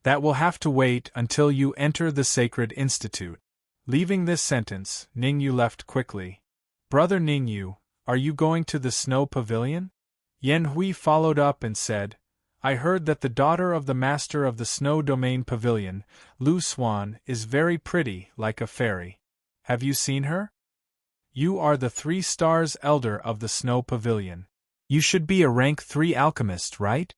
"That will have to wait until you enter the Sacred Institute." Leaving this sentence, Ning Yu left quickly. "Brother Ning Yu, are you going to the Snow Pavilion?" Yen Hui followed up and said, "I heard that the daughter of the master of the Snow Domain Pavilion, Lu Swan, is very pretty, like a fairy. Have you seen her? You are the 3 stars elder of the Snow Pavilion. You should be a rank 3 alchemist, right?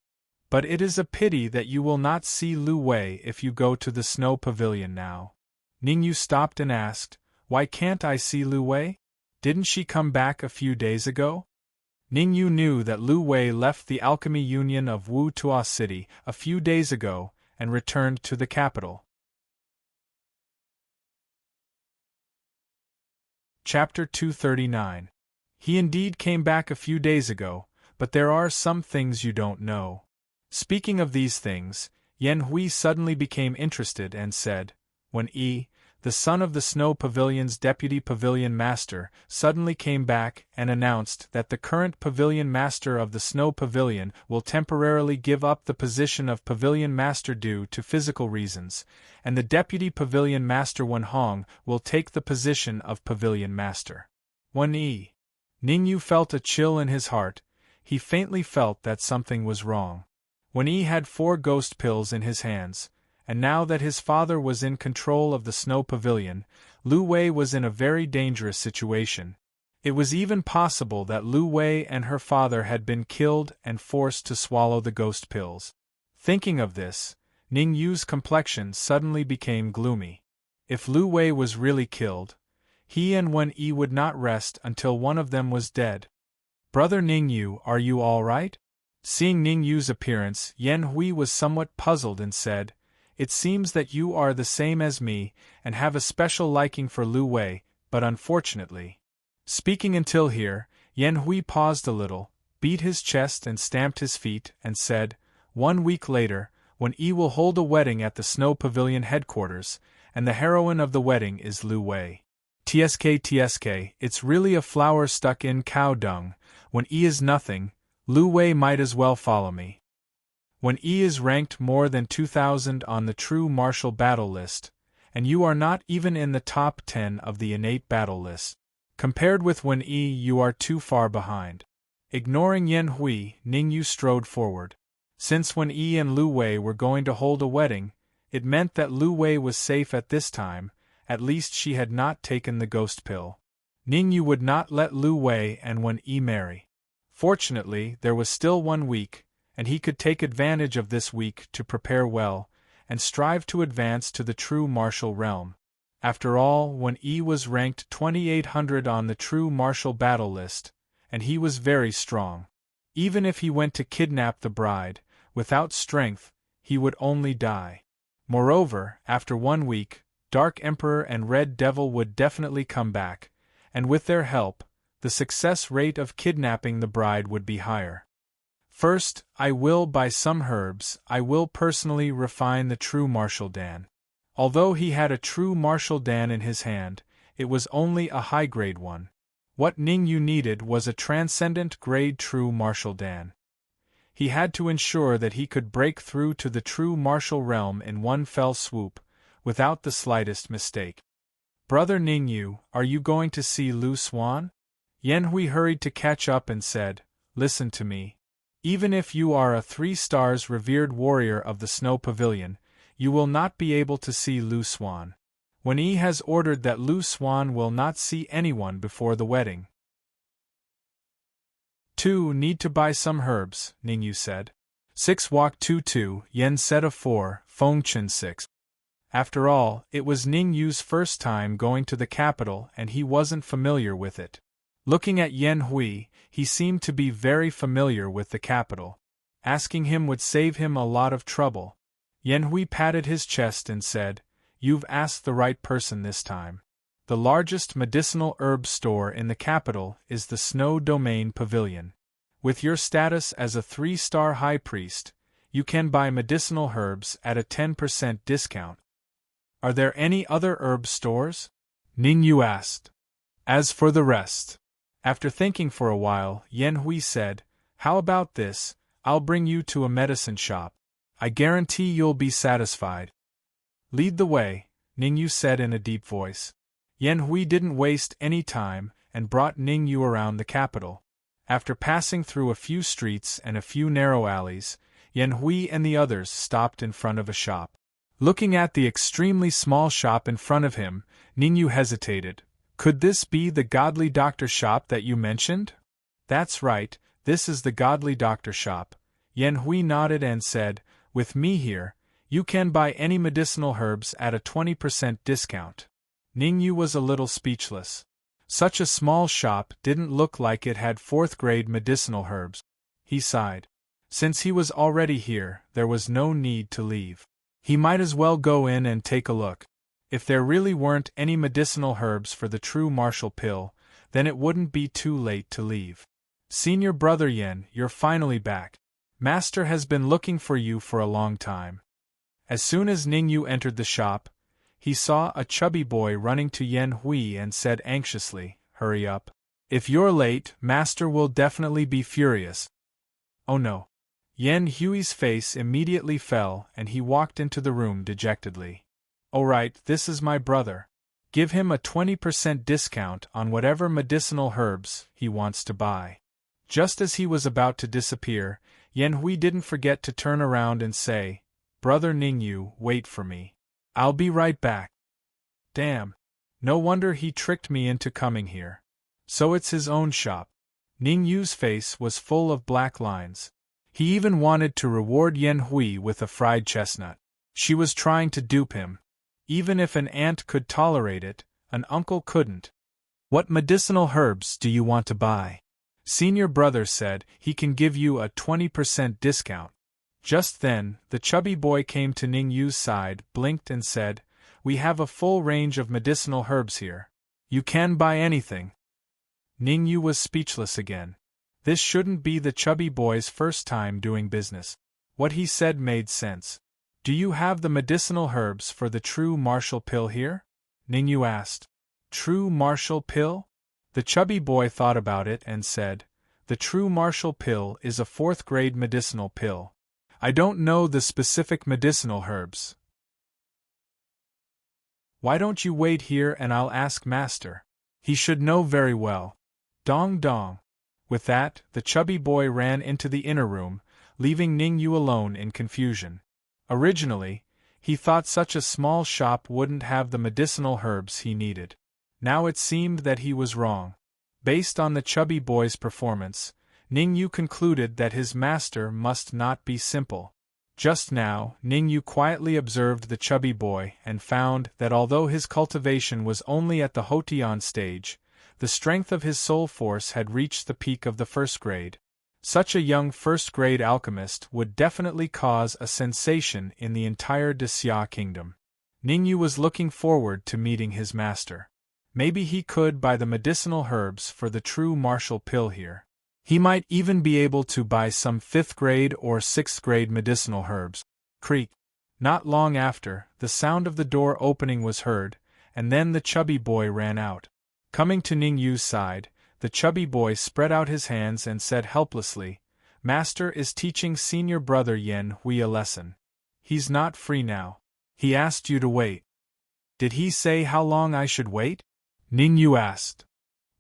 But it is a pity that you will not see Lu Wei if you go to the Snow Pavilion now." Ning Yu stopped and asked, "Why can't I see Lu Wei? Didn't she come back a few days ago?" Ning Yu knew that Lu Wei left the Alchemy Union of Wu Tua City a few days ago and returned to the capital. Chapter 239. He indeed came back a few days ago, but there are some things you don't know. Speaking of these things, Yen Hui suddenly became interested and said, "When the son of the Snow Pavilion's deputy pavilion master, suddenly came back and announced that the current pavilion master of the Snow Pavilion will temporarily give up the position of pavilion master due to physical reasons, and the deputy pavilion master Wen Hong will take the position of pavilion master." Ning Yu felt a chill in his heart. He faintly felt that something was wrong. Wen had 4 ghost pills in his hands, and now that his father was in control of the Snow Pavilion, Lu Wei was in a very dangerous situation. It was even possible that Lu Wei and her father had been killed and forced to swallow the ghost pills. Thinking of this, Ning Yu's complexion suddenly became gloomy. If Lu Wei was really killed, he and Wen would not rest until one of them was dead. "Brother Ning Yu, are you all right?" Seeing Ning Yu's appearance, Yen Hui was somewhat puzzled and said, "It seems that you are the same as me, and have a special liking for Lu Wei, but unfortunately." Speaking until here, Yen Hui paused a little, beat his chest and stamped his feet, and said, "1 week later, when will hold a wedding at the Snow Pavilion headquarters, and the heroine of the wedding is Lu Wei. Tsk, it's really a flower stuck in cow dung. When E is nothing, Lu Wei might as well follow me. When E is ranked more than 2000 on the true martial battle list, and you are not even in the top 10 of the innate battle list. Compared with when E, you are too far behind. Ignoring Yan Hui, Ningyu strode forward. Since when E and Lu Wei were going to hold a wedding, it meant that Lu Wei was safe at this time. At least she had not taken the ghost pill. Ningyu would not let Lu Wei and Wen Yi marry. Fortunately, there was still 1 week, and he could take advantage of this week to prepare well, and strive to advance to the true martial realm. After all, Wen Yi was ranked 2800 on the true martial battle list, and he was very strong. Even if he went to kidnap the bride, without strength, he would only die. Moreover, after 1 week, Dark Emperor and Red Devil would definitely come back, and with their help, the success rate of kidnapping the bride would be higher. First, I will buy some herbs. I will personally refine the true martial dan. Although he had a true martial dan in his hand, it was only a high-grade one. What Ningyu needed was a transcendent grade true martial dan. He had to ensure that he could break through to the true martial realm in one fell swoop, without the slightest mistake. Brother Ningyu, are you going to see Lu Xuan? Yan Hui hurried to catch up and said, listen to me. Even if you are a 3 stars revered warrior of the Snow Pavilion, you will not be able to see Lu Xuan. Wen Yi has ordered that Lu Xuan will not see anyone before the wedding. 2. Need to buy some herbs, Ningyu said. 6. Walk 2. Yen said of 4, Feng Chen 6. After all, it was Ningyu's first time going to the capital and he wasn't familiar with it. Looking at Yan Hui, he seemed to be very familiar with the capital. Asking him would save him a lot of trouble. Yan Hui patted his chest and said, you've asked the right person this time. The largest medicinal herb store in the capital is the Snow Domain Pavilion. With your status as a 3-star high priest, you can buy medicinal herbs at a 10% discount. Are there any other herb stores? Ningyu asked. As for the rest. After thinking for a while, Yan Hui said, how about this, I'll bring you to a medicine shop. I guarantee you'll be satisfied. Lead the way, Ningyu said in a deep voice. Yan Hui didn't waste any time and brought Ningyu around the capital. After passing through a few streets and a few narrow alleys, Yan Hui and the others stopped in front of a shop. Looking at the extremely small shop in front of him, Ningyu hesitated. Could this be the Godly Doctor shop that you mentioned? That's right, this is the Godly Doctor shop. Yan Hui nodded and said, with me here, you can buy any medicinal herbs at a 20% discount. Ningyu was a little speechless. Such a small shop didn't look like it had 4th-grade medicinal herbs. He sighed. Since he was already here, there was no need to leave. He might as well go in and take a look. If there really weren't any medicinal herbs for the true martial pill, then it wouldn't be too late to leave. Senior Brother Yen, you're finally back. Master has been looking for you for a long time. As soon as Ningyu entered the shop, he saw a chubby boy running to Yan Hui and said anxiously, hurry up. If you're late, Master will definitely be furious. Oh no. Yan Hui's face immediately fell and he walked into the room dejectedly. Alright, this is my brother. Give him a 20% discount on whatever medicinal herbs he wants to buy. Just as he was about to disappear, Yan Hui didn't forget to turn around and say, Brother Ningyu, wait for me. I'll be right back. Damn. No wonder he tricked me into coming here. So it's his own shop. Ningyu's face was full of black lines. He even wanted to reward Yan Hui with a fried chestnut. She was trying to dupe him. Even if an aunt could tolerate it, an uncle couldn't. What medicinal herbs do you want to buy? Senior Brother said he can give you a 20% discount. Just then, the chubby boy came to Ningyu's side, blinked and said, we have a full range of medicinal herbs here. You can buy anything. Ningyu was speechless again. This shouldn't be the chubby boy's first time doing business. What he said made sense. Do you have the medicinal herbs for the true martial pill here? Ningyu asked. True martial pill? The chubby boy thought about it and said, the true martial pill is a 4th grade medicinal pill. I don't know the specific medicinal herbs. Why don't you wait here and I'll ask Master? He should know very well. Dong dong. With that, the chubby boy ran into the inner room, leaving Ning Yu alone in confusion. Originally, he thought such a small shop wouldn't have the medicinal herbs he needed. Now it seemed that he was wrong. Based on the chubby boy's performance, Ning Yu concluded that his master must not be simple. Just now, Ning Yu quietly observed the chubby boy and found that although his cultivation was only at the Hotian stage, the strength of his soul force had reached the peak of the 1st grade. Such a young 1st grade alchemist would definitely cause a sensation in the entire Xia kingdom. Ning Yu was looking forward to meeting his master. Maybe he could buy the medicinal herbs for the true martial pill here. He might even be able to buy some 5th grade or 6th grade medicinal herbs. Creak. Not long after, the sound of the door opening was heard, and then the chubby boy ran out. Coming to Ning Yu's side, the chubby boy spread out his hands and said helplessly, Master is teaching senior brother Yan Hui a lesson. He's not free now. He asked you to wait. Did he say how long I should wait? Ning Yu asked.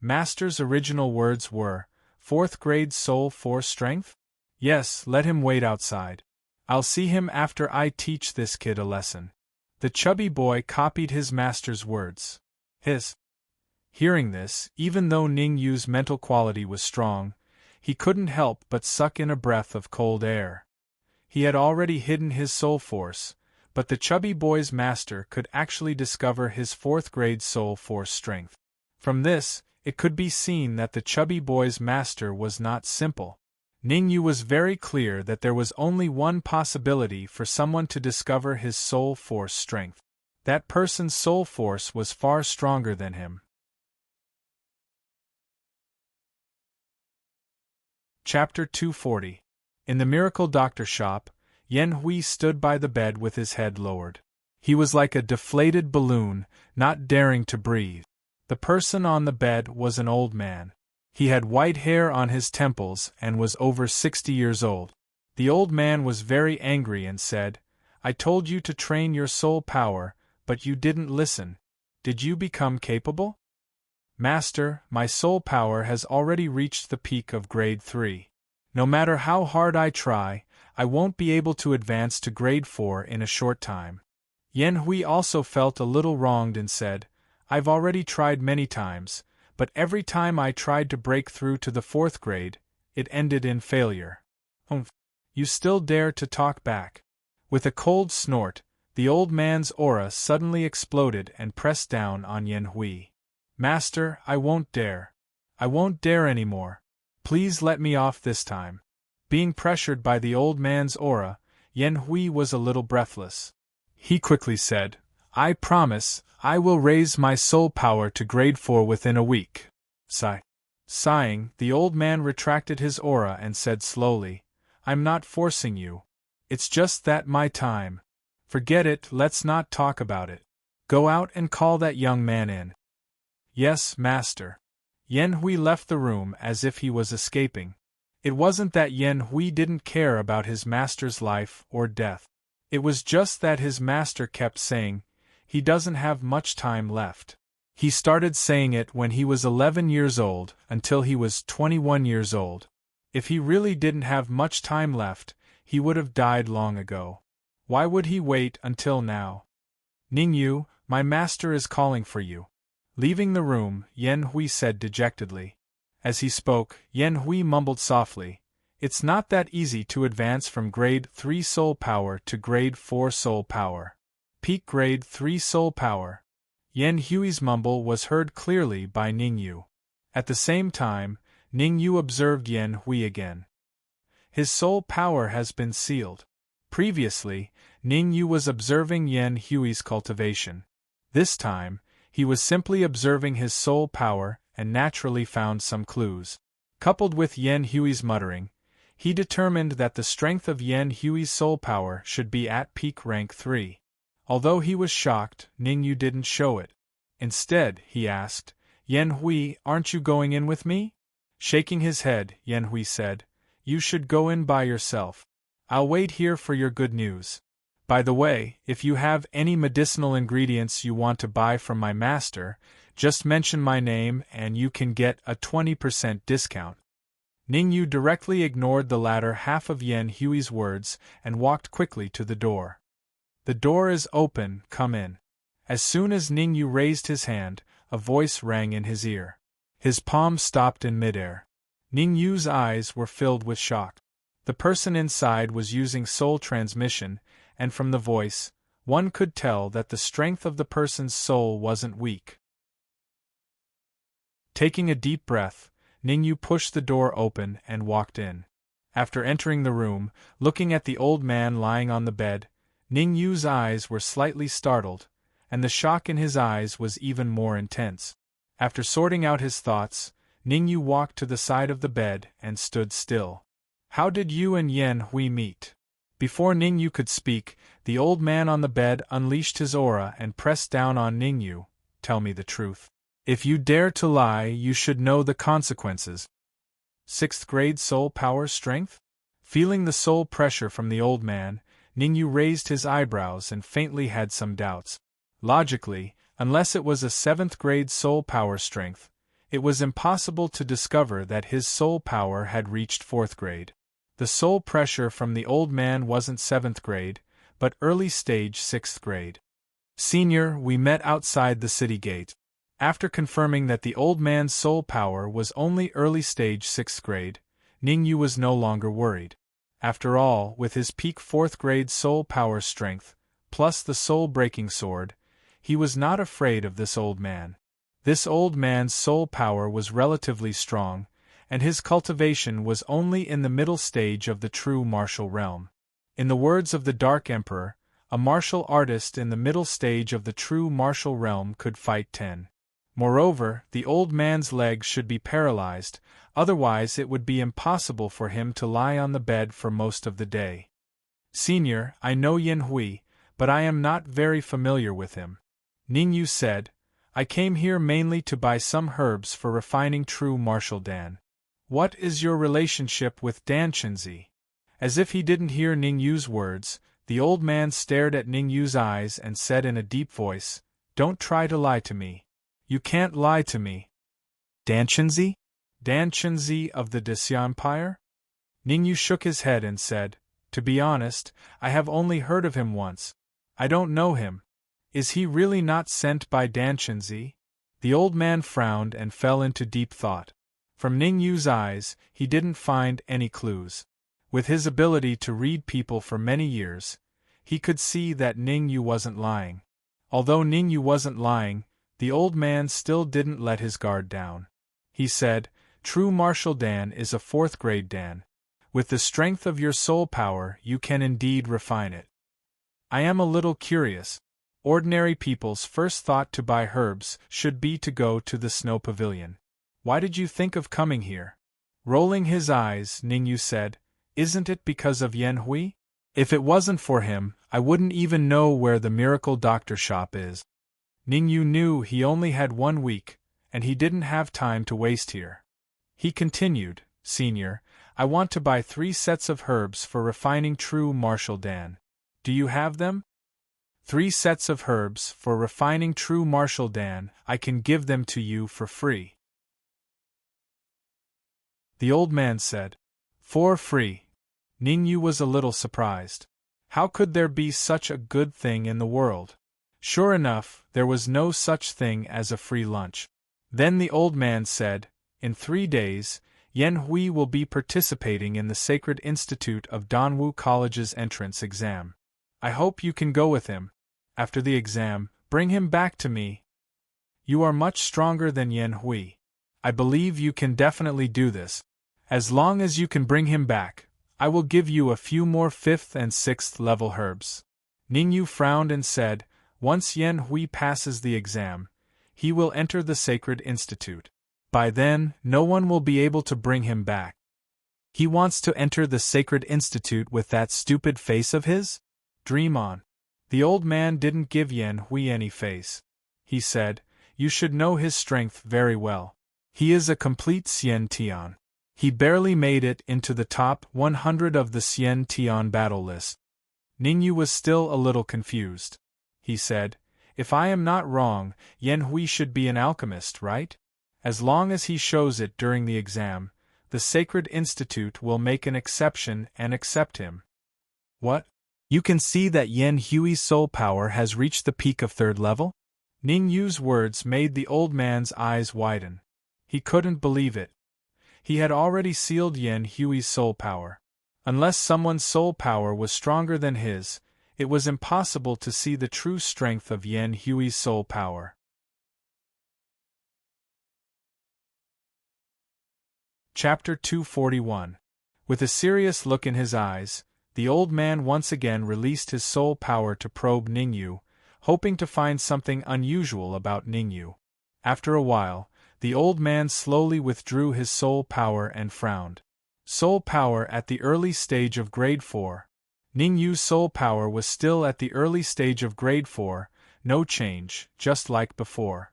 Master's original words were, 4th grade soul force strength? Yes, let him wait outside. I'll see him after I teach this kid a lesson. The chubby boy copied his master's words. Hearing this, even though Ning Yu's mental quality was strong, he couldn't help but suck in a breath of cold air. He had already hidden his soul force, but the chubby boy's master could actually discover his 4th grade soul force strength. From this, it could be seen that the chubby boy's master was not simple. Ning Yu was very clear that there was only one possibility for someone to discover his soul force strength. That person's soul force was far stronger than him. Chapter 240. In the Miracle Doctor shop, Yan Hui stood by the bed with his head lowered. He was like a deflated balloon, not daring to breathe. The person on the bed was an old man. He had white hair on his temples and was over 60 years old. The old man was very angry and said, I told you to train your soul power, but you didn't listen. Did you become capable? Master, my soul power has already reached the peak of grade 3. No matter how hard I try, I won't be able to advance to grade 4 in a short time. Yan Hui also felt a little wronged and said, I've already tried many times, but every time I tried to break through to the 4th grade, it ended in failure. You still dare to talk back? With a cold snort, the old man's aura suddenly exploded and pressed down on Yan Hui. Master, I won't dare. I won't dare anymore. Please let me off this time. Being pressured by the old man's aura, Yan Hui was a little breathless. He quickly said, I promise, I will raise my soul power to grade 4 within a week. Sighing, the old man retracted his aura and said slowly, I'm not forcing you. It's just that my time. Forget it, let's not talk about it. Go out and call that young man in. Yes, master. Yan Hui left the room as if he was escaping. It wasn't that Yan Hui didn't care about his master's life or death. It was just that his master kept saying, he doesn't have much time left. He started saying it when he was 11 years old until he was 21 years old. If he really didn't have much time left, he would have died long ago. Why would he wait until now? Ning Yu, my master is calling for you. Leaving the room, Yan Hui said dejectedly. As he spoke, Yan Hui mumbled softly, It's not that easy to advance from grade 3 soul power to grade 4 soul power. Peak grade 3 soul power. Yan Hui's mumble was heard clearly by Ning Yu. At the same time, Ning Yu observed Yan Hui again. His soul power has been sealed. Previously, Ning Yu was observing Yan Hui's cultivation. This time, he was simply observing his soul power and naturally found some clues. Coupled with Yan Hui's muttering, he determined that the strength of Yan Hui's soul power should be at peak rank 3. Although he was shocked, Ning Yu didn't show it. Instead, he asked, Yen Hui, aren't you going in with me? Shaking his head, Yen Hui said, You should go in by yourself. I'll wait here for your good news. By the way, if you have any medicinal ingredients you want to buy from my master, just mention my name and you can get a 20% discount. Ningyu directly ignored the latter half of Yen Hui's words and walked quickly to the door. The door is open, come in. As soon as Ningyu raised his hand, a voice rang in his ear. His palm stopped in midair. Ningyu's eyes were filled with shock. The person inside was using soul transmission, and from the voice, one could tell that the strength of the person's soul wasn't weak. Taking a deep breath, Ningyu pushed the door open and walked in. After entering the room, looking at the old man lying on the bed, Ningyu's eyes were slightly startled, and the shock in his eyes was even more intense. After sorting out his thoughts, Ningyu walked to the side of the bed and stood still. How did you and Yen Hui meet? Before Ningyu could speak, the old man on the bed unleashed his aura and pressed down on Ningyu. Tell me the truth. If you dare to lie, you should know the consequences. 6th grade soul power strength? Feeling the soul pressure from the old man, Ningyu raised his eyebrows and faintly had some doubts. Logically, unless it was a 7th grade soul power strength, it was impossible to discover that his soul power had reached 4th grade. The soul pressure from the old man wasn't 7th grade, but early stage 6th grade. Senior, we met outside the city gate. After confirming that the old man's soul power was only early stage 6th grade, Ningyu was no longer worried. After all, with his peak 4th grade soul power strength, plus the soul-breaking sword, he was not afraid of this old man. This old man's soul power was relatively strong, and his cultivation was only in the middle stage of the true martial realm. In the words of the Dark Emperor, a martial artist in the middle stage of the true martial realm could fight 10. Moreover, the old man's legs should be paralyzed, otherwise it would be impossible for him to lie on the bed for most of the day. Senior, I know Yen Hui, but I am not very familiar with him. Ningyu said, I came here mainly to buy some herbs for refining true martial Dan. What is your relationship with Dan Chenzi? As if he didn't hear Ningyu's words, the old man stared at Ningyu's eyes and said in a deep voice, Don't try to lie to me. You can't lie to me. Dan Chenzi? Dan Chenzi of the Desya Empire? Ningyu shook his head and said, To be honest, I have only heard of him once. I don't know him. Is he really not sent by Dan Chenzi? The old man frowned and fell into deep thought. From Ningyu's eyes, he didn't find any clues. With his ability to read people for many years, he could see that Ningyu wasn't lying. Although Ningyu wasn't lying, the old man still didn't let his guard down. He said, True martial Dan is a 4th grade Dan. With the strength of your soul power, you can indeed refine it. I am a little curious. Ordinary people's first thought to buy herbs should be to go to the snow pavilion. Why did you think of coming here? Rolling his eyes, Ningyu said, Isn't it because of Yen Hui? If it wasn't for him, I wouldn't even know where the miracle doctor shop is. Ningyu knew he only had 1 week, and he didn't have time to waste here. He continued, Senior, I want to buy 3 sets of herbs for refining true martial Dan. Do you have them? 3 sets of herbs for refining true martial Dan, I can give them to you for free. The old man said. For free. Ningyu was a little surprised. How could there be such a good thing in the world? Sure enough, there was no such thing as a free lunch. Then the old man said, In 3 days, Yen Hui will be participating in the Sacred Institute of Danwu College's entrance exam. I hope you can go with him. After the exam, bring him back to me. You are much stronger than Yen Hui. I believe you can definitely do this. As long as you can bring him back, I will give you a few more 5th and 6th level herbs. Ningyu frowned and said, Once Yen Hui passes the exam, he will enter the Sacred Institute. By then, no one will be able to bring him back. He wants to enter the Sacred Institute with that stupid face of his? Dream on. The old man didn't give Yen Hui any face. He said, You should know his strength very well. He is a complete Xian Tian. He barely made it into the top 100 of the Xian Tian battle list. Ningyu was still a little confused. He said, "If I am not wrong, Yan Hui should be an alchemist, right? As long as he shows it during the exam, the Sacred Institute will make an exception and accept him." What? You can see that Yan Hui's soul power has reached the peak of 3rd level? Ning Yu's words made the old man's eyes widen. He couldn't believe it. He had already sealed Yan Hui's soul power. Unless someone's soul power was stronger than his, it was impossible to see the true strength of Yan Hui's soul power. Chapter 241. With a serious look in his eyes, the old man once again released his soul power to probe Ningyu, hoping to find something unusual about Ningyu. After a while, the old man slowly withdrew his soul power and frowned. Soul power at the early stage of grade 4. Ningyu's soul power was still at the early stage of grade 4, no change, just like before.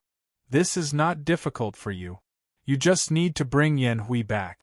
This is not difficult for you. You just need to bring Yan Hui back.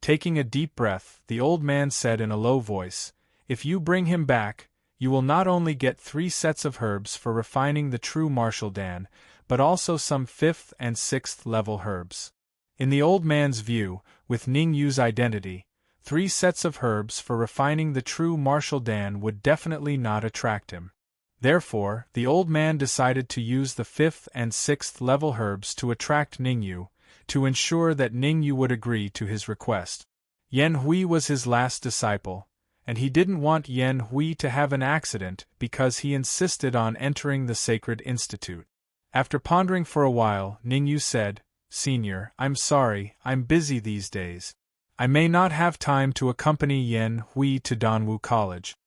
Taking a deep breath, the old man said in a low voice, "If you bring him back, you will not only get 3 sets of herbs for refining the true martial Dan, but also some 5th and 6th level herbs." In the old man's view, with Ningyu's identity, 3 sets of herbs for refining the true martial Dan would definitely not attract him. Therefore, the old man decided to use the 5th and 6th level herbs to attract Ningyu, to ensure that Ningyu would agree to his request. Yan Hui was his last disciple, and he didn't want Yan Hui to have an accident because he insisted on entering the Sacred Institute. After pondering for a while, Ningyu said, "Senior, I'm sorry, I'm busy these days. I may not have time to accompany Yan Hui to Danwu College."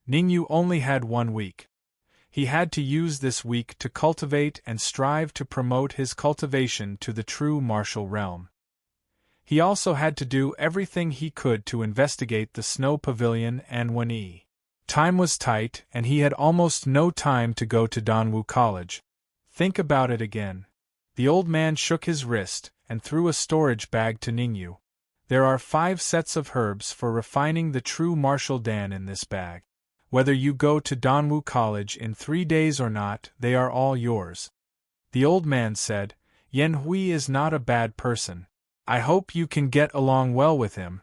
Ningyu only had 1 week. He had to use this week to cultivate and strive to promote his cultivation to the true martial realm. He also had to do everything he could to investigate the Snow Pavilion and Wenyi. Time was tight, and he had almost no time to go to Danwu College. Think about it again. The old man shook his wrist and threw a storage bag to Ningyu. There are 5 sets of herbs for refining the true martial Dan in this bag. Whether you go to Danwu College in 3 days or not, they are all yours. The old man said, "Yan Hui is not a bad person. I hope you can get along well with him."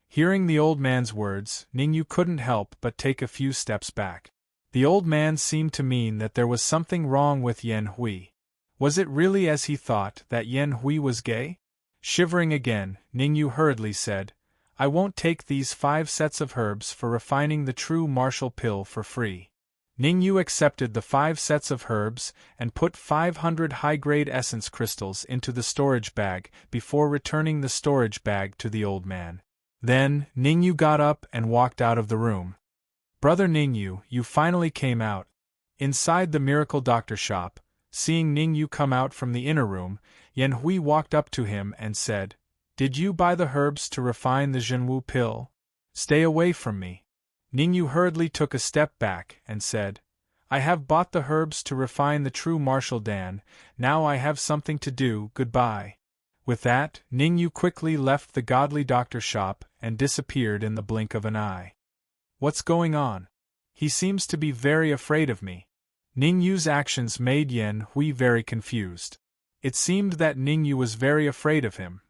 Hearing the old man's words, Ningyu couldn't help but take a few steps back. The old man seemed to mean that there was something wrong with Yan Hui. Was it really as he thought, that Yan Hui was gay? Shivering again, Ningyu hurriedly said, "I won't take these 5 sets of herbs for refining the true martial pill for free." Ningyu accepted the 5 sets of herbs and put 500 high-grade essence crystals into the storage bag before returning the storage bag to the old man. Then, Ningyu got up and walked out of the room. "Brother Ningyu, you finally came out." Inside the Miracle Doctor shop, seeing Ningyu come out from the inner room, Yan Hui walked up to him and said, "Did you buy the herbs to refine the Zhenwu pill? Stay away from me." Ningyu hurriedly took a step back and said, "I have bought the herbs to refine the true martial Dan, now I have something to do, goodbye." With that, Ningyu quickly left the Godly Doctor shop and disappeared in the blink of an eye. What's going on? He seems to be very afraid of me. Ningyu's actions made Yan Hui very confused. It seemed that Ningyu was very afraid of him.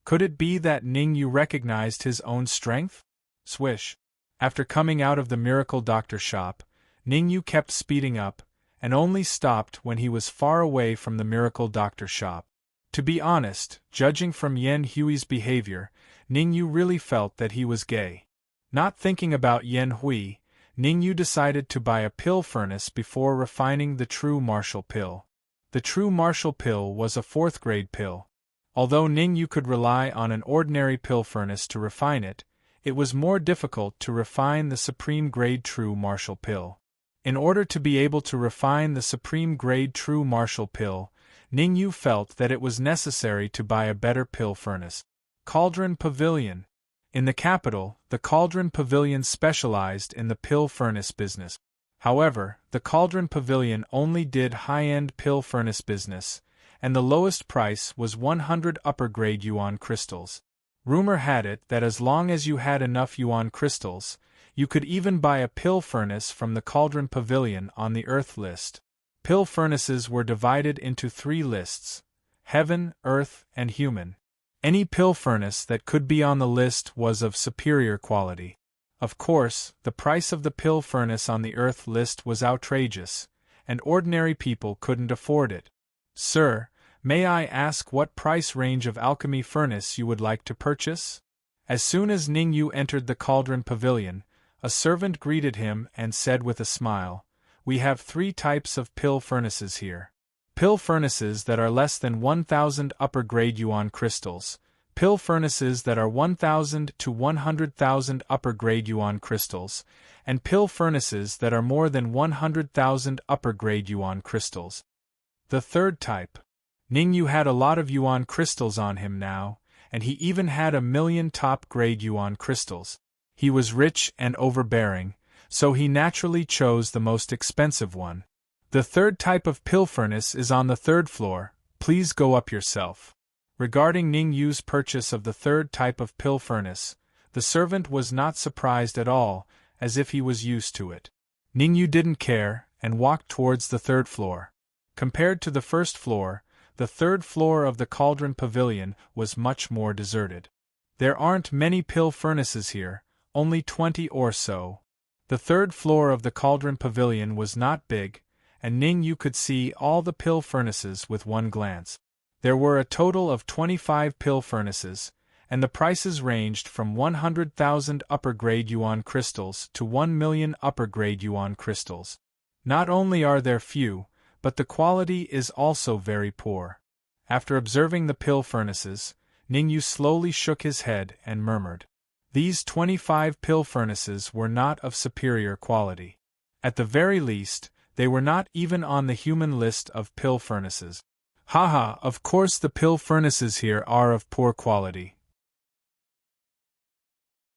Could it be that Ningyu recognized his own strength? Swish. After coming out of the Miracle Doctor shop, Ningyu kept speeding up, and only stopped when he was far away from the Miracle Doctor shop. To be honest, judging from Yan Hui's behavior, Ningyu really felt that he was gay. Not thinking about Yan Hui, Ningyu decided to buy a pill furnace before refining the true martial pill. The true martial pill was a 4th grade pill. Although Ningyu could rely on an ordinary pill furnace to refine it, it was more difficult to refine the supreme grade true martial pill. In order to be able to refine the supreme grade true martial pill, Ningyu felt that it was necessary to buy a better pill furnace. Cauldron Pavilion. In the capital, the Cauldron Pavilion specialized in the pill furnace business. However, the Cauldron Pavilion only did high-end pill furnace business, and the lowest price was 100 upper-grade yuan crystals. Rumor had it that as long as you had enough yuan crystals, you could even buy a pill furnace from the Cauldron Pavilion on the Earth list. Pill furnaces were divided into 3 lists: Heaven, Earth, and Human. Any pill furnace that could be on the list was of superior quality. Of course, the price of the pill furnace on the Earth list was outrageous, and ordinary people couldn't afford it. "Sir, may I ask what price range of alchemy furnace you would like to purchase?" As soon as Ning Yu entered the Cauldron Pavilion, a servant greeted him and said with a smile, "We have 3 types of pill furnaces here. Pill furnaces that are less than 1,000 upper-grade yuan crystals, pill furnaces that are 1,000 to 100,000 upper-grade yuan crystals, and pill furnaces that are more than 100,000 upper-grade yuan crystals." The third type. Ning Yu had a lot of yuan crystals on him now, and he even had 1,000,000 top-grade yuan crystals. He was rich and overbearing, so he naturally chose the most expensive one. "The third type of pill furnace is on the 3rd floor, please go up yourself." Regarding Ning Yu's purchase of the 3rd type of pill furnace, the servant was not surprised at all, as if he was used to it. Ning Yu didn't care, and walked towards the 3rd floor. Compared to the 1st floor, the 3rd floor of the Cauldron Pavilion was much more deserted. There aren't many pill furnaces here, only 20 or so. The 3rd floor of the Cauldron Pavilion was not big, and Ning Yu could see all the pill furnaces with one glance. There were a total of 25 pill furnaces, and the prices ranged from 100,000 upper-grade yuan crystals to 1,000,000 upper-grade yuan crystals. Not only are there few, but the quality is also very poor. After observing the pill furnaces, Ning Yu slowly shook his head and murmured, "These 25 pill furnaces were not of superior quality. At the very least, they were not even on the human list of pill furnaces. Haha, of course the pill furnaces here are of poor quality.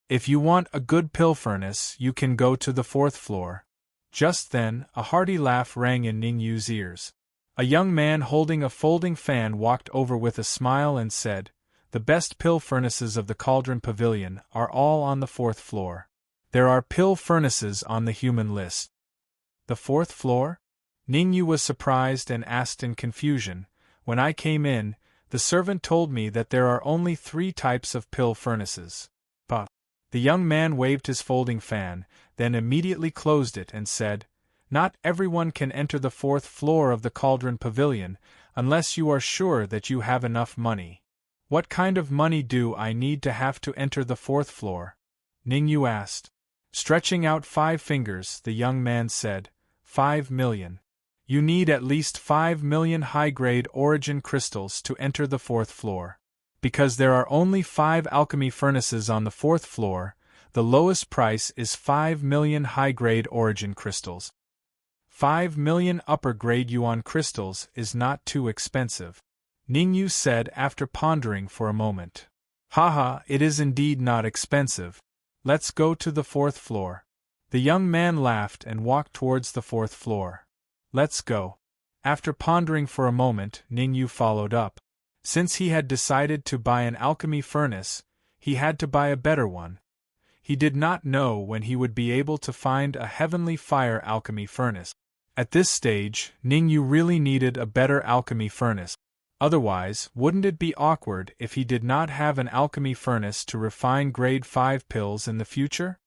If you want a good pill furnace, you can go to the 4th floor." Just then, a hearty laugh rang in Ning Yu's ears. A young man holding a folding fan walked over with a smile and said, "The best pill furnaces of the Cauldron Pavilion are all on the 4th floor. There are pill furnaces on the human list." "The 4th floor?" Ning Yu was surprised and asked in confusion. "When I came in, the servant told me that there are only 3 types of pill furnaces." "But..." The young man waved his folding fan, then immediately closed it and said, "Not everyone can enter the 4th floor of the Cauldron Pavilion unless you are sure that you have enough money." "What kind of money do I need to have to enter the 4th floor?" Ning Yu asked. Stretching out 5 fingers, the young man said, 5 million. You need at least 5 million high-grade origin crystals to enter the 4th floor. Because there are only 5 alchemy furnaces on the 4th floor, the lowest price is 5 million high-grade origin crystals. 5 million upper-grade yuan crystals is not too expensive, Ning Yu said after pondering for a moment. "Haha, it is indeed not expensive. Let's go to the 4th floor." The young man laughed and walked towards the 4th floor. "Let's go." After pondering for a moment, Ning Yu followed up. Since he had decided to buy an alchemy furnace, he had to buy a better one. He did not know when he would be able to find a heavenly fire alchemy furnace. At this stage, Ning Yu really needed a better alchemy furnace. Otherwise, wouldn't it be awkward if he did not have an alchemy furnace to refine grade 5 pills in the future?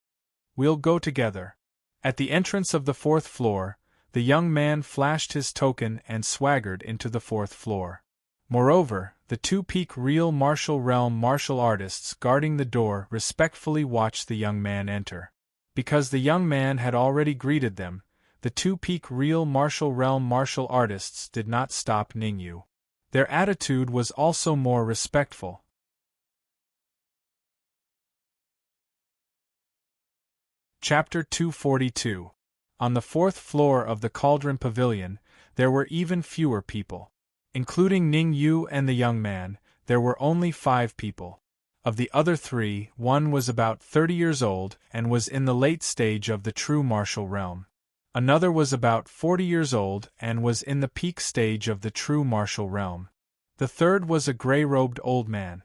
"We'll go together." At the entrance of the 4th floor, the young man flashed his token and swaggered into the 4th floor. Moreover, the 2 peak real martial realm martial artists guarding the door respectfully watched the young man enter. Because the young man had already greeted them, the 2 peak real martial realm martial artists did not stop Ning Yu. Their attitude was also more respectful. Chapter 242. On the 4th floor of the Cauldron Pavilion, there were even fewer people. Including Ning Yu and the young man, there were only 5 people. Of the other 3, one was about 30 years old and was in the late stage of the true martial realm. Another was about 40 years old and was in the peak stage of the true martial realm. The third was a gray-robed old man.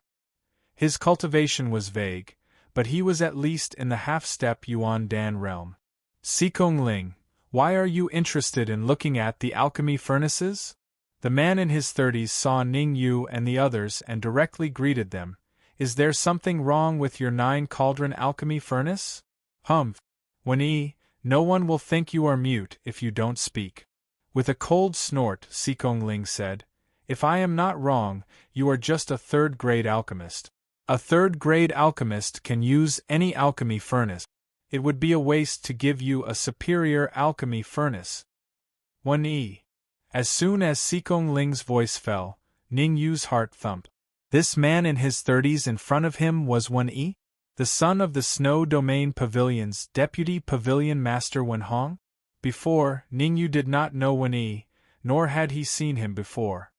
His cultivation was vague, but he was at least in the half-step Yuan Dan realm. Sikong Ling, why are you interested in looking at the alchemy furnaces? The man in his 30s saw Ning Yu and the others and directly greeted them. Is there something wrong with your 9-cauldron alchemy furnace? Humph. Wen-yi, no one will think you are mute if you don't speak. With a cold snort, Sikong Ling said, if I am not wrong, you are just a third-grade alchemist. A third-grade alchemist can use any alchemy furnace. It would be a waste to give you a superior alchemy furnace. Wen-yi. As soon as Sikong Ling's voice fell, Ning Yu's heart thumped. This man in his 30s in front of him was Wen-yi? The son of the Snow Domain Pavilion's deputy pavilion master Wen-hong? Before, Ning Yu did not know Wen-yi, nor had he seen him before.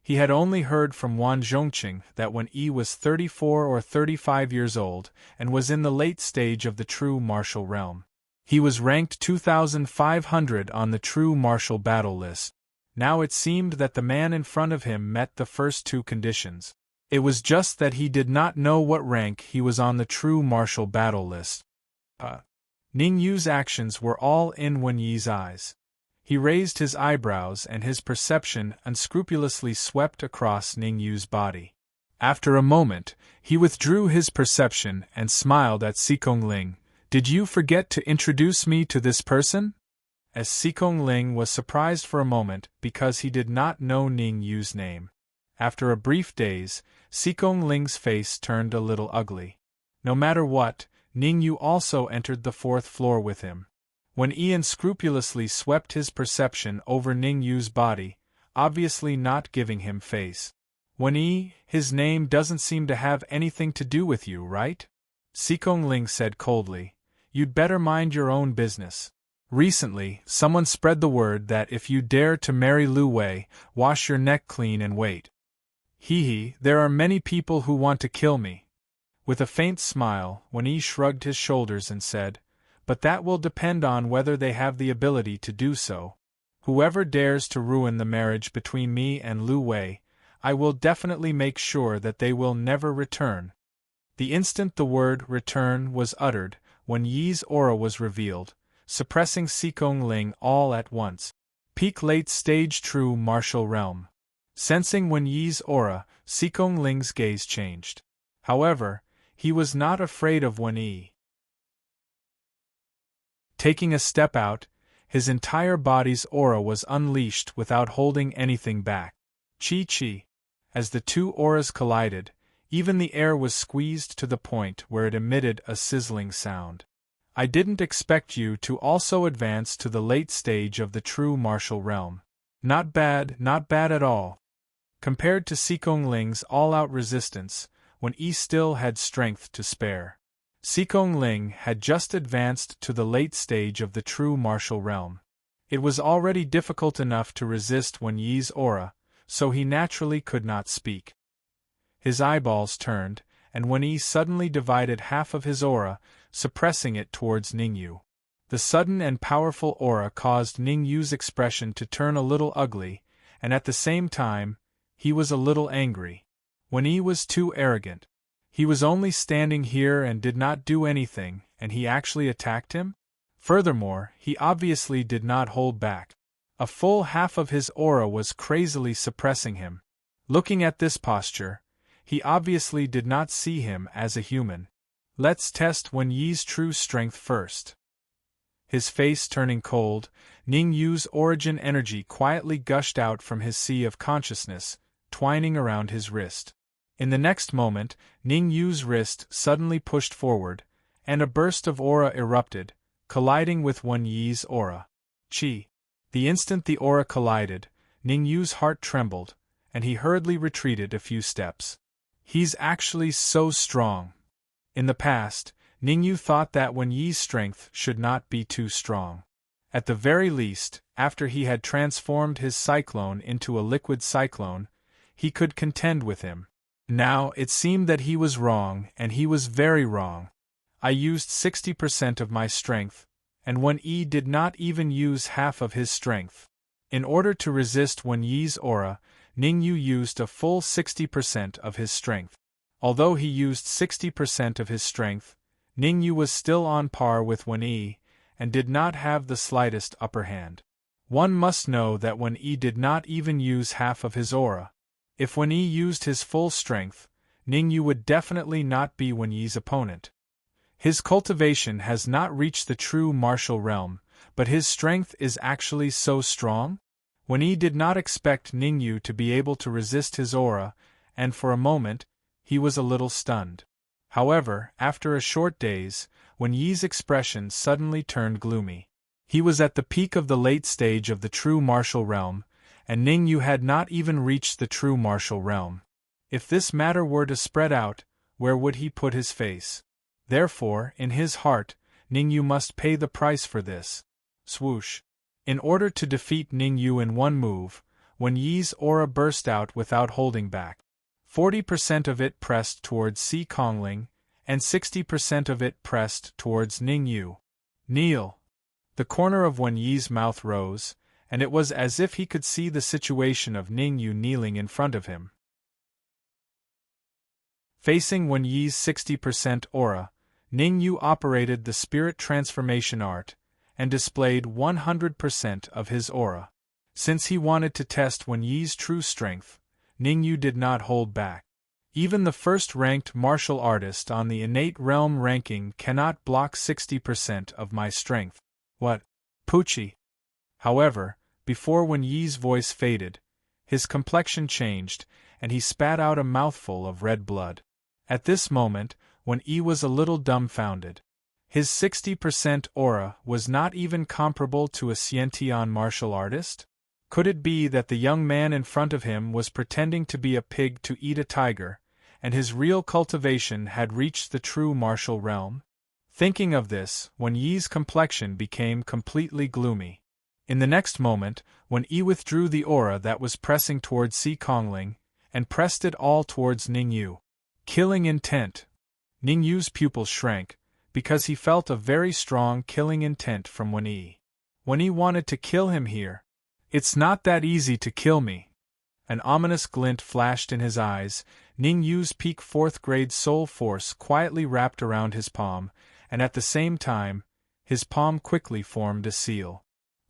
He had only heard from Wan Zhongqing that Wen-yi was 34 or 35 years old and was in the late stage of the true martial realm. He was ranked 2,500 on the true martial battle list. Now it seemed that the man in front of him met the first two conditions. It was just that he did not know what rank he was on the true martial battle list. Ning Yu's actions were all in Wen-yi's eyes. He raised his eyebrows and his perception unscrupulously swept across Ning Yu's body. After a moment, he withdrew his perception and smiled at Sikong Ling. Did you forget to introduce me to this person? As Sikong Ling was surprised for a moment because he did not know Ning Yu's name. After a brief daze, Sikong Ling's face turned a little ugly. No matter what, Ning Yu also entered the 4th floor with him. When Ian scrupulously swept his perception over Ning Yu's body, obviously not giving him face. Wen-yi, his name doesn't seem to have anything to do with you, right? Sikong Ling said coldly. You'd better mind your own business. Recently, someone spread the word that if you dare to marry Lu Wei, wash your neck clean and wait. Hee, there are many people who want to kill me. With a faint smile, Wen-yi shrugged his shoulders and said, but that will depend on whether they have the ability to do so. Whoever dares to ruin the marriage between me and Lu Wei, I will definitely make sure that they will never return. The instant the word return was uttered, Wen-yi's aura was revealed, suppressing Sikong Ling all at once. Peak late stage true martial realm. Sensing Wen-yi's aura, Sikong Ling's gaze changed. However, he was not afraid of Wen-yi. Taking a step out, his entire body's aura was unleashed without holding anything back. Chi-chi. As the two auras collided, even the air was squeezed to the point where it emitted a sizzling sound. I didn't expect you to also advance to the late stage of the true martial realm. Not bad at all. Compared to Sikong Ling's all-out resistance, Wen-yi still had strength to spare. Sikong Ling had just advanced to the late stage of the true martial realm. It was already difficult enough to resist Wen-yi's aura, so he naturally could not speak. His eyeballs turned, and Wen-yi suddenly divided half of his aura, suppressing it towards Ning Yu. The sudden and powerful aura caused Ning Yu's expression to turn a little ugly, and at the same time, he was a little angry. Wen-yi was too arrogant. He was only standing here and did not do anything, and he actually attacked him? Furthermore, he obviously did not hold back. A full half of his aura was crazily suppressing him. Looking at this posture, he obviously did not see him as a human. Let's test Wen-yi's true strength first. His face turning cold, Ning Yu's origin energy quietly gushed out from his sea of consciousness, twining around his wrist. In the next moment, Ning Yu's wrist suddenly pushed forward, and a burst of aura erupted, colliding with Wen-yi's aura. Chi. The instant the aura collided, Ning Yu's heart trembled, and he hurriedly retreated a few steps. He's actually so strong. In the past, Ning Yu thought that Wen-yi's strength should not be too strong. At the very least, after he had transformed his cyclone into a liquid cyclone, he could contend with him. Now, it seemed that he was wrong, and he was very wrong. I used 60% of my strength, and Wen Yi did not even use half of his strength. In order to resist Wen Yi's aura, Ningyu used a full 60% of his strength. Although he used 60% of his strength, Ningyu was still on par with Wen Yi, and did not have the slightest upper hand. One must know that Wen Yi did not even use half of his aura. If Wen Yi used his full strength, Ningyu would definitely not be Wen Yi's opponent. His cultivation has not reached the true martial realm, but his strength is actually so strong? Wen Yi did not expect Ningyu to be able to resist his aura, and for a moment, he was a little stunned. However, after a short daze, Wen Yi's expression suddenly turned gloomy. He was at the peak of the late stage of the true martial realm, and Ningyu had not even reached the true martial realm. If this matter were to spread out, where would he put his face? Therefore, in his heart, Ningyu must pay the price for this. Swoosh! In order to defeat Ningyu in one move, Wen Yi's aura burst out without holding back. 40% of it pressed towards Si Kongling, and 60% of it pressed towards Ningyu. Kneel! The corner of Wen Yi's mouth rose, and it was as if he could see the situation of Ningyu kneeling in front of him. Facing Wen Yi's 60% aura, Ningyu operated the spirit transformation art, and displayed 100% of his aura. Since he wanted to test Wen Yi's true strength, Ningyu did not hold back. Even the first-ranked martial artist on the innate realm ranking cannot block 60% of my strength. What? Poochie! However, before Wen Yi's voice faded, his complexion changed, and he spat out a mouthful of red blood. At this moment, Wen Yi was a little dumbfounded. His 60% aura was not even comparable to a Xiantian martial artist? Could it be that the young man in front of him was pretending to be a pig to eat a tiger, and his real cultivation had reached the true martial realm? Thinking of this, Wen Yi's complexion became completely gloomy. In the next moment, Wen Yi withdrew the aura that was pressing towards Si Kongling, and pressed it all towards Ningyu. Killing intent. Ningyu's pupils shrank, because he felt a very strong killing intent from Wen Yi. Wen Yi wanted to kill him here. It's not that easy to kill me. An ominous glint flashed in his eyes. Ningyu's peak 4th grade soul force quietly wrapped around his palm, and at the same time, his palm quickly formed a seal.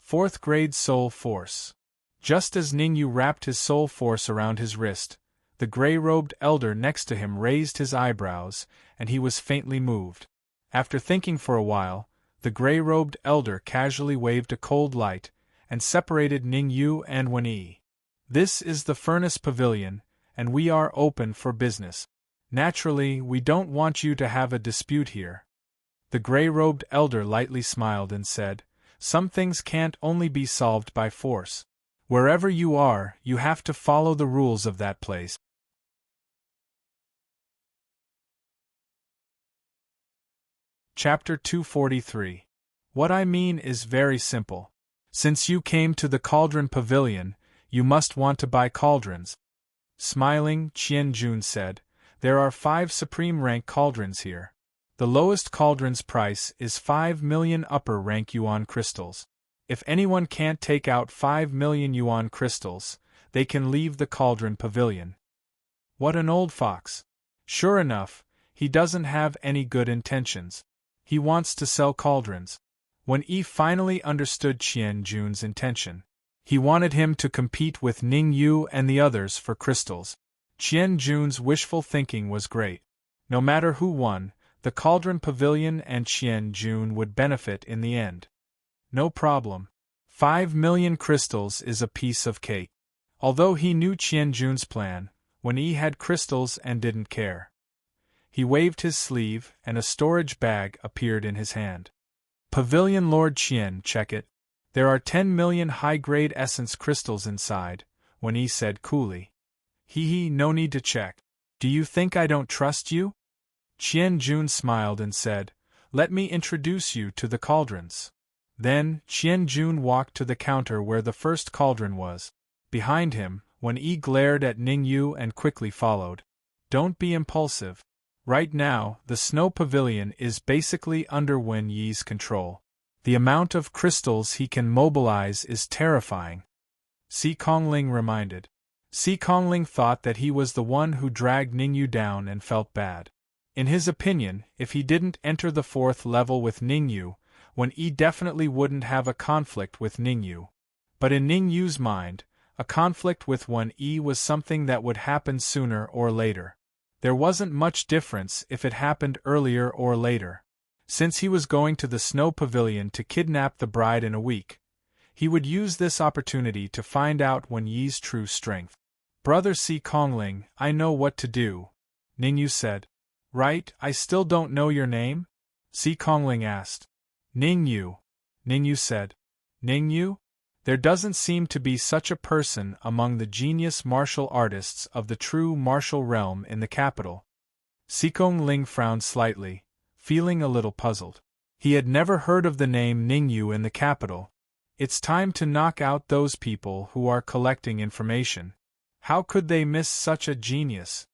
4th grade soul force. Just as Ningyu wrapped his soul force around his wrist, the gray-robed elder next to him raised his eyebrows, and he was faintly moved. After thinking for a while, the gray-robed elder casually waved a cold light, and separated Ningyu and Wen Yi. This is the Furnace Pavilion, and we are open for business. Naturally, we don't want you to have a dispute here. The gray-robed elder lightly smiled and said, "Some things can't only be solved by force. Wherever you are, you have to follow the rules of that place." Chapter 243. What I mean is very simple. Since you came to the Cauldron Pavilion, you must want to buy cauldrons. Smiling, Qian Jun said, "There are 5 supreme-rank cauldrons here. The lowest cauldron's price is 5 million upper-rank yuan crystals. If anyone can't take out 5 million yuan crystals, they can leave the Cauldron Pavilion." What an old fox! Sure enough, he doesn't have any good intentions. He wants to sell cauldrons. When Yi finally understood Qian Jun's intention, he wanted him to compete with Ningyu and the others for crystals. Qian Jun's wishful thinking was great. No matter who won, the Cauldron Pavilion and Qian Jun would benefit in the end. No problem. 5 million crystals is a piece of cake. Although he knew Qian Jun's plan, Wen Yi had crystals and didn't care. He waved his sleeve, and a storage bag appeared in his hand. "Pavilion Lord Qian, check it. There are 10 million high-grade essence crystals inside," Wen Yi said coolly. "Hee, no need to check. Do you think I don't trust you?" Qian Jun smiled and said, "Let me introduce you to the cauldrons." Then, Qian Jun walked to the counter where the first cauldron was. Behind him, Wen Yi glared at Ningyu and quickly followed. "Don't be impulsive. Right now, the Snow Pavilion is basically under Wen Yi's control. The amount of crystals he can mobilize is terrifying. Si Kongling reminded. Si Kongling thought that he was the one who dragged Ningyu down and felt bad. In his opinion, if he didn't enter the 4th level with Ningyu, Wen Yi definitely wouldn't have a conflict with Ningyu. But in Ningyu's mind, a conflict with Wen Yi was something that would happen sooner or later. There wasn't much difference if it happened earlier or later. Since he was going to the snow pavilion to kidnap the bride in a week, he would use this opportunity to find out Wen Yi's true strength. Brother Si Kongling, I know what to do, Ningyu said. Right, I still don't know your name? Si Kongling asked. Ningyu, Ningyu said. Ningyu? There doesn't seem to be such a person among the genius martial artists of the true martial realm in the capital. Si Kongling frowned slightly, feeling a little puzzled. He had never heard of the name Ningyu in the capital. It's time to knock out those people who are collecting information. How could they miss such a genius?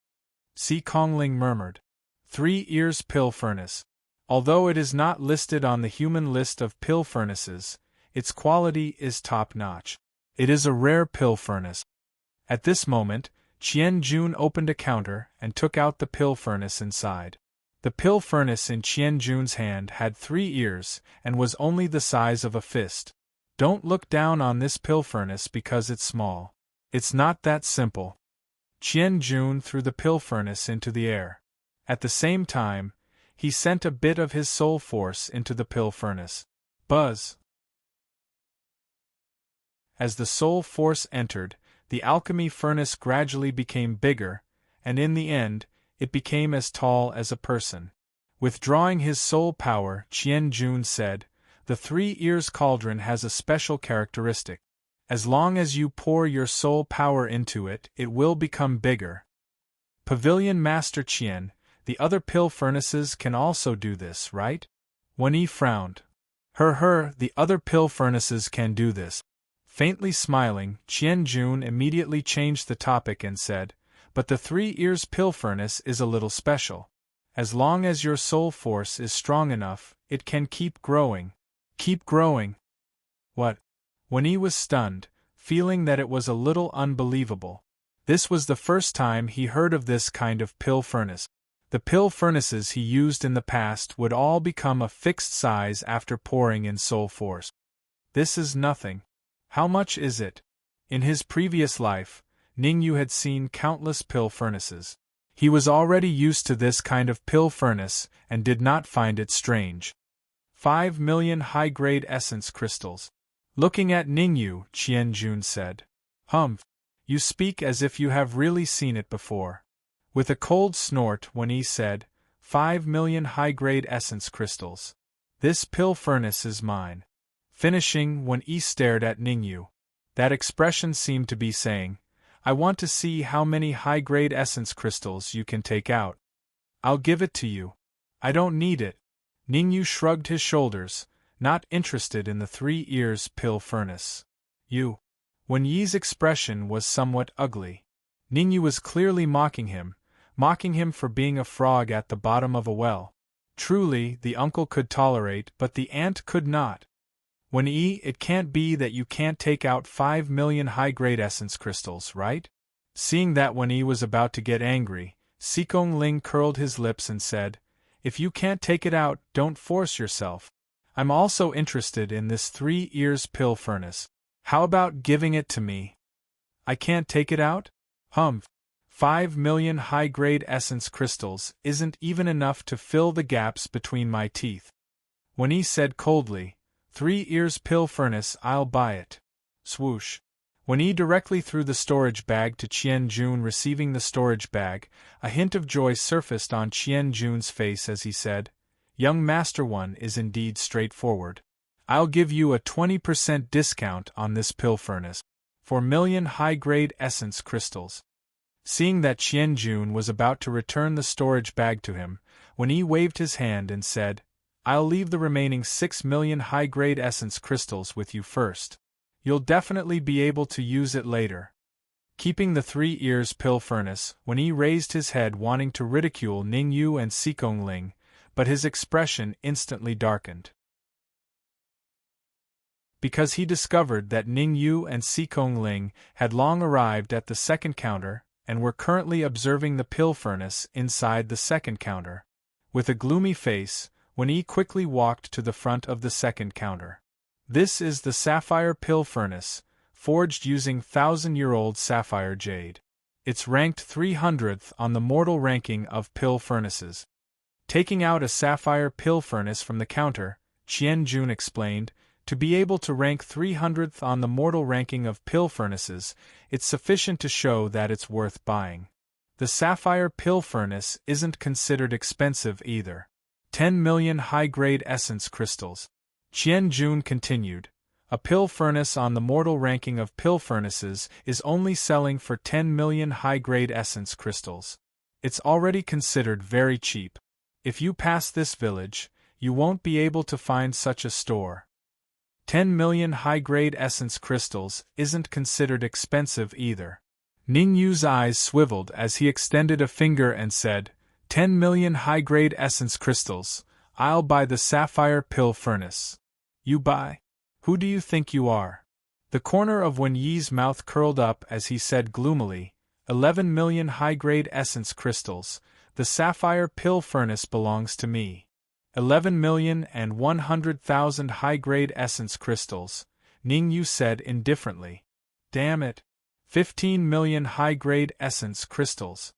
Si Kongling murmured. 3 Ears Pill Furnace. Although it is not listed on the human list of pill furnaces, its quality is top-notch. It is a rare pill furnace. At this moment, Qian Jun opened a counter and took out the pill furnace inside. The pill furnace in Qian Jun's hand had 3 ears and was only the size of a fist. Don't look down on this pill furnace because it's small. It's not that simple. Qian Jun threw the pill furnace into the air. At the same time, he sent a bit of his soul force into the pill furnace. Buzz! As the soul force entered, the alchemy furnace gradually became bigger, and in the end, it became as tall as a person. Withdrawing his soul power, Qian Jun said, "The 3 Ears Cauldron has a special characteristic. As long as you pour your soul power into it, it will become bigger." Pavilion Master Qian, the other pill furnaces can also do this, right? Wen Yi frowned. The other pill furnaces can do this. Faintly smiling, Qian Jun immediately changed the topic and said, "But the 3 Ears Pill Furnace is a little special. As long as your soul force is strong enough, it can keep growing." Keep growing? What? Wen Yi was stunned, feeling that it was a little unbelievable. This was the first time he heard of this kind of pill furnace. The pill furnaces he used in the past would all become a fixed size after pouring in soul force. This is nothing. How much is it? In his previous life, Ningyu had seen countless pill furnaces. He was already used to this kind of pill furnace and did not find it strange. 5 million high-grade essence crystals. Looking at Ningyu, Qian Jun said. Humph. You speak as if you have really seen it before. With a cold snort, Wen Yi said, 5 million high-grade essence crystals. This pill furnace is mine. Finishing, Wen Yi stared at Ningyu. That expression seemed to be saying, I want to see how many high-grade essence crystals you can take out. I'll give it to you. I don't need it. Ningyu shrugged his shoulders, not interested in the 3 Ears pill furnace. You. Wen Yi's expression was somewhat ugly. Ningyu was clearly mocking him for being a frog at the bottom of a well. Truly, the uncle could tolerate, but the aunt could not. Wen Yi, it can't be that you can't take out 5 million high-grade essence crystals, right? Seeing that Wen Yi was about to get angry, Si Kongling curled his lips and said, If you can't take it out, don't force yourself. I'm also interested in this 3 Ears pill furnace. How about giving it to me? I can't take it out? Humph. 5 million high-grade essence crystals isn't even enough to fill the gaps between my teeth. Wen Yi said coldly, 3 Ears pill furnace, I'll buy it. Swoosh. Wen Yi directly threw the storage bag to Qian Jun. Receiving the storage bag, a hint of joy surfaced on Qian Jun's face as he said, Young Master One is indeed straightforward. I'll give you a 20% discount on this pill furnace. 4 million high-grade essence crystals. Seeing that Qian Jun was about to return the storage bag to him, Wen Yi waved his hand and said, I'll leave the remaining 6 million high-grade essence crystals with you first. You'll definitely be able to use it later. Keeping the 3 Ears pill furnace, Wen Yi raised his head wanting to ridicule Ningyu and Si Kongling, but his expression instantly darkened. because he discovered that Ning Yu and Sikong Ling had long arrived at the second counter and were currently observing the pill furnace inside the second counter. With a gloomy face, Wen Yi quickly walked to the front of the second counter. This is the sapphire pill furnace, forged using 1,000-year-old sapphire jade. It's ranked 300th on the mortal ranking of pill furnaces. Taking out a sapphire pill furnace from the counter, Qian Jun explained, to be able to rank 300th on the mortal ranking of pill furnaces, it's sufficient to show that it's worth buying. The sapphire pill furnace isn't considered expensive either. 10 million high-grade essence crystals. Qian Jun continued. A pill furnace on the mortal ranking of pill furnaces is only selling for 10 million high-grade essence crystals. It's already considered very cheap. If you pass this village, you won't be able to find such a store. 10 million high-grade essence crystals isn't considered expensive either. Ning Yu's eyes swiveled as he extended a finger and said, 10 million high-grade essence crystals, I'll buy the sapphire pill furnace. You buy? Who do you think you are? The corner of Wen Yi's mouth curled up as he said gloomily, 11 million high-grade essence crystals, the sapphire pill furnace belongs to me. 11,100,000 high-grade essence crystals, Ning Yu said indifferently. Damn it. 15 million high-grade essence crystals.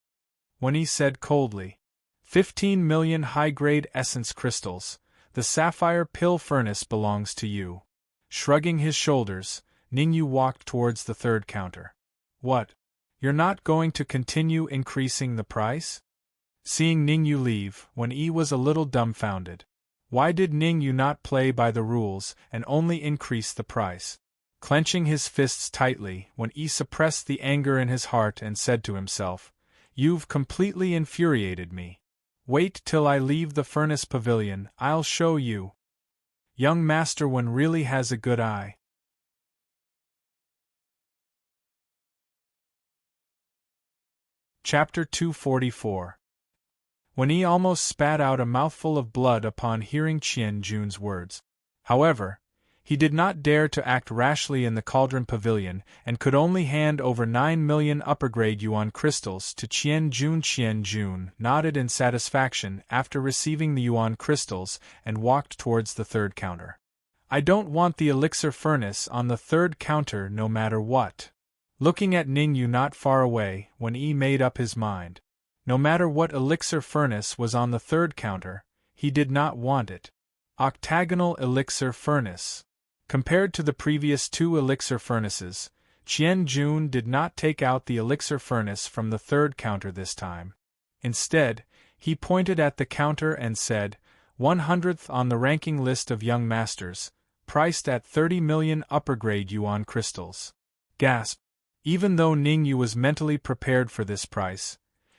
Wen Yi said coldly. 15 million high-grade essence crystals, the sapphire pill furnace belongs to you. Shrugging his shoulders, Ning Yu walked towards the third counter. What? You're not going to continue increasing the price? Seeing Ning Yu leave, Wen Yi was a little dumbfounded. Why did Ning Yu not play by the rules and only increase the price? Clenching his fists tightly, Wen Yi suppressed the anger in his heart and said to himself, You've completely infuriated me. Wait till I leave the furnace pavilion, I'll show you. Young Master Wen really has a good eye. Chapter 244. Wen Yi almost spat out a mouthful of blood upon hearing Qian Jun's words. However, he did not dare to act rashly in the Cauldron Pavilion and could only hand over 9 million upper-grade yuan crystals to Qian Jun. Qian Jun nodded in satisfaction after receiving the yuan crystals and walked towards the third counter. I don't want the elixir furnace on the third counter no matter what. Looking at Ning Yu not far away, Wen Yi made up his mind. No matter what elixir furnace was on the third counter, he did not want it. Octagonal elixir furnace. Compared to the previous two elixir furnaces, Qian Jun did not take out the elixir furnace from the third counter this time. Instead, he pointed at the counter and said, 100th on the ranking list of young masters, priced at 30 million upper-grade yuan crystals. Gasp! Even though Ning Yu was mentally prepared for this price,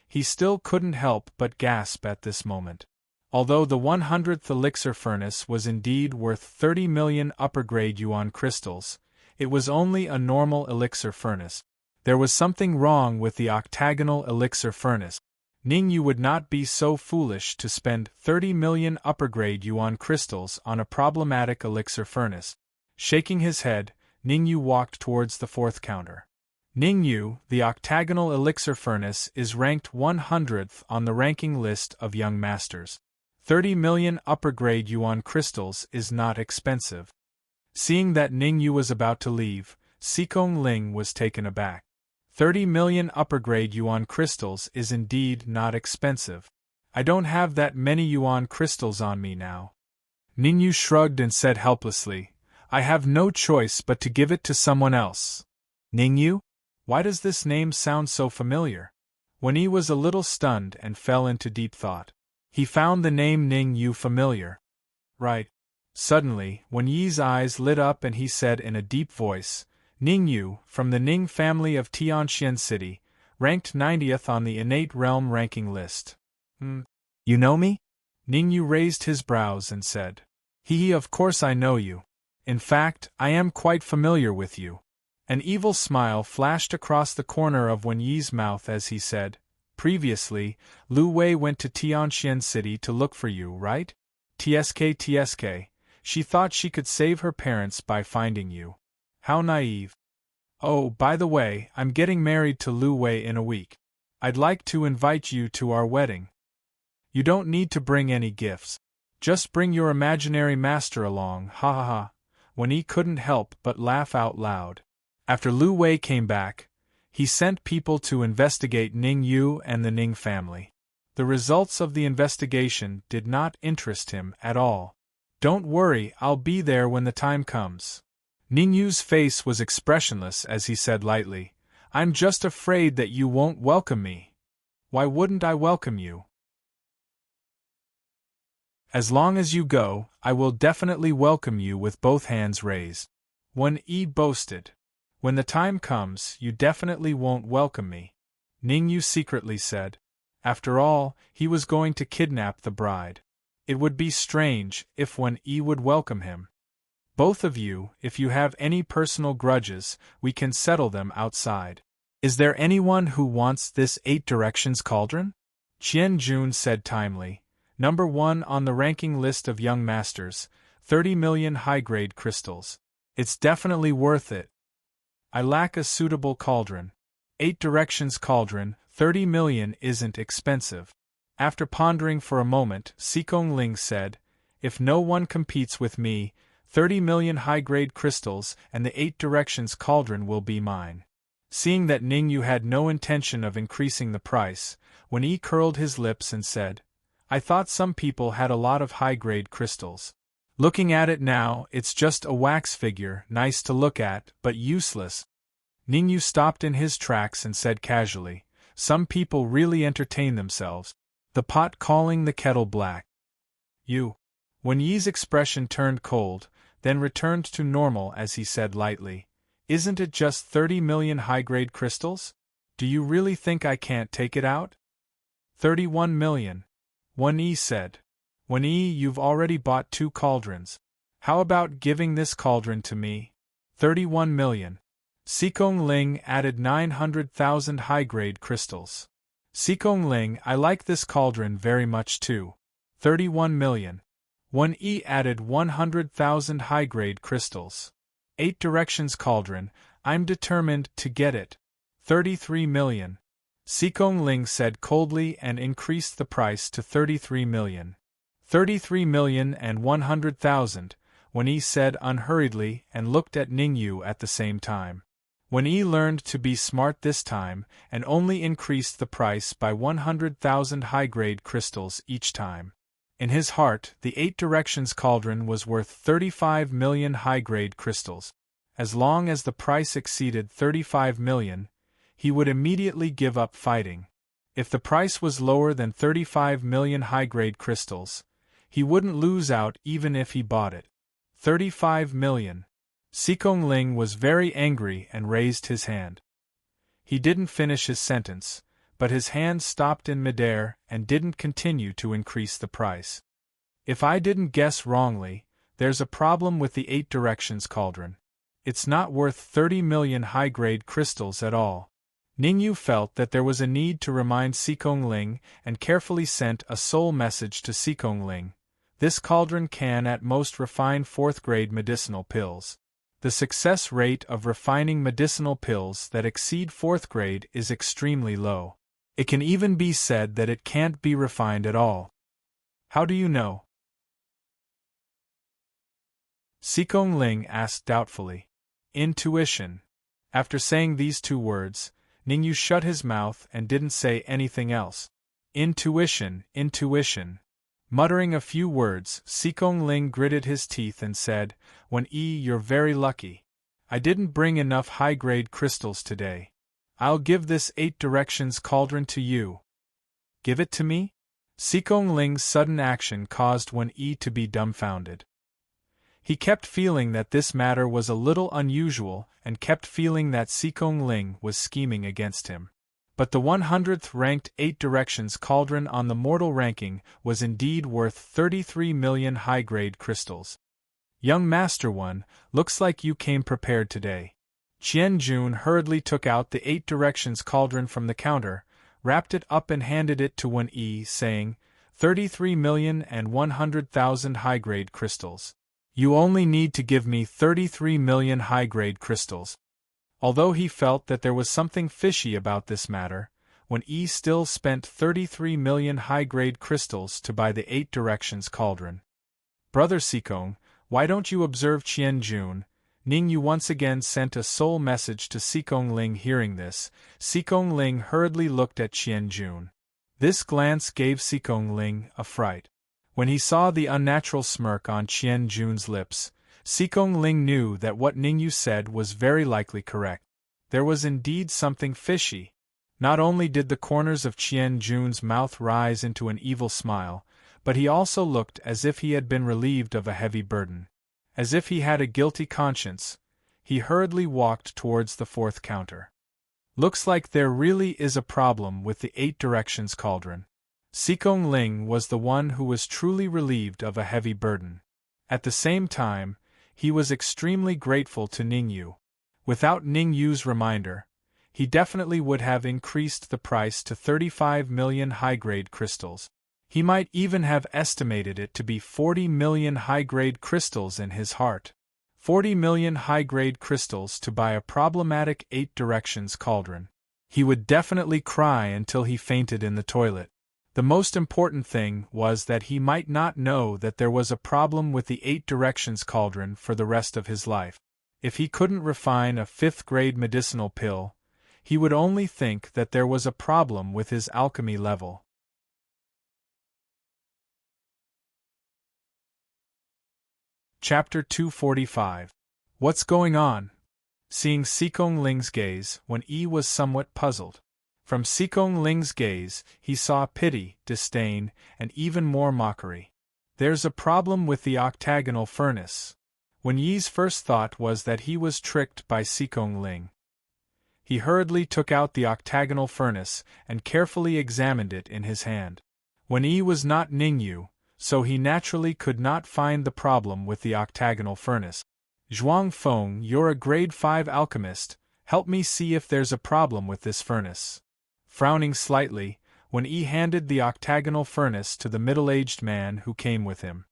he still couldn't help but gasp at this moment. Although the 100th elixir furnace was indeed worth 30 million upper-grade yuan crystals, it was only a normal elixir furnace. There was something wrong with the octagonal elixir furnace. Ning Yu would not be so foolish to spend 30 million upper-grade yuan crystals on a problematic elixir furnace. Shaking his head, Ning Yu walked towards the fourth counter. Ning Yu, the octagonal elixir furnace is ranked 100th on the ranking list of young masters. 30 million upper-grade yuan crystals is not expensive. Seeing that Ning Yu was about to leave, Sikong Ling was taken aback. 30 million upper-grade yuan crystals is indeed not expensive. I don't have that many yuan crystals on me now. Ning Yu shrugged and said helplessly, I have no choice but to give it to someone else. Ning Yu? Why does this name sound so familiar? Wen Yi was a little stunned and fell into deep thought. He found the name Ning Yu familiar. Right. Suddenly, Wen Yi's eyes lit up and he said in a deep voice, Ning Yu, from the Ning family of Tianxian City, ranked 90th on the innate realm ranking list. You know me? Ning Yu raised his brows and said, of course I know you. In fact, I am quite familiar with you. An evil smile flashed across the corner of Wen Yi's mouth as he said, Previously, Lu Wei went to Tianxian City to look for you, right? TSK. She thought she could save her parents by finding you. How naive. Oh, by the way, I'm getting married to Lu Wei in a week. I'd like to invite you to our wedding. You don't need to bring any gifts. Just bring your imaginary master along, ha ha ha. Wen Yi couldn't help but laugh out loud. After Lu Wei came back, he sent people to investigate Ning Yu and the Ning family. The results of the investigation did not interest him at all. Don't worry, I'll be there when the time comes. Ning Yu's face was expressionless as he said lightly, I'm just afraid that you won't welcome me. Why wouldn't I welcome you? As long as you go, I will definitely welcome you with both hands raised. Wen Yi boasted. When the time comes, you definitely won't welcome me, Ning Yu secretly said. After all, he was going to kidnap the bride. It would be strange if Wen Yi would welcome him. Both of you, if you have any personal grudges, we can settle them outside. Is there anyone who wants this 8 Directions cauldron? Qian Jun said timely. Number 1 on the ranking list of young masters, 30 million high-grade crystals. It's definitely worth it. I lack a suitable cauldron. 8 Directions cauldron, 30 million isn't expensive. After pondering for a moment, Sikong Ling said, if no one competes with me, 30 million high-grade crystals and the 8 Directions cauldron will be mine. Seeing that Ning Yu had no intention of increasing the price, Wen Yi curled his lips and said, I thought some people had a lot of high-grade crystals. Looking at it now, it's just a wax figure, nice to look at, but useless. Ning Yu stopped in his tracks and said casually, some people really entertain themselves. The pot calling the kettle black. You. Wen Yi's expression turned cold, then returned to normal as he said lightly, isn't it just 30 million high-grade crystals? Do you really think I can't take it out? 31 million. Wen Yi said. Wen Yi, you've already bought 2 cauldrons. How about giving this cauldron to me? 31 million. Sikong Ling added 900,000 high-grade crystals. Sikong Ling, I like this cauldron very much too. 31 million. Wen Yi added 100,000 high-grade crystals. 8 Directions cauldron, I'm determined to get it. 33 million. Sikong Ling said coldly and increased the price to 33 million. 33 million and 100,000, Wen Yi said unhurriedly and looked at Ning Yu at the same time. Wen Yi learned to be smart this time and only increased the price by 100,000 high-grade crystals each time. In his heart, the 8 Directions cauldron was worth 35 million high-grade crystals. As long as the price exceeded 35 million, he would immediately give up fighting. If the price was lower than 35 million high-grade crystals, he wouldn't lose out even if he bought it. 35 million. Sikong Ling was very angry and raised his hand. He didn't finish his sentence, but his hand stopped in midair and didn't continue to increase the price. If I didn't guess wrongly, there's a problem with the 8 Directions cauldron. It's not worth 30 million high-grade crystals at all. Ning Yu felt that there was a need to remind Sikong Ling and carefully sent a soul message to Sikong Ling. This cauldron can at most refine 4th-grade medicinal pills. The success rate of refining medicinal pills that exceed 4th grade is extremely low. It can even be said that it can't be refined at all. How do you know? Sikong Ling asked doubtfully. Intuition. After saying these 2 words, Ning Yu shut his mouth and didn't say anything else. Intuition, intuition. Muttering a few words, Sikong Ling gritted his teeth and said, Wen Yi, you're very lucky. I didn't bring enough high-grade crystals today. I'll give this 8 Directions cauldron to you. Give it to me? Sikong Ling's sudden action caused Wen Yi to be dumbfounded. He kept feeling that this matter was a little unusual and kept feeling that Sikong Ling was scheming against him. But the 100th ranked 8 Directions cauldron on the mortal ranking was indeed worth 33 million high-grade crystals. Young Master One, looks like you came prepared today. Qian Jun hurriedly took out the 8 Directions cauldron from the counter, wrapped it up and handed it to Wen Yi, saying, 33 million and 100,000 high-grade crystals. You only need to give me 33 million high-grade crystals. Although he felt that there was something fishy about this matter, Wen Yi still spent 33 million high-grade crystals to buy the 8 Directions cauldron. Brother Sikong, why don't you observe Qian Jun? Ning Yu once again sent a soul message to Sikong Ling. Hearing this, Sikong Ling hurriedly looked at Qian Jun. This glance gave Sikong Ling a fright. When he saw the unnatural smirk on Qian Jun's lips, Sikong Ling knew that what Ning Yu said was very likely correct. There was indeed something fishy. Not only did the corners of Qian Jun's mouth rise into an evil smile, but he also looked as if he had been relieved of a heavy burden. As if he had a guilty conscience, he hurriedly walked towards the 4th counter. Looks like there really is a problem with the 8 Directions cauldron. Sikong Ling was the one who was truly relieved of a heavy burden. At the same time, he was extremely grateful to Ning Yu. Without Ning Yu's reminder, he definitely would have increased the price to 35 million high-grade crystals. He might even have estimated it to be 40 million high-grade crystals in his heart. 40 million high-grade crystals to buy a problematic 8 Directions cauldron. He would definitely cry until he fainted in the toilet. The most important thing was that he might not know that there was a problem with the 8 Directions cauldron for the rest of his life. If he couldn't refine a 5th-grade medicinal pill, he would only think that there was a problem with his alchemy level. Chapter 245. What's going on? Seeing Sikong Ling's gaze, Wen Yi was somewhat puzzled. From Sikong Ling's gaze, he saw pity, disdain, and even more mockery. There's a problem with the octagonal furnace. Wen Yi's first thought was that he was tricked by Sikong Ling. He hurriedly took out the octagonal furnace and carefully examined it in his hand. Wen Yi was not Ning Yu, so he naturally could not find the problem with the octagonal furnace. Zhuang Feng, you're a grade 5 alchemist, help me see if there's a problem with this furnace. Frowning slightly, Wen Yi handed the octagonal furnace to the middle-aged man who came with him.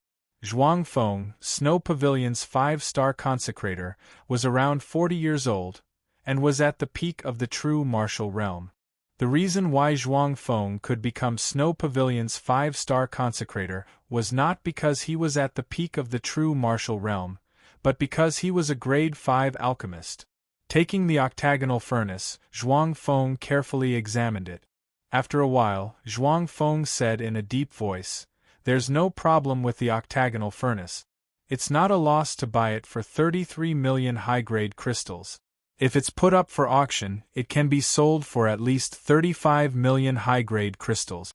Zhuang Feng, Snow Pavilion's 5-star consecrator, was around 40 years old, and was at the peak of the true martial realm. The reason why Zhuang Feng could become Snow Pavilion's 5-star consecrator was not because he was at the peak of the true martial realm, but because he was a grade 5 alchemist. Taking the octagonal furnace, Zhuang Feng carefully examined it. After a while, Zhuang Feng said in a deep voice, "There's no problem with the octagonal furnace. It's not a loss to buy it for 33 million high-grade crystals. If it's put up for auction, it can be sold for at least 35 million high-grade crystals."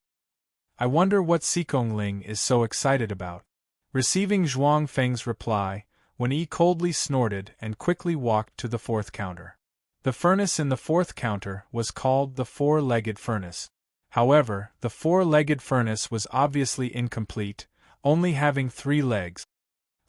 I wonder what Sikong Ling is so excited about. Receiving Zhuang Feng's reply, Wen Yi coldly snorted and quickly walked to the 4th counter. The furnace in the 4th counter was called the 4-legged furnace. However, the 4-legged furnace was obviously incomplete, only having 3 legs.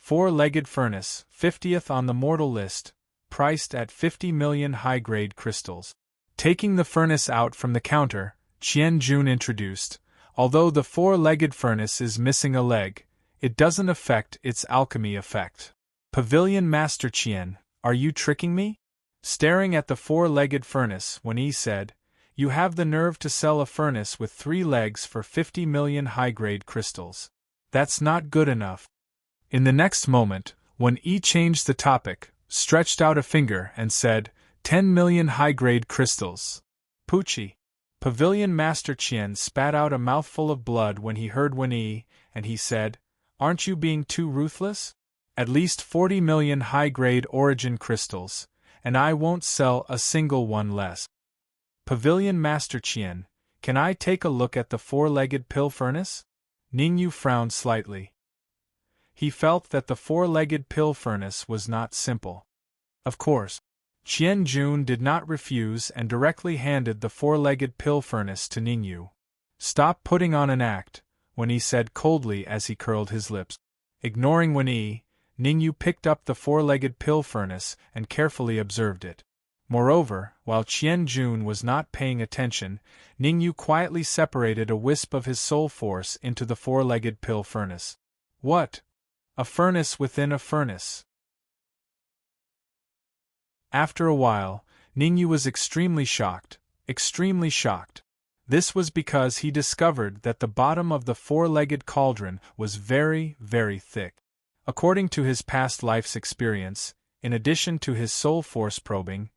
4-legged furnace, 50th on the mortal list, priced at 50 million high-grade crystals. Taking the furnace out from the counter, Qian Jun introduced, although the 4-legged furnace is missing a leg, it doesn't affect its alchemy effect. Pavilion Master Qian, are you tricking me? Staring at the 4-legged furnace, Wen Yi said, "You have the nerve to sell a furnace with 3 legs for 50 million high-grade crystals. That's not good enough." In the next moment, Wen Yi changed the topic, stretched out a finger and said, 10 million high-grade crystals. Poochie. Pavilion Master Qian spat out a mouthful of blood when he heard Wen Yi, and he said, "Aren't you being too ruthless? At least 40 million high-grade origin crystals, and I won't sell a single one less." Pavilion Master Qian, can I take a look at the 4-legged pill furnace? Ning Yu frowned slightly. He felt that the 4-legged pill furnace was not simple. Of course. Qian Jun did not refuse and directly handed the 4-legged pill furnace to Ning Yu. "Stop putting on an act," Wen Yi said coldly as he curled his lips. Ignoring Wen Yi, Ning Yu picked up the 4-legged pill furnace and carefully observed it. Moreover, while Qian Jun was not paying attention, Ning Yu quietly separated a wisp of his soul force into the 4-legged pill furnace. "What? A furnace within a furnace. After a while, Ningyu was extremely shocked. Extremely shocked. This was because he discovered that the bottom of the four-legged cauldron was very, very thick. According to his past life's experience, in addition to his soul force probing,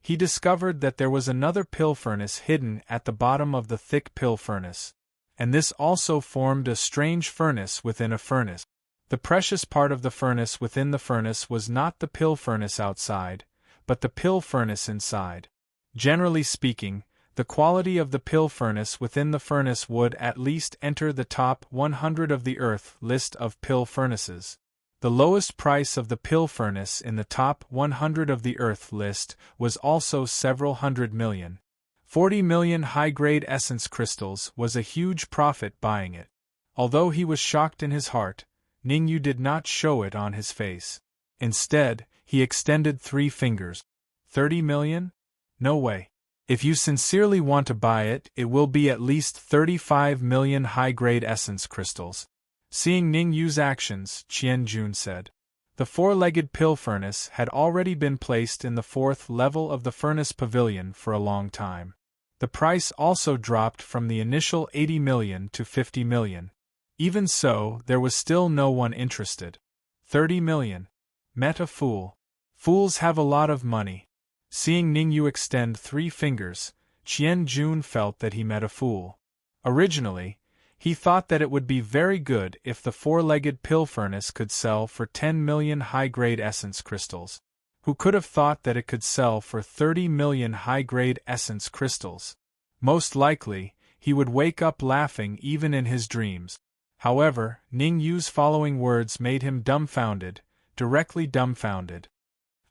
he discovered that there was another pill furnace hidden at the bottom of the thick pill furnace. And this also formed a strange furnace within a furnace. The precious part of the furnace within the furnace was not the pill furnace outside, but the pill furnace inside. Generally speaking, the quality of the pill furnace within the furnace would at least enter the top 100 of the Earth list of pill furnaces. The lowest price of the pill furnace in the top 100 of the Earth list was also several hundred million. 40 million high-grade essence crystals was a huge profit buying it. Although he was shocked in his heart, Ningyu did not show it on his face. Instead, he extended 3 fingers. 30 million? No way. If you sincerely want to buy it, it will be at least 35 million high-grade essence crystals. Seeing Ningyu's actions, Qianjun said. The four-legged pill furnace had already been placed in the 4th level of the furnace pavilion for a long time. The price also dropped from the initial 80 million to 50 million. Even so, there was still no one interested. 30 million. Met a fool. Fools have a lot of money. Seeing Ningyu extend 3 fingers, Qianjun felt that he met a fool. Originally, he thought that it would be very good if the four-legged pill furnace could sell for 10 million high-grade essence crystals. Who could have thought that it could sell for 30 million high-grade essence crystals? Most likely, he would wake up laughing even in his dreams. However, Ningyu's following words made him dumbfounded, directly dumbfounded.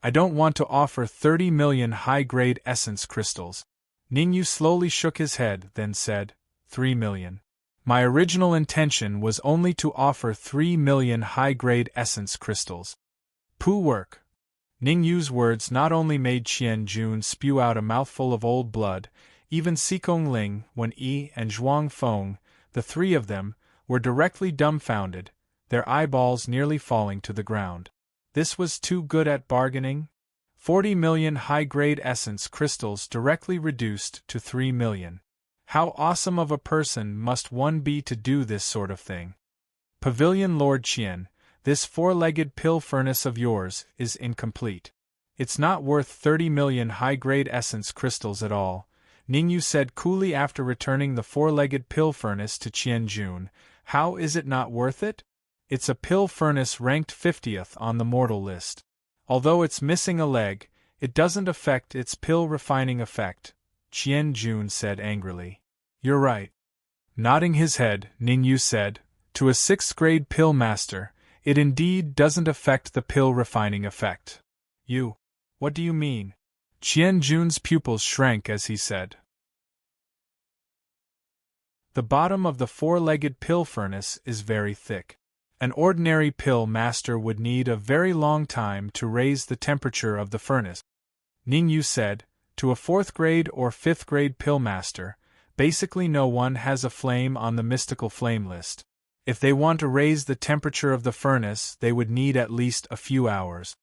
I don't want to offer 30 million high-grade essence crystals. Ningyu slowly shook his head, then said, 3 million. My original intention was only to offer 3 million high-grade essence crystals. Pooh work. Ningyu's words not only made Qianjun spew out a mouthful of old blood, even Xikong Ling, Wen Yi, and Zhuang Feng, the 3 of them, were directly dumbfounded, their eyeballs nearly falling to the ground. This was too good at bargaining? 40 million high-grade essence crystals directly reduced to 3 million. How awesome of a person must one be to do this sort of thing? Pavilion Lord Qian, this four-legged pill furnace of yours is incomplete. It's not worth 30 million high-grade essence crystals at all, Ningyu said coolly after returning the four-legged pill furnace to Qianjun. How is it not worth it? It's a pill furnace ranked 50th on the mortal list. Although it's missing a leg, it doesn't affect its pill refining effect, Qianjun said angrily. You're right. Nodding his head, Ningyu said, to a 6th-grade pill master, it indeed doesn't affect the pill refining effect. What do you mean? Qianjun's pupils shrank as he said. The bottom of the four-legged pill furnace is very thick. An ordinary pill master would need a very long time to raise the temperature of the furnace. Ningyu said, to a 4th-grade or 5th-grade pill master, basically no one has a flame on the mystical flame list. If they want to raise the temperature of the furnace, they would need at least a few hours.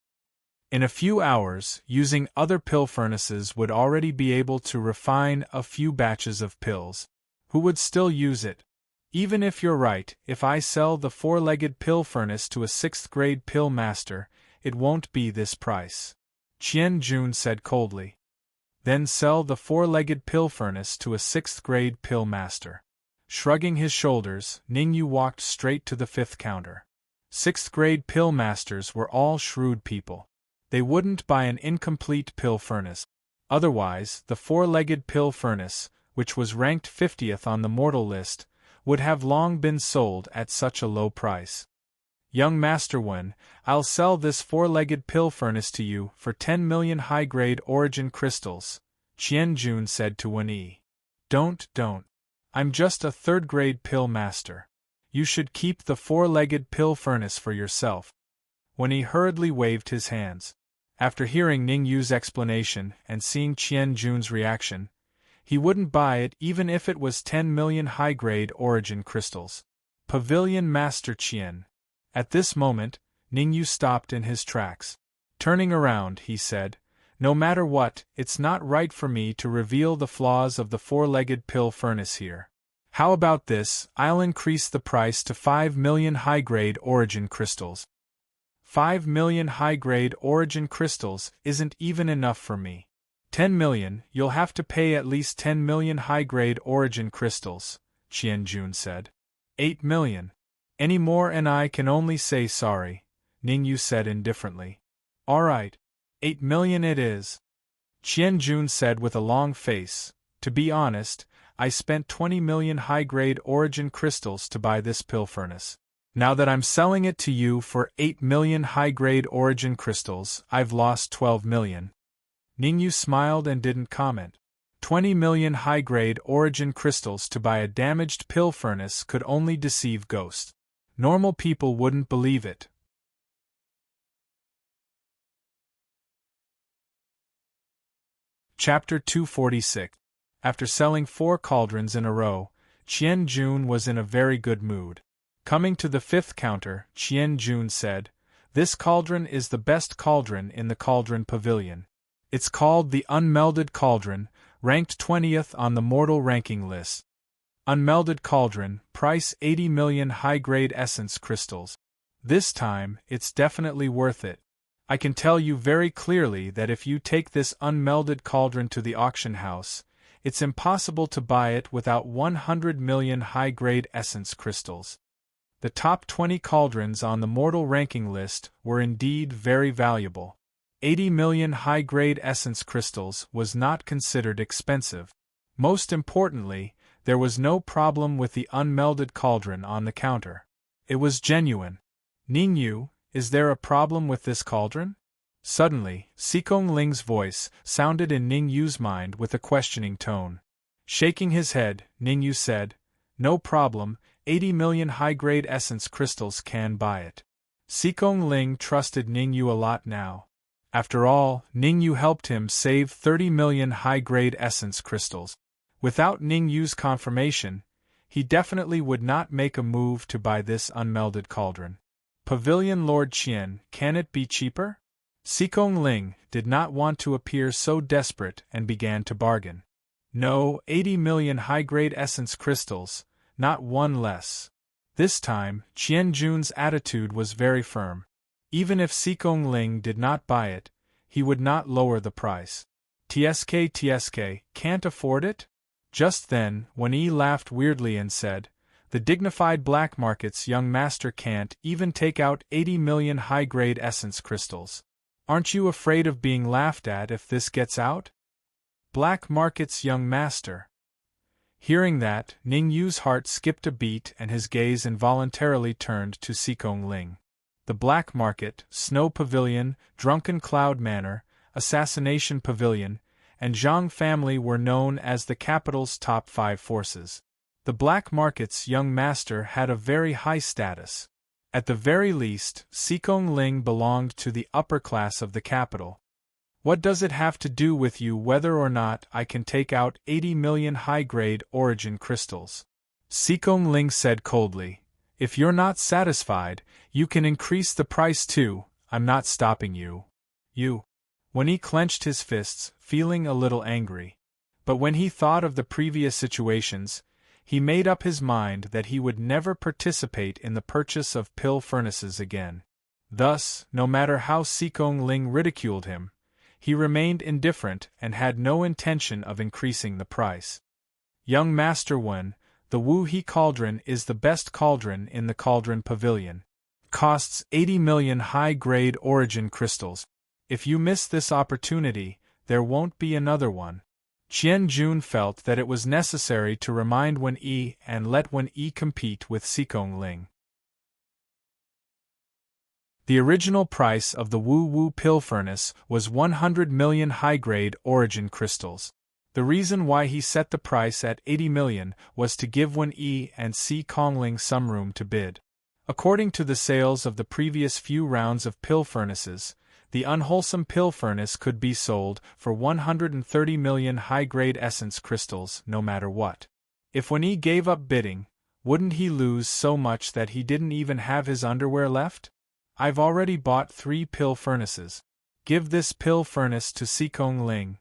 In a few hours, using other pill furnaces would already be able to refine a few batches of pills. Who would still use it? Even if you're right, if I sell the four-legged pill furnace to a 6th-grade pill master, it won't be this price. Qianjun said coldly. Then sell the four-legged pill furnace to a 6th-grade pill master. Shrugging his shoulders, Ningyu walked straight to the 5th counter. 6th-grade pill masters were all shrewd people. They wouldn't buy an incomplete pill furnace. Otherwise, the four-legged pill furnace, which was ranked 50th on the mortal list, would have long been sold at such a low price. Young Master Wen, I'll sell this four-legged pill furnace to you for 10 million high-grade origin crystals, Qianjun said to Wen Yi. Don't. I'm just a 3rd-grade pill master. You should keep the four-legged pill furnace for yourself. Wen Yi hurriedly waved his hands. After hearing Ningyu's explanation and seeing Qianjun's reaction, he wouldn't buy it even if it was 10 million high-grade origin crystals. Pavilion Master Qian. At this moment, Ningyu stopped in his tracks. Turning around, he said, "No matter what, it's not right for me to reveal the flaws of the four-legged pill furnace here. How about this? I'll increase the price to 5 million high-grade origin crystals." 5 million high-grade origin crystals isn't even enough for me. 10 million, you'll have to pay at least 10 million high-grade origin crystals, Qianjun said. 8 million. Any more and I can only say sorry, Ningyu said indifferently. All right. 8 million it is. Qianjun said with a long face. To be honest, I spent 20 million high-grade origin crystals to buy this pill furnace. Now that I'm selling it to you for 8 million high-grade origin crystals, I've lost 12 million. Ningyu smiled and didn't comment. 20 million high-grade origin crystals to buy a damaged pill furnace could only deceive ghosts. Normal people wouldn't believe it. Chapter 246. After selling 4 cauldrons in a row, Qianjun was in a very good mood. Coming to the 5th counter, Qianjun said, "This cauldron is the best cauldron in the cauldron pavilion. It's called the Unmelded Cauldron, ranked 20th on the mortal ranking list. Unmelded Cauldron, price 80 million high-grade essence crystals. This time, it's definitely worth it. I can tell you very clearly that if you take this unmelded cauldron to the auction house, it's impossible to buy it without 100 million high-grade essence crystals." The top 20 cauldrons on the mortal ranking list were indeed very valuable. 80 million high-grade essence crystals was not considered expensive. Most importantly, there was no problem with the unmelded cauldron on the counter. It was genuine. "Ningyu, is there a problem with this cauldron?" Suddenly, Xikong Ling's voice sounded in Ningyu's mind with a questioning tone. Shaking his head, Ningyu said, "No problem, 80 million high-grade essence crystals can buy it." Xikong Ling trusted Ningyu a lot now. After all, Ningyu helped him save 30 million high-grade essence crystals. Without Ningyu's confirmation, he definitely would not make a move to buy this unmelded cauldron. "Pavilion Lord Qian, can it be cheaper?" Xikong Ling did not want to appear so desperate and began to bargain. "No, 80 million high-grade essence crystals, not one less." This time, Qianjun's attitude was very firm. Even if Xikong Ling did not buy it, he would not lower the price. TSK, can't afford it?" Just then, Wen Yi laughed weirdly and said, "The dignified black market's young master can't even take out 80 million high-grade essence crystals. Aren't you afraid of being laughed at if this gets out?" Black market's young master. Hearing that, Ningyu's heart skipped a beat and his gaze involuntarily turned to Xikong Ling. The Black Market, Snow Pavilion, Drunken Cloud Manor, Assassination Pavilion, and Zhang family were known as the capital's top 5 forces. The Black Market's young master had a very high status. At the very least, Xikong Ling belonged to the upper class of the capital. "What does it have to do with you whether or not I can take out 80 million high-grade origin crystals?" Xikong Ling said coldly. "If you're not satisfied, you can increase the price too, I'm not stopping you." When he clenched his fists, feeling a little angry. But when he thought of the previous situations, he made up his mind that he would never participate in the purchase of pill furnaces again. Thus, no matter how Xikong Ling ridiculed him, he remained indifferent and had no intention of increasing the price. "Young Master Wen, the Wu He Cauldron is the best cauldron in the Cauldron Pavilion. Costs 80 million high-grade origin crystals. If you miss this opportunity, there won't be another one." Qianjun felt that it was necessary to remind Wen Yi and let Wen Yi compete with Xikong Ling. The original price of the Wu Wu pill furnace was 100 million high-grade origin crystals. The reason why he set the price at 80 million was to give Wen Yi and Xikong Ling some room to bid. According to the sales of the previous few rounds of pill furnaces, the unwholesome pill furnace could be sold for 130 million high-grade essence crystals no matter what. If Wen Yi gave up bidding, wouldn't he lose so much that he didn't even have his underwear left? I've already bought 3 pill furnaces. Give this pill furnace to Sikong Ling.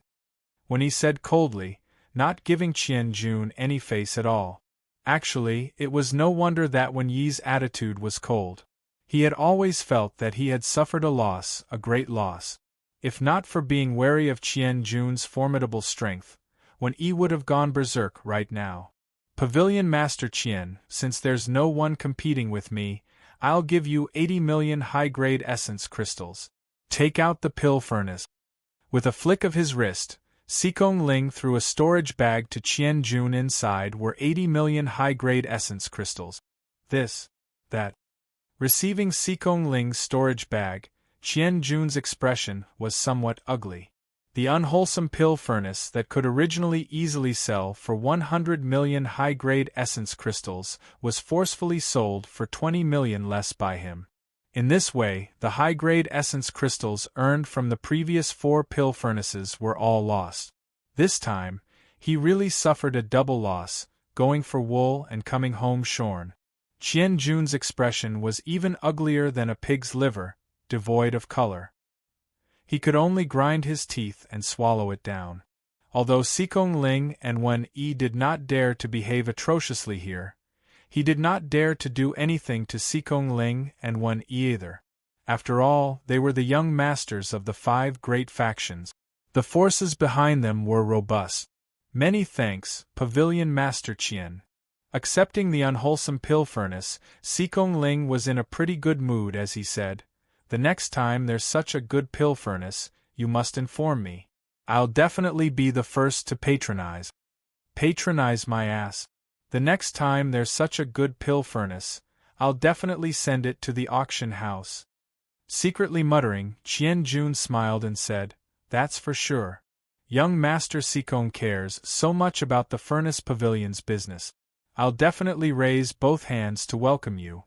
When he said coldly, not giving Qian Jun any face at all. Actually, it was no wonder that Wen Yi's attitude was cold. He had always felt that he had suffered a loss, a great loss. If not for being wary of Qian Jun's formidable strength, Wen Yi would have gone berserk right now. Pavilion Master Qian, since there's no one competing with me, I'll give you 80 million high-grade essence crystals. Take out the pill furnace. With a flick of his wrist, Sikong Ling threw a storage bag to Qian Jun. Inside were 80 million high-grade essence crystals. This, that. Receiving Sikong Ling's storage bag, Qian Jun's expression was somewhat ugly. The unwholesome pill furnace that could originally easily sell for 100 million high-grade essence crystals was forcefully sold for 20 million less by him. In this way, the high-grade essence crystals earned from the previous 4 pill furnaces were all lost. This time, he really suffered a double loss, going for wool and coming home shorn. Qian Jun's expression was even uglier than a pig's liver, devoid of color. He could only grind his teeth and swallow it down. Although Sikong Ling and Wen Yi did not dare to behave atrociously here, he did not dare to do anything to Sikong Ling and Wen Yi either. After all, they were the young masters of the 5 great factions. The forces behind them were robust. Many thanks, Pavilion Master Qian. Accepting the unwholesome pill furnace, Sikong Ling was in a pretty good mood as he said, "The next time there's such a good pill furnace, you must inform me. I'll definitely be the first to patronize." Patronize my ass. The next time there's such a good pill furnace, I'll definitely send it to the auction house. Secretly muttering, Qian Jun smiled and said, "That's for sure. Young Master Sikong cares so much about the furnace pavilion's business. I'll definitely raise both hands to welcome you.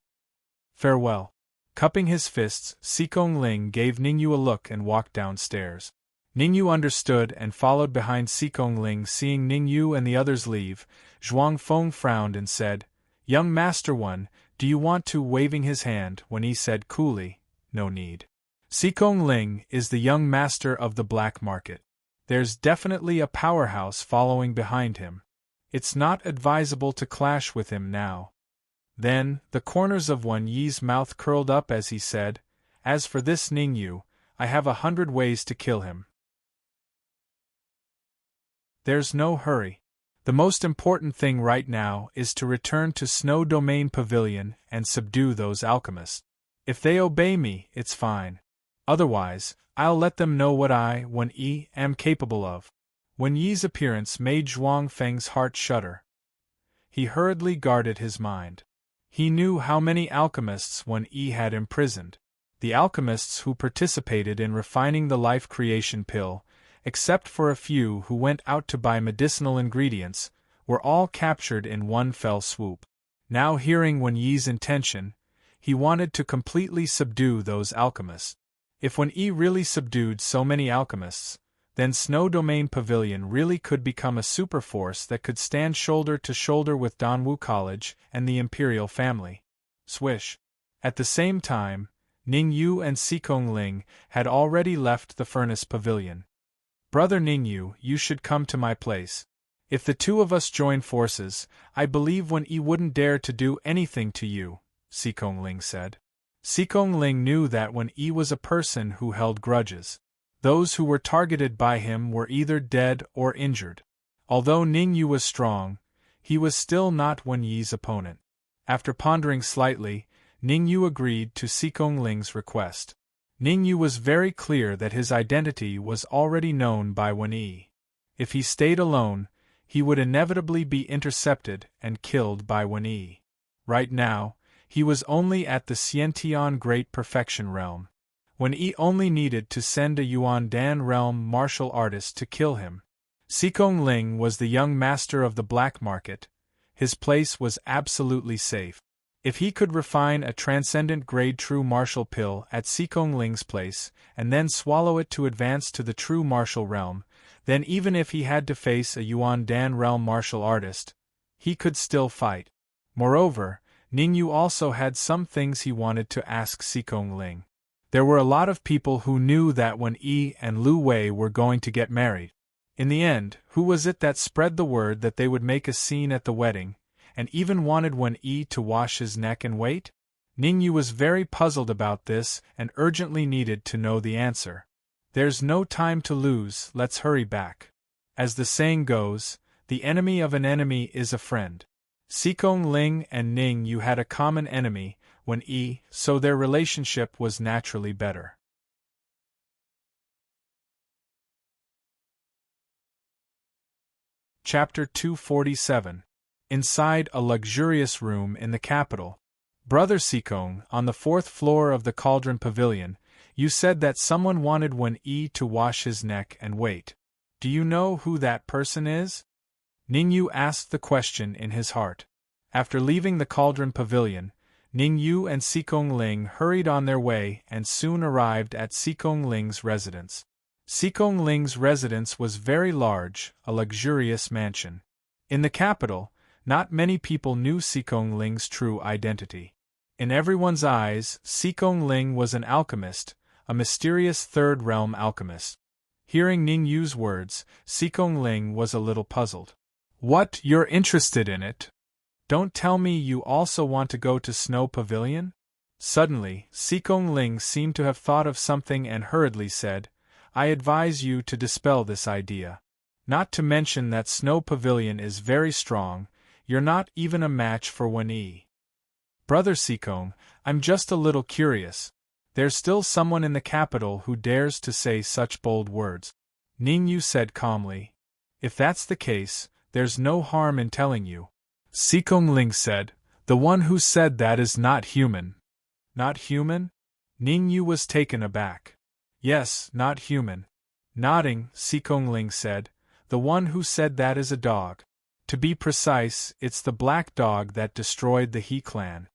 Farewell." Cupping his fists, Sikong Ling gave Ningyu a look and walked downstairs. Ningyu understood and followed behind Sikong Ling. Seeing Ningyu and the others leave, Zhuang Feng frowned and said, "Young Master One, do you want to?" Waving his hand when he said coolly, "No need. Sikong Ling is the young master of the black market. There's definitely a powerhouse following behind him. It's not advisable to clash with him now." Then, the corners of Wen Yi's mouth curled up as he said, "As for this Ningyu, I have 100 ways to kill him. There's no hurry. The most important thing right now is to return to Snow Domain Pavilion and subdue those alchemists. If they obey me, it's fine. Otherwise, I'll let them know what I, Wen Yi, am capable of." Wen Yi's appearance made Zhuang Feng's heart shudder. He hurriedly guarded his mind. He knew how many alchemists Wen Yi had imprisoned. The alchemists who participated in refining the life creation pill, except for a few who went out to buy medicinal ingredients, were all captured in one fell swoop. Now hearing Wen Yi's intention, he wanted to completely subdue those alchemists. If Wen Yi really subdued so many alchemists, then Snow Domain Pavilion really could become a superforce that could stand shoulder to shoulder with Danwu College and the Imperial family. Swish. At the same time, Ningyu and Sikong Ling had already left the furnace pavilion. "Brother Ningyu, you should come to my place. If the two of us join forces, I believe Wen Yi wouldn't dare to do anything to you," Sikong Ling said. Sikong Ling knew that Wen Yi was a person who held grudges. Those who were targeted by him were either dead or injured. Although Ningyu was strong, he was still not Wen Yi's opponent. After pondering slightly, Ningyu agreed to Sikong Ling's request. Ningyu was very clear that his identity was already known by Wen Yi. If he stayed alone, he would inevitably be intercepted and killed by Wen Yi. Right now, he was only at the Xiantian Great Perfection Realm. Wen Yi only needed to send a Yuan Dan Realm martial artist to kill him. Sikong Ling was the young master of the black market. His place was absolutely safe. If he could refine a transcendent grade true martial pill at Sikong Ling's place, and then swallow it to advance to the true martial realm, then even if he had to face a Yuan Dan realm martial artist, he could still fight. Moreover, Ningyu also had some things he wanted to ask Xikong Ling. There were a lot of people who knew that when Yi and Lu Wei were going to get married. In the end, who was it that spread the word that they would make a scene at the wedding, and even wanted Wen Yi to wash his neck and wait? Ningyu was very puzzled about this and urgently needed to know the answer. There's no time to lose, let's hurry back. As the saying goes, the enemy of an enemy is a friend. Xikong Ling and Ningyu had a common enemy, Wen Yi, so their relationship was naturally better. Chapter 247. Inside a luxurious room in the capital. Brother Xikong, on the 4th floor of the Cauldron Pavilion, you said that someone wanted Wen Yi to wash his neck and wait. Do you know who that person is? Ningyu asked the question in his heart. After leaving the Cauldron Pavilion, Ningyu and Xikong Ling hurried on their way and soon arrived at Xikong Ling's residence. Xikong Ling's residence was very large, a luxurious mansion. In the capital, not many people knew Xikong Ling's true identity. In everyone's eyes, Xikong Ling was an alchemist, a mysterious third-realm alchemist. Hearing Ningyu's words, Xikong Ling was a little puzzled. What, you're interested in it? Don't tell me you also want to go to Snow Pavilion? Suddenly, Xikong Ling seemed to have thought of something and hurriedly said, I advise you to dispel this idea. Not to mention that Snow Pavilion is very strong, you're not even a match for Wen Yi. Brother Xikong, I'm just a little curious. There's still someone in the capital who dares to say such bold words. Ningyu said calmly. If that's the case, there's no harm in telling you. Xikong Ling said, the one who said that is not human. Not human? Ningyu was taken aback. Yes, not human. Nodding, Xikong Ling said, the one who said that is a dog. To be precise, it's the black dog that destroyed the He clan.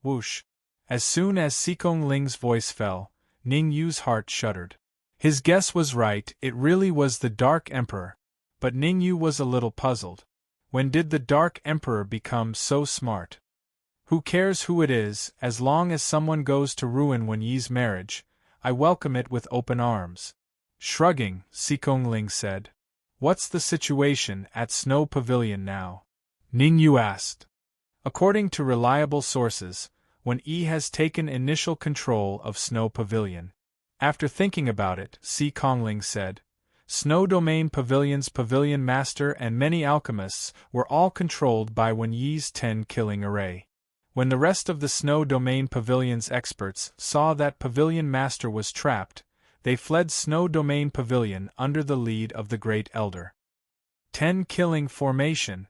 Whoosh. As soon as Xikong Ling's voice fell, Ningyu's heart shuddered. His guess was right, it really was the Dark Emperor. But Ningyu was a little puzzled. When did the Dark Emperor become so smart? Who cares who it is, as long as someone goes to ruin Wen Yi's marriage, I welcome it with open arms. Shrugging, Xikong Ling said. What's the situation at Snow Pavilion now? Ningyu asked. According to reliable sources, Wen Yi has taken initial control of Snow Pavilion. After thinking about it, Xikong Ling said, Snow Domain Pavilion's pavilion master and many alchemists were all controlled by Wen Yi's 10-killing array. When the rest of the Snow Domain Pavilion's experts saw that pavilion master was trapped, they fled Snow Domain Pavilion under the lead of the Great Elder. 10-killing formation.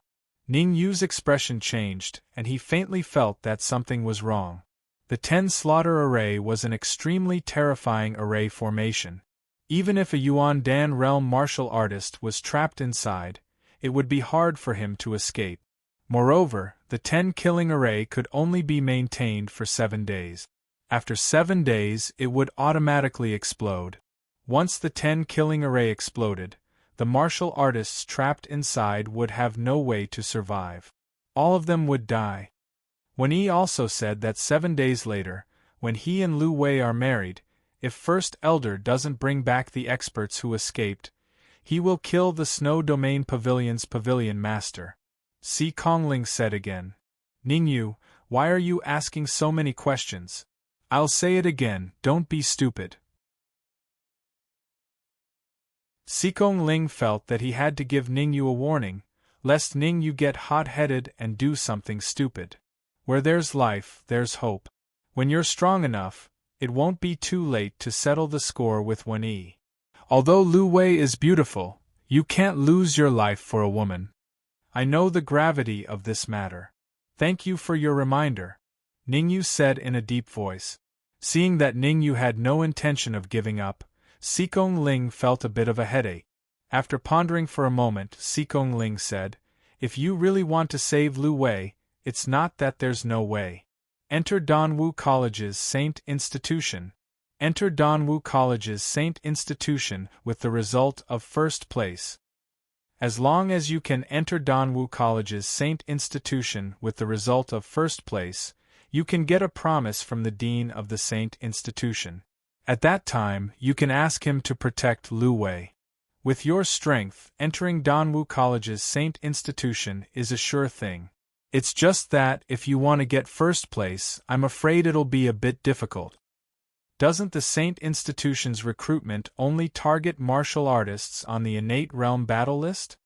Ningyu's expression changed, and he faintly felt that something was wrong. The 10-slaughter array was an extremely terrifying array formation. Even if a Yuan Dan realm martial artist was trapped inside, it would be hard for him to escape. Moreover, the 10-killing array could only be maintained for 7 days. After 7 days, it would automatically explode. Once the 10-killing array exploded, the martial artists trapped inside would have no way to survive. All of them would die. Wen Yi also said that 7 days later, when he and Lu Wei are married, if First Elder doesn't bring back the experts who escaped, he will kill the Snow Domain Pavilion's pavilion master. Xikong Ling said again. Ningyu, why are you asking so many questions? I'll say it again, don't be stupid. Xikong Ling felt that he had to give Ningyu a warning, lest Ningyu get hot-headed and do something stupid. Where there's life, there's hope. When you're strong enough, it won't be too late to settle the score with Wen Yi. Although Lu Wei is beautiful, you can't lose your life for a woman. I know the gravity of this matter. Thank you for your reminder, Ningyu said in a deep voice. Seeing that Ningyu had no intention of giving up, Xikong Ling felt a bit of a headache. After pondering for a moment, Xikong Ling said, If you really want to save Lu Wei, it's not that there's no way. Enter Danwu College's Saint Institution. Enter Danwu College's Saint Institution with the result of first place. As long as you can enter Danwu College's Saint Institution with the result of first place, you can get a promise from the Dean of the Saint Institution. At that time, you can ask him to protect Lu Wei. With your strength, entering Danwu College's Saint Institution is a sure thing. It's just that, if you want to get first place, I'm afraid it'll be a bit difficult. Doesn't the Saint Institution's recruitment only target martial artists on the innate realm battle list?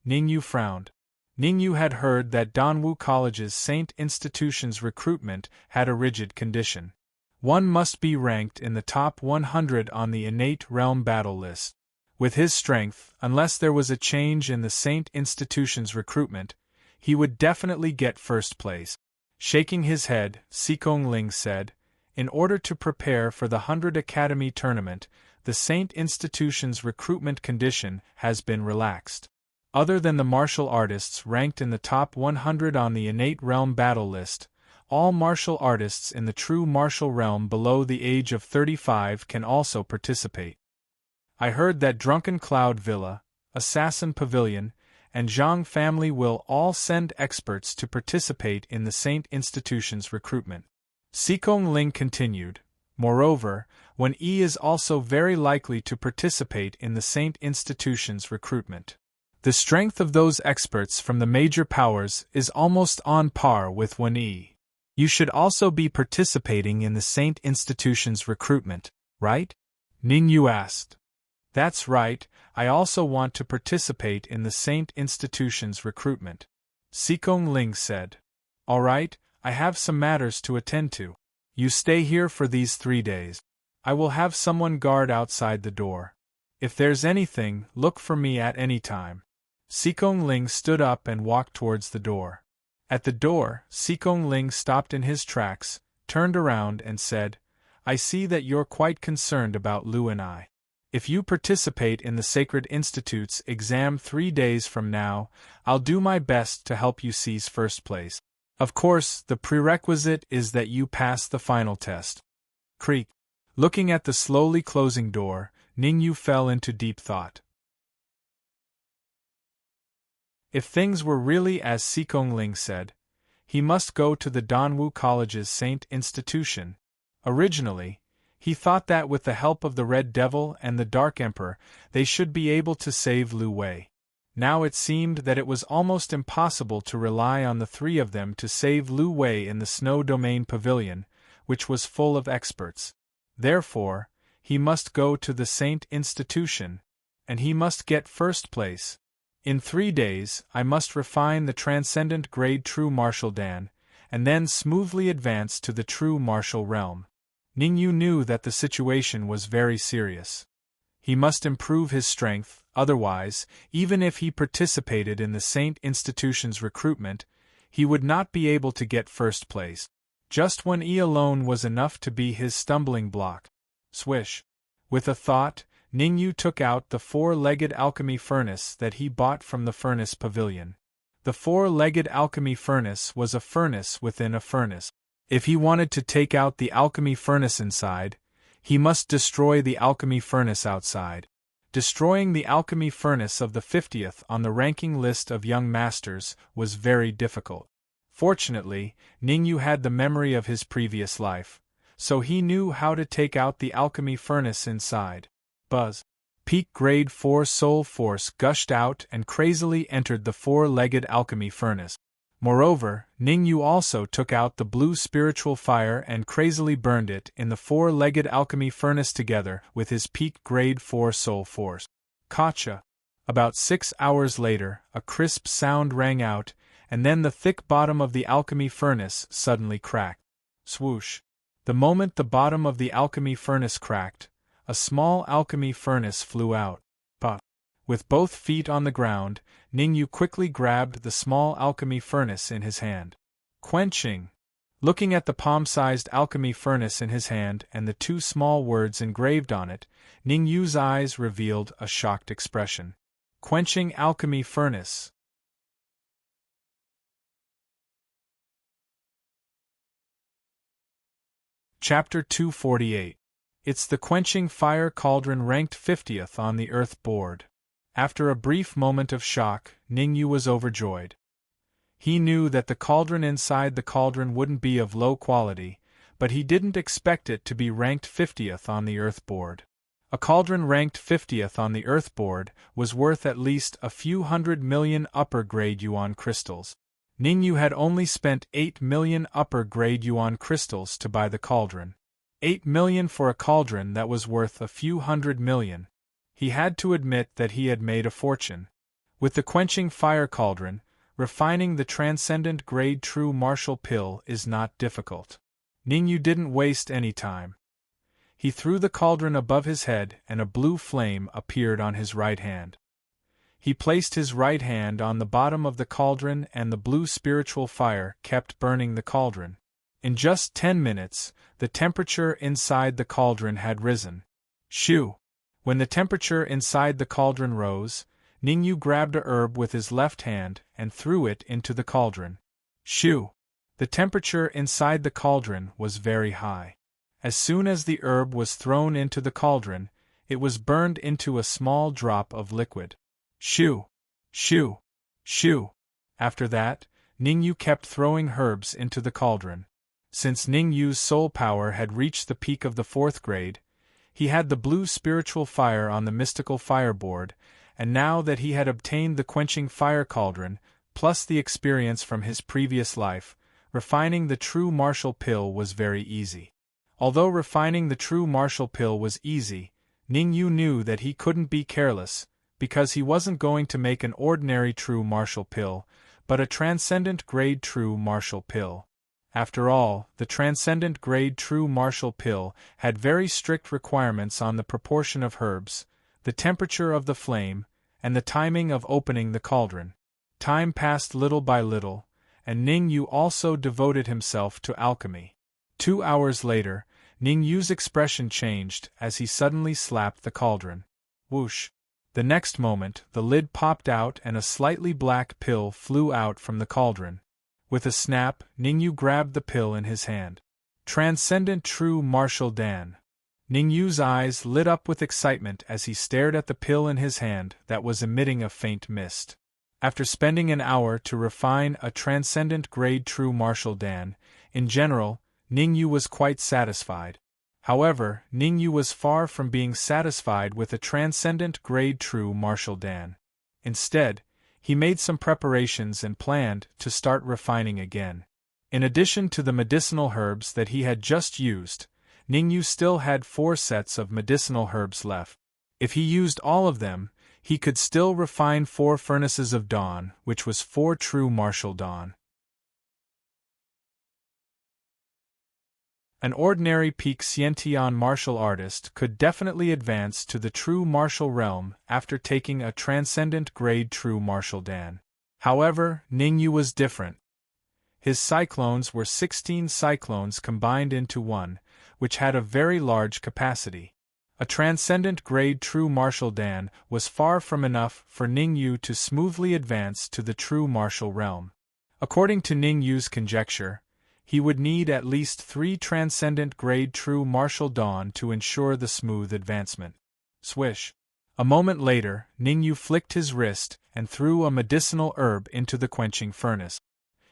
Ningyu frowned. Ningyu had heard that Danwu College's Saint Institution's recruitment had a rigid condition. One must be ranked in the top 100 on the innate realm battle list. With his strength, unless there was a change in the Saint Institution's recruitment, he would definitely get first place. Shaking his head, Sikong Ling said, "In order to prepare for the 100 Academy tournament, the Saint Institution's recruitment condition has been relaxed. Other than the martial artists ranked in the top 100 on the innate realm battle list, all martial artists in the true martial realm below the age of 35 can also participate. I heard that Drunken Cloud Villa, Assassin Pavilion, and Zhang family will all send experts to participate in the Saint Institution's recruitment." Sikong Ling continued, "Moreover, Wen Yi is also very likely to participate in the Saint Institution's recruitment. The strength of those experts from the major powers is almost on par with Wen Yi. You should also be participating in the Saint Institution's recruitment, right?" Ningyu asked. "That's right, I also want to participate in the Saint Institution's recruitment," Sikong Ling said. "All right, I have some matters to attend to. You stay here for these 3 days. I will have someone guard outside the door. If there's anything, look for me at any time." Sikong Ling stood up and walked towards the door. At the door, Sikong Ling stopped in his tracks, turned around and said, "I see that you're quite concerned about Lu and I. If you participate in the Sacred Institute's exam 3 days from now, I'll do my best to help you seize first place. Of course, the prerequisite is that you pass the final test." Creak. Looking at the slowly closing door, Ningyu fell into deep thought. If things were really as Sikong Ling said, he must go to the Danwu College's Saint Institution. Originally, he thought that with the help of the Red Devil and the Dark Emperor, they should be able to save Lu Wei. Now it seemed that it was almost impossible to rely on the 3 of them to save Lu Wei in the Snow Domain Pavilion, which was full of experts. Therefore, he must go to the Saint Institution, and he must get first place. In 3 days, I must refine the transcendent grade true martial Dan, and then smoothly advance to the true martial realm. Ningyu knew that the situation was very serious. He must improve his strength, otherwise, even if he participated in the Saint Institution's recruitment, he would not be able to get first place. Just Wen Yi alone was enough to be his stumbling block. Swish. With a thought, Ningyu took out the 4-legged alchemy furnace that he bought from the furnace pavilion. The 4-legged alchemy furnace was a furnace within a furnace. If he wanted to take out the alchemy furnace inside, he must destroy the alchemy furnace outside. Destroying the alchemy furnace of the 50th on the ranking list of young masters was very difficult. Fortunately, Ningyu had the memory of his previous life, so he knew how to take out the alchemy furnace inside. Buzz. Peak grade 4 soul force gushed out and crazily entered the 4-legged alchemy furnace. Moreover, Ningyu also took out the blue spiritual fire and crazily burned it in the 4-legged alchemy furnace together with his peak grade 4 soul force. Gotcha! About 6 hours later, a crisp sound rang out, and then the thick bottom of the alchemy furnace suddenly cracked. Swoosh! The moment the bottom of the alchemy furnace cracked, a small alchemy furnace flew out. Puff! With both feet on the ground, Ningyu quickly grabbed the small alchemy furnace in his hand. Quenching! Looking at the palm-sized alchemy furnace in his hand and the 2 small words engraved on it, Ningyu's eyes revealed a shocked expression. Quenching alchemy furnace. Chapter 248. It's the Quenching Fire Cauldron ranked 50th on the Earth board. After a brief moment of shock, Ningyu was overjoyed. He knew that the cauldron inside the cauldron wouldn't be of low quality, but he didn't expect it to be ranked 50th on the Earth board. A cauldron ranked 50th on the Earth board was worth at least a few 100 million upper-grade yuan crystals. Ningyu had only spent 8 million upper-grade yuan crystals to buy the cauldron. 8 million for a cauldron that was worth a few 100 million. He had to admit that he had made a fortune. With the quenching fire cauldron, refining the transcendent grade true martial pill is not difficult. Ningyu didn't waste any time. He threw the cauldron above his head and a blue flame appeared on his right hand. He placed his right hand on the bottom of the cauldron and the blue spiritual fire kept burning the cauldron. In just 10 minutes, the temperature inside the cauldron had risen. Shoo! When the temperature inside the cauldron rose, Ningyu grabbed a herb with his left hand and threw it into the cauldron. Shoo! The temperature inside the cauldron was very high. As soon as the herb was thrown into the cauldron, it was burned into a small drop of liquid. Shoo! Shoo! Shoo! After that, Ningyu kept throwing herbs into the cauldron. Since Ningyu's soul power had reached the peak of the 4th grade, he had the blue spiritual fire on the mystical fireboard, and now that he had obtained the quenching fire cauldron, plus the experience from his previous life, refining the true martial pill was very easy. Although refining the true martial pill was easy, Ningyu knew that he couldn't be careless, because he wasn't going to make an ordinary true martial pill, but a transcendent grade true martial pill. After all, the transcendent grade true martial pill had very strict requirements on the proportion of herbs, the temperature of the flame, and the timing of opening the cauldron. Time passed little by little, and Ningyu also devoted himself to alchemy. 2 hours later, Ningyu's expression changed as he suddenly slapped the cauldron. Whoosh! The next moment, the lid popped out and a slightly black pill flew out from the cauldron. With a snap, Ningyu grabbed the pill in his hand. Transcendent True Martial Dan. Ningyu's eyes lit up with excitement as he stared at the pill in his hand that was emitting a faint mist. After spending an hour to refine a transcendent grade True Martial Dan, in general, Ningyu was quite satisfied. However, Ningyu was far from being satisfied with a transcendent grade True Martial Dan. Instead, he made some preparations and planned to start refining again. In addition to the medicinal herbs that he had just used, Ningyu still had 4 sets of medicinal herbs left. If he used all of them, he could still refine 4 furnaces of dawn, which was 4 true martial dawn. An ordinary peak Xiantian martial artist could definitely advance to the true martial realm after taking a transcendent grade true martial Dan. However, Ningyu was different. His cyclones were 16 cyclones combined into one, which had a very large capacity. A transcendent grade true martial Dan was far from enough for Ningyu to smoothly advance to the true martial realm. According to Ningyu's conjecture, he would need at least 3 transcendent grade true martial dawn to ensure the smooth advancement. Swish! A moment later, Ningyu flicked his wrist and threw a medicinal herb into the quenching furnace.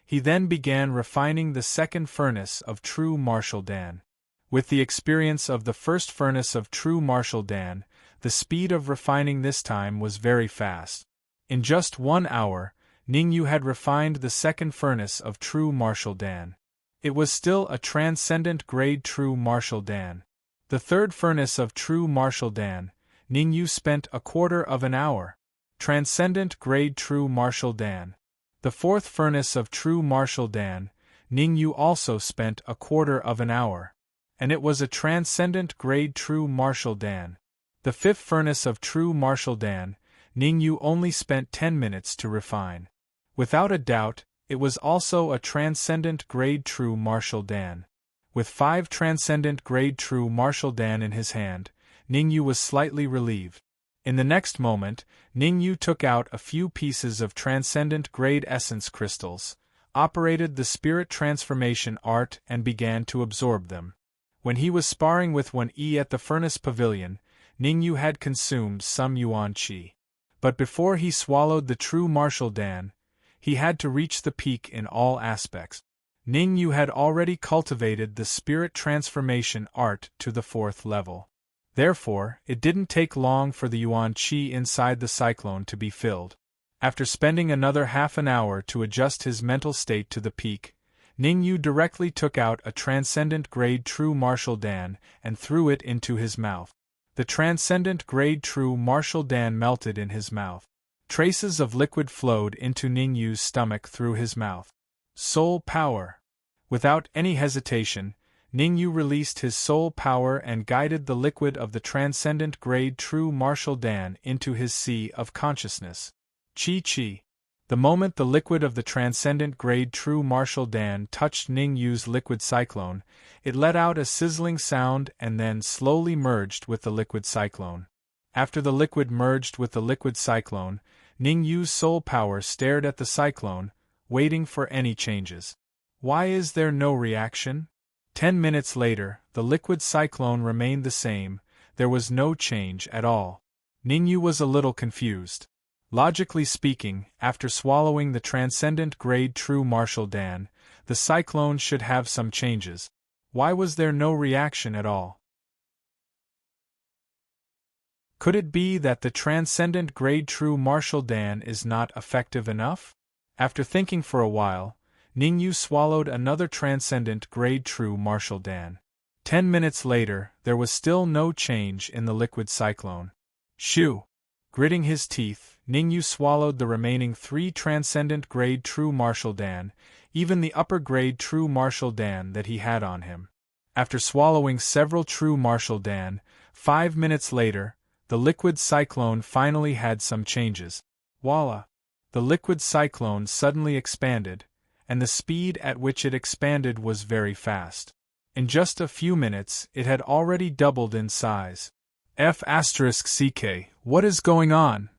He then began refining the 2nd furnace of true martial Dan. With the experience of the 1st furnace of true martial Dan, the speed of refining this time was very fast. In just 1 hour, Ningyu had refined the 2nd furnace of true martial Dan. It was still a transcendent grade true martial Dan. The 3rd furnace of true martial Dan, Ningyu spent a quarter of an hour. Transcendent grade true martial Dan. The 4th furnace of true martial Dan, Ningyu also spent a quarter of an hour. And it was a transcendent grade true martial Dan. The 5th furnace of true martial Dan, Ningyu only spent 10 minutes to refine. Without a doubt, it was also a transcendent grade true martial Dan. With 5 transcendent grade true martial Dan in his hand, Ningyu was slightly relieved. In the next moment, Ningyu took out a few pieces of transcendent grade essence crystals, operated the spirit transformation art and began to absorb them. When he was sparring with 1E at the furnace pavilion, Ningyu had consumed some yuan qi. But before he swallowed the true Martial Dan, he had to reach the peak in all aspects. Ning Yu had already cultivated the spirit transformation art to the 4th level. Therefore, it didn't take long for the Yuan Qi inside the cyclone to be filled. After spending another half an hour to adjust his mental state to the peak, Ning Yu directly took out a transcendent grade true Martial Dan and threw it into his mouth. The transcendent grade true Martial Dan melted in his mouth. Traces of liquid flowed into Ning Yu's stomach through his mouth. Soul power. Without any hesitation, Ning Yu released his soul power and guided the liquid of the transcendent grade true Martial Dan into his sea of consciousness. Chi. The moment the liquid of the transcendent grade true Martial Dan touched Ning Yu's liquid cyclone, it let out a sizzling sound and then slowly merged with the liquid cyclone. After the liquid merged with the liquid cyclone, Ning Yu's soul power stared at the cyclone, waiting for any changes. Why is there no reaction? 10 minutes later, the liquid cyclone remained the same, there was no change at all. Ning Yu was a little confused. Logically speaking, after swallowing the transcendent grade true Martial Dan, the cyclone should have some changes. Why was there no reaction at all? Could it be that the transcendent grade true Martial Dan is not effective enough? After thinking for a while, Ning Yu swallowed another transcendent grade true Martial Dan. 10 minutes later, there was still no change in the liquid cyclone. Shoo! Gritting his teeth, Ning Yu swallowed the remaining 3 transcendent grade true Martial Dan, even the upper grade true Martial Dan that he had on him. After swallowing several true Martial Dan, 5 minutes later, the liquid cyclone finally had some changes. Voila! The liquid cyclone suddenly expanded, and the speed at which it expanded was very fast. In just a few minutes, it had already doubled in size. F***ck, what is going on?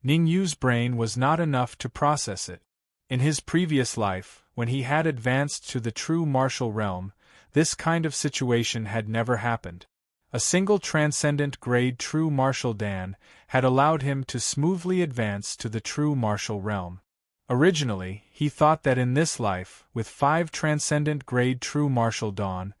Ning Yu's brain was not enough to process it. In his previous life, when he had advanced to the true martial realm, this kind of situation had never happened. A single transcendent grade true Martial Dan had allowed him to smoothly advance to the true martial realm. Originally, he thought that in this life, with 5 transcendent grade true Martial Dan,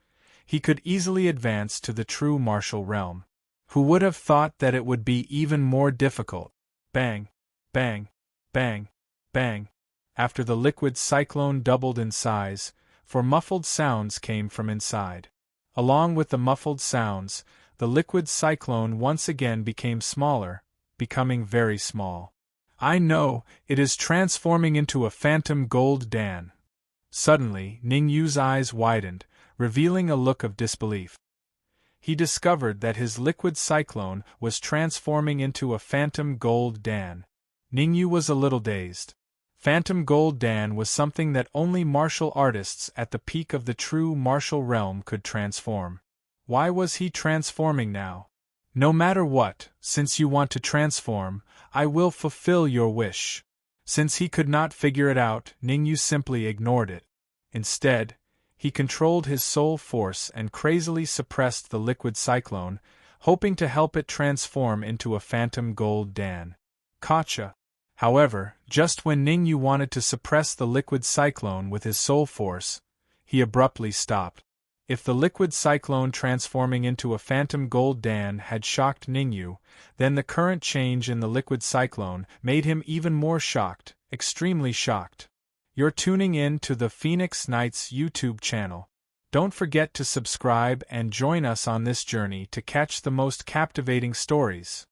he could easily advance to the true martial realm. Who would have thought that it would be even more difficult? Bang! Bang! Bang! Bang! After the liquid cyclone doubled in size, for muffled sounds came from inside. Along with the muffled sounds, the liquid cyclone once again became smaller, becoming very small. I know, it is transforming into a phantom gold Dan. Suddenly, Ning Yu's eyes widened, revealing a look of disbelief. He discovered that his liquid cyclone was transforming into a phantom gold Dan. Ning Yu was a little dazed. Phantom Gold Dan was something that only martial artists at the peak of the true martial realm could transform. Why was he transforming now? No matter what, since you want to transform, I will fulfill your wish. Since he could not figure it out, Ning Yu simply ignored it. Instead, he controlled his soul force and crazily suppressed the liquid cyclone, hoping to help it transform into a phantom gold Dan. Gotcha. However, just when Ning Yu wanted to suppress the liquid cyclone with his soul force, he abruptly stopped. If the liquid cyclone transforming into a phantom gold Dan had shocked Ning Yu, then the current change in the liquid cyclone made him even more shocked, extremely shocked. You're tuning in to the Phoenix Knights YouTube channel. Don't forget to subscribe and join us on this journey to catch the most captivating stories.